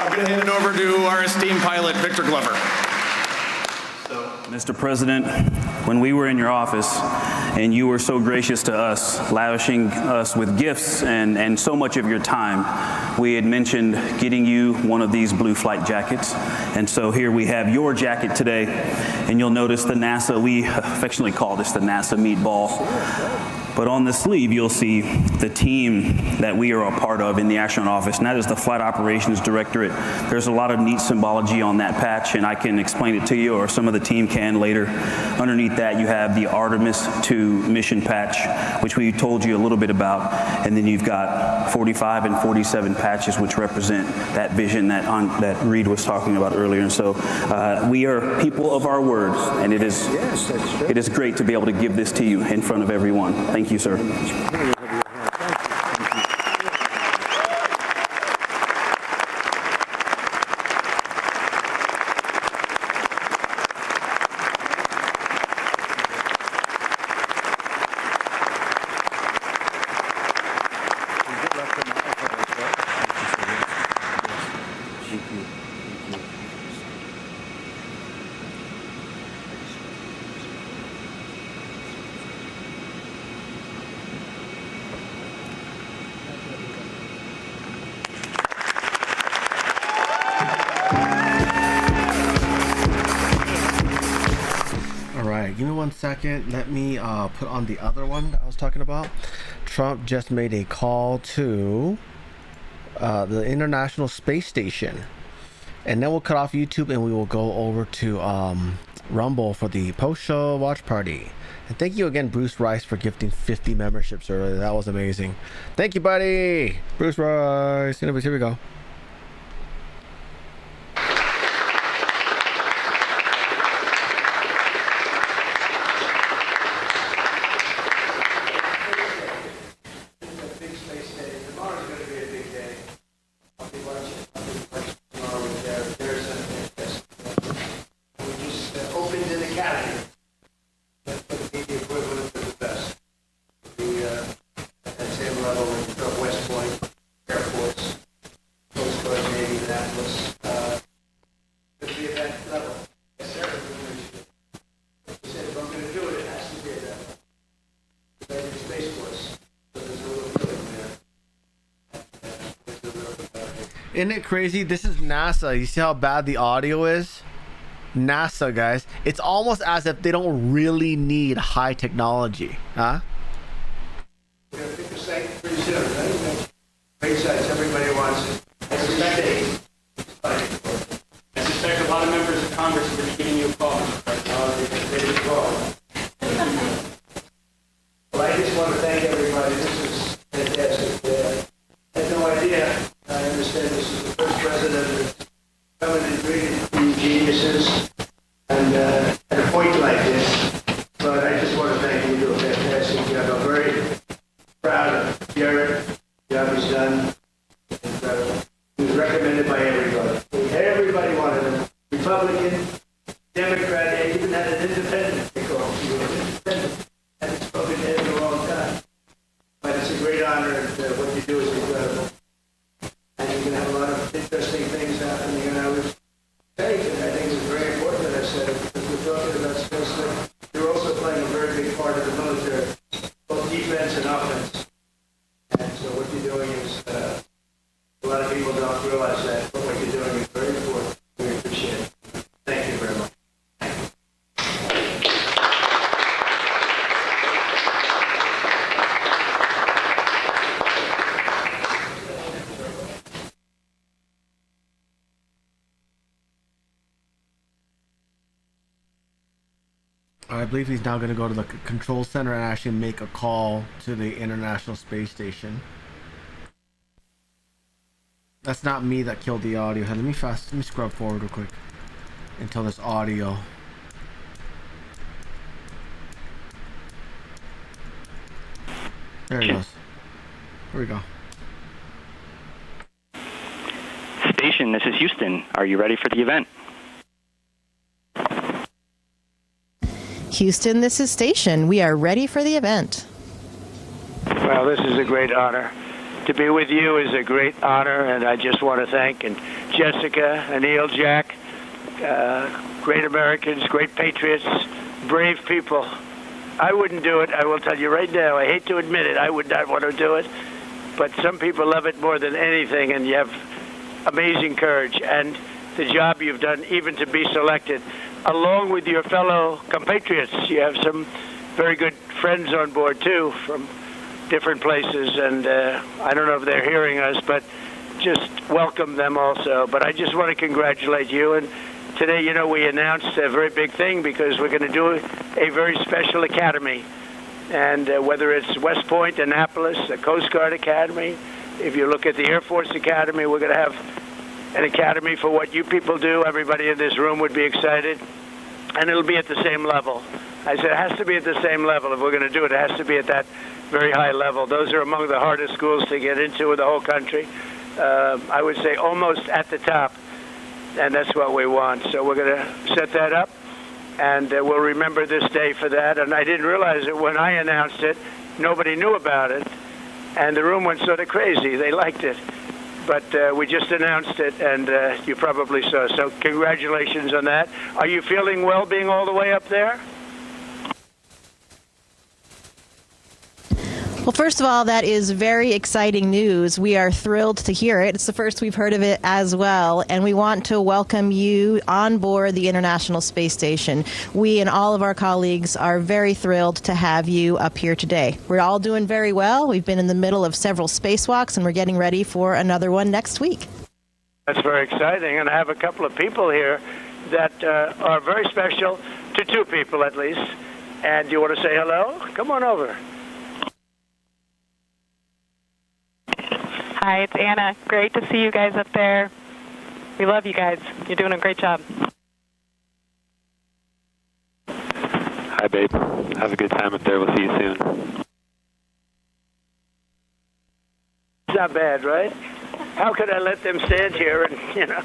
I'm going to hand it over to our esteemed pilot, Victor Glover. Mr. President, when we were in your office and you were so gracious to us, lavishing us with gifts and so much of your time, we had mentioned getting you one of these blue flight jackets. And so here we have your jacket today, and you'll notice the NASA, we affectionately call this the NASA meatball. But on the sleeve, you'll see the team that we are a part of in the astronaut office, and that is the Flight Operations Directorate. There's a lot of neat symbology on that patch, and I can explain it to you, or some of the team can later. Underneath that, you have the Artemis 2 mission patch, which we told you a little bit about, and then you've got 45 and 47 patches, which represent that vision that Reed was talking about earlier. And so we are people of our word, and it is great to be able to give this to you in front of everyone. Thank you, sir. Give me 1 second. Let me put on the other one that I was talking about. Trump just made a call to the International Space Station. And then we'll cut off YouTube and we will go over to Rumble for the post-show watch party. And thank you again, Bruce Rice, for gifting 50 memberships earlier. That was amazing. Thank you, buddy. Bruce Rice. Anyways, here we go. Isn't it crazy? This is NASA. You see how bad the audio is? NASA, guys. It's almost as if they don't really need high technology. Huh? We're going to pick a site pretty soon, right? Great sites. Everybody wants it. I suspect a lot of members of Congress will be giving you a call. They just call. Well, I just want to thank everybody. This is fantastic. I had no idea. I understand this is the first president that's coming and treating geniuses and at a point like this. But I just want to thank you. You do a fantastic job. I'm very proud of Jared. The job he's done. Incredible. He was recommended by everybody. Everybody wanted him. Republican, Democrat, they even had an independent. They called him. He was independent. Hadn't spoken to him in a long time. honored. What you do is incredible. And you're going to have a lot of interesting things happening. And I was saying, and I think it's very important that I said it, because we're talking about space, but you're also playing a very big part of the military, both defense and offense. And so what you're doing is, a lot of people don't realize that, but what you're doing is very important. We appreciate it. Thank you very much. I believe he's now going to go to the control center and actually make a call to the International Space Station. That's not me that killed the audio. Let me scrub forward real quick until this audio. There he goes. Here we go. Station, this is Houston. Are you ready for the event? Houston, this is Station. We are ready for the event. Well, this is a great honor. To be with you is a great honor, and I just want to thank Jessica, Anil, Jack, great Americans, great patriots, brave people. I wouldn't do it. I will tell you right now. I hate to admit it. I would not want to do it, but some people love it more than anything, and you have amazing courage. And the job you've done, even to be selected, along with your fellow compatriots. You have some very good friends on board, too, from different places, and I don't know if they're hearing us, but just welcome them also. But I just want to congratulate you. And today, you know, we announced a very big thing because we're going to do a very special academy. And whether it's West Point, Annapolis, the Coast Guard Academy, if you look at the Air Force Academy, we're going to have an academy for what you people do. Everybody in this room would be excited. And it'll be at the same level. I said it has to be at the same level. If we're going to do it, it has to be at that very high level. Those are among the hardest schools to get into in the whole country. I would say almost at the top. And that's what we want. So we're going to set that up. And we'll remember this day for that. And I didn't realize it when I announced it. Nobody knew about it. And the room went sort of crazy. They liked it. But we just announced it, and you probably saw. So congratulations on that. Are you feeling well being all the way up there? Well, first of all, that is very exciting news. We are thrilled to hear it. It's the first we've heard of it as well, and we want to welcome you on board the International Space Station. We and all of our colleagues are very thrilled to have you up here today. We're all doing very well. We've been in the middle of several spacewalks, and we're getting ready for another one next week. That's very exciting, and I have a couple of people here that are very special to two people at least. And you want to say hello? Come on over. Hi, it's Anna. Great to see you guys up there. We love you guys. You're doing a great job. Hi, babe. Have a good time up there. We'll see you soon. It's not bad, right? How could I let them stand here and, you know,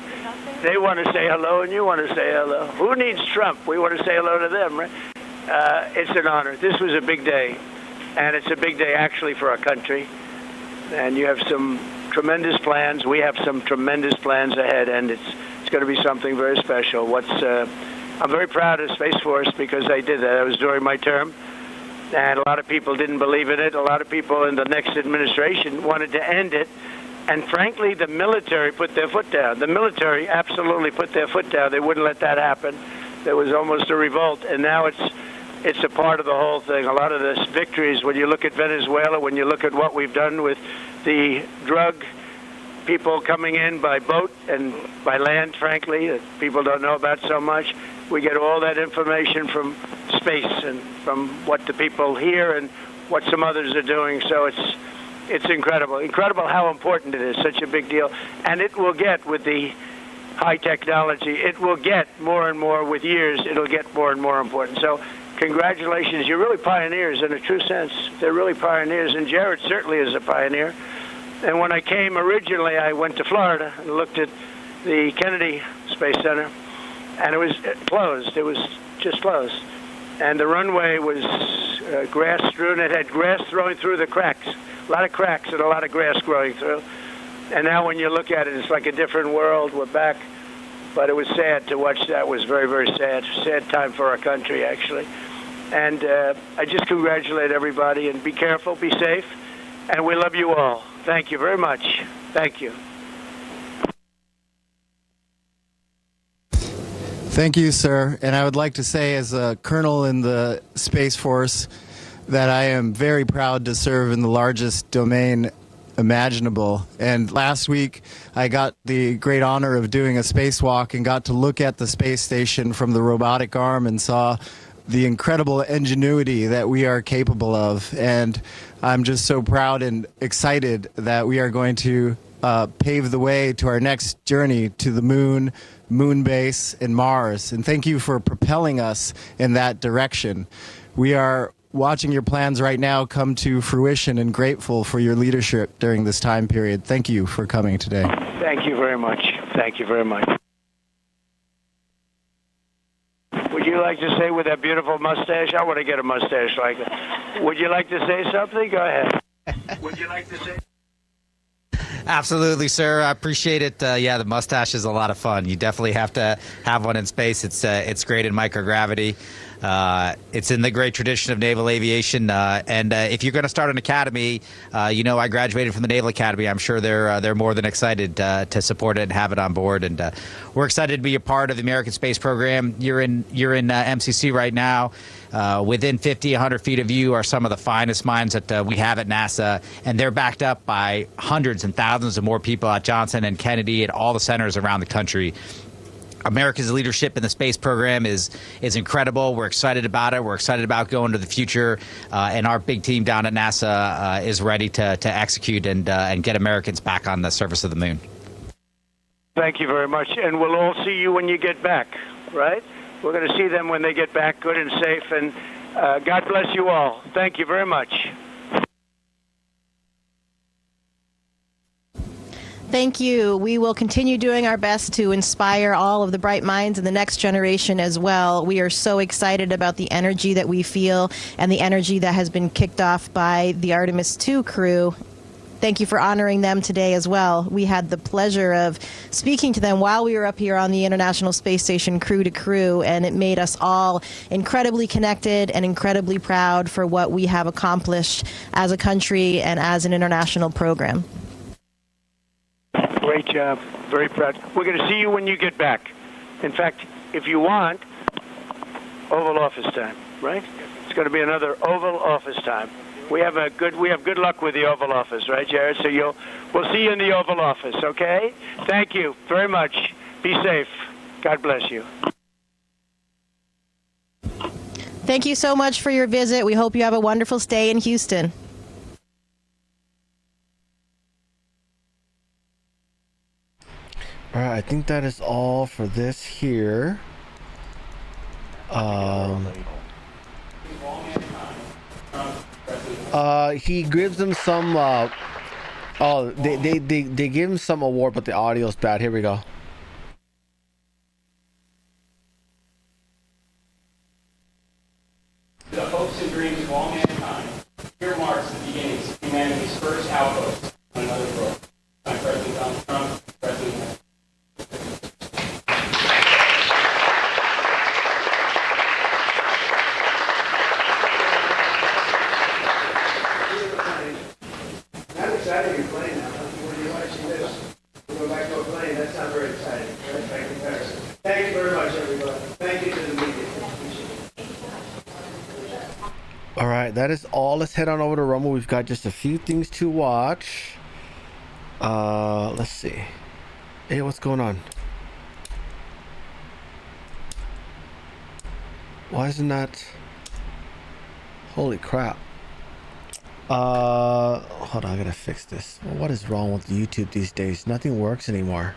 they want to say hello and you want to say hello. Who needs Trump? We want to say hello to them, right? It's an honor. This was a big day, and it's a big day actually for our country. And you have some tremendous plans. We have some tremendous plans ahead, and it's going to be something very special. I'm very proud of Space Force because I did that. It was during my term, and a lot of people didn't believe in it. A lot of people in the next administration wanted to end it, and frankly, the military put their foot down. The military absolutely put their foot down. They wouldn't let that happen. There was almost a revolt, and now it's a part of the whole thing. A lot of the victories, when you look at Venezuela, when you look at what we've done with the drug people coming in by boat and by land, frankly, that people don't know about so much. We get all that information from space and from what the people hear and what some others are doing. So it's incredible. Incredible how important it is, such a big deal. And it will get, with the high technology, it will get more and more with years. It'll get more and more important. So congratulations. You're really pioneers in a true sense. They're really pioneers, and Jared certainly is a pioneer. And when I came originally, I went to Florida and looked at the Kennedy Space Center, and it was closed. It was just closed. And the runway was grass strewn. It had grass throwing through the cracks a lot of cracks and a lot of grass growing through. And now when you look at it, it's like a different world. We're back. But it was sad to watch that. It was very, very sad. Sad time for our country, actually. And I just congratulate everybody, and be careful, be safe, and we love you all. Thank you very much. Thank you. Thank you, sir. And I would like to say, as a colonel in the Space Force, that I am very proud to serve in the largest domain imaginable. And last week, I got the great honor of doing a spacewalk and got to look at the space station from the robotic arm and saw the incredible ingenuity that we are capable of. And I'm just so proud and excited that we are going to pave the way to our next journey to the moon base, and Mars. And thank you for propelling us in that direction. We are watching your plans right now come to fruition and grateful for your leadership during this time period. Thank you for coming today. Thank you very much. Thank you very much. Would you like to say with that beautiful mustache? I want to get a mustache like that. Would you like to say something? Go ahead. Would you like to say? Absolutely, sir. I appreciate it. Yeah, the mustache is a lot of fun. You definitely have to have one in space. It's great in microgravity. It's in the great tradition of naval aviation. And if you're going to start an academy, I graduated from the Naval Academy. I'm sure they're more than excited to support it and have it on board. And we're excited to be a part of the American space program. You're in MCC right now. Within 50, 100 feet of you are some of the finest minds that we have at NASA, and they're backed up by hundreds and thousands of more people at Johnson and Kennedy and all the centers around the country. America's leadership in the space program is incredible. We're excited about it. We're excited about going to the future, and our big team down at NASA is ready to execute and get Americans back on the surface of the moon. Thank you very much, and we'll all see you when you get back, right? We're going to see them when they get back good and safe, and God bless you all. Thank you very much. Thank you. We will continue doing our best to inspire all of the bright minds in the next generation as well. We are so excited about the energy that we feel and the energy that has been kicked off by the Artemis II crew. Thank you for honoring them today as well. We had the pleasure of speaking to them while we were up here on the International Space Station crew to crew, and it made us all incredibly connected and incredibly proud for what we have accomplished as a country and as an international program. Great job. Very proud. We're going to see you when you get back. In fact, if you want, Oval Office time, right? It's going to be another Oval Office time. We have good luck with the Oval Office, right, Jared? So we'll see you in the Oval Office, okay? Thank you very much. Be safe. God bless you. Thank you so much for your visit. We hope you have a wonderful stay in Houston. All right, I think that is all for this here. He gives them some. They give him some award, but the audio's bad. Here we go. The hopes and dreams of all mankind. Here marks the beginnings of humanity's first outpost on another world. By President Donald Trump, President. I'm excited you're playing now. When you want to see this, we'll go back to a plane. That's not very exciting, right? By comparison. Thank you very much, everybody. Thank you to the media. All right, that is all. Let's head on over to Rumble. We've got just a few things to watch. Let's see. Hey, what's going on? Why isn't that? Holy crap. Hold on, I gotta fix this. Well, what is wrong with YouTube these days? Nothing works anymore.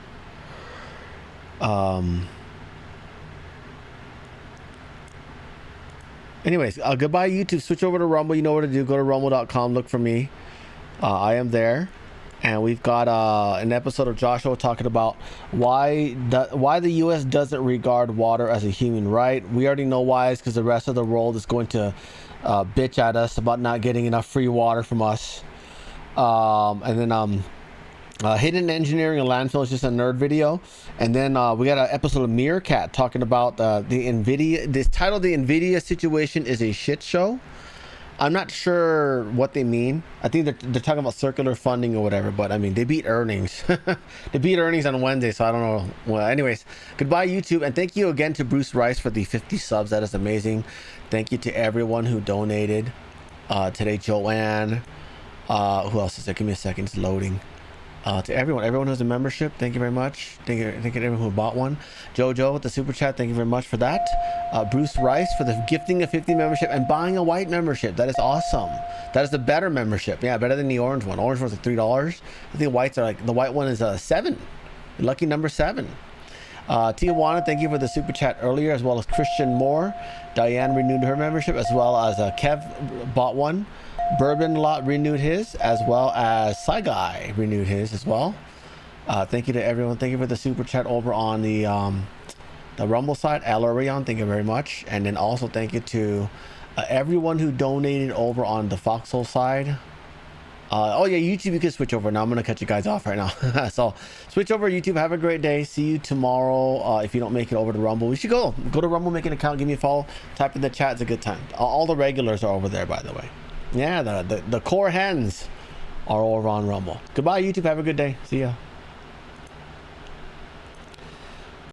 Anyways, goodbye YouTube. Switch over to Rumble. You know what to do. Go to rumble.com. Look for me. I am there. And we've got an episode of Joshua talking about why the U.S. doesn't regard water as a human right. We already know why. It's because the rest of the world is going to bitch at us about not getting enough free water from us. And then Hidden Engineering and Landfill is just a nerd video. And then we got an episode of Meerkat talking about the NVIDIA. This title, The NVIDIA Situation is a Shit Show. I'm not sure what they mean. I think they're talking about circular funding or whatever, but I mean, they beat earnings. They beat earnings on Wednesday, so I don't know. Well, anyways, goodbye, YouTube. And thank you again to Bruce Rice for the 50 subs. That is amazing. Thank you to everyone who donated today. Joanne. Who else is there? Give me a second. It's loading. To everyone who has a membership, thank you very much. Thank you to everyone who bought one. Jojo with the super chat, thank you very much for that. Bruce Rice for the gifting of 50 membership and buying a white membership. That is awesome. That is the better membership. Yeah, better than the orange one. Orange one's like $3. I think whites are like, the white one is 7. Lucky number 7. Tijuana, thank you for the super chat earlier, as well as Christian Moore. Diane renewed her membership, as well as Kev bought one. Bourbon Lot renewed his, as well as Saigai renewed his as well. Thank you to everyone. Thank you for the super chat over on the Rumble side. Alorion, thank you very much. And then also thank you to everyone who donated over on the Foxhole side. Oh yeah, YouTube, you can switch over. Now I'm going to cut you guys off right now. So switch over YouTube. Have a great day. See you tomorrow. If you don't make it over to Rumble, we should go to Rumble, make an account, give me a follow, type in the chat. It's a good time. All the regulars are over there, by the way. Yeah, the core hens are over on Rumble. Goodbye, YouTube. Have a good day. See ya.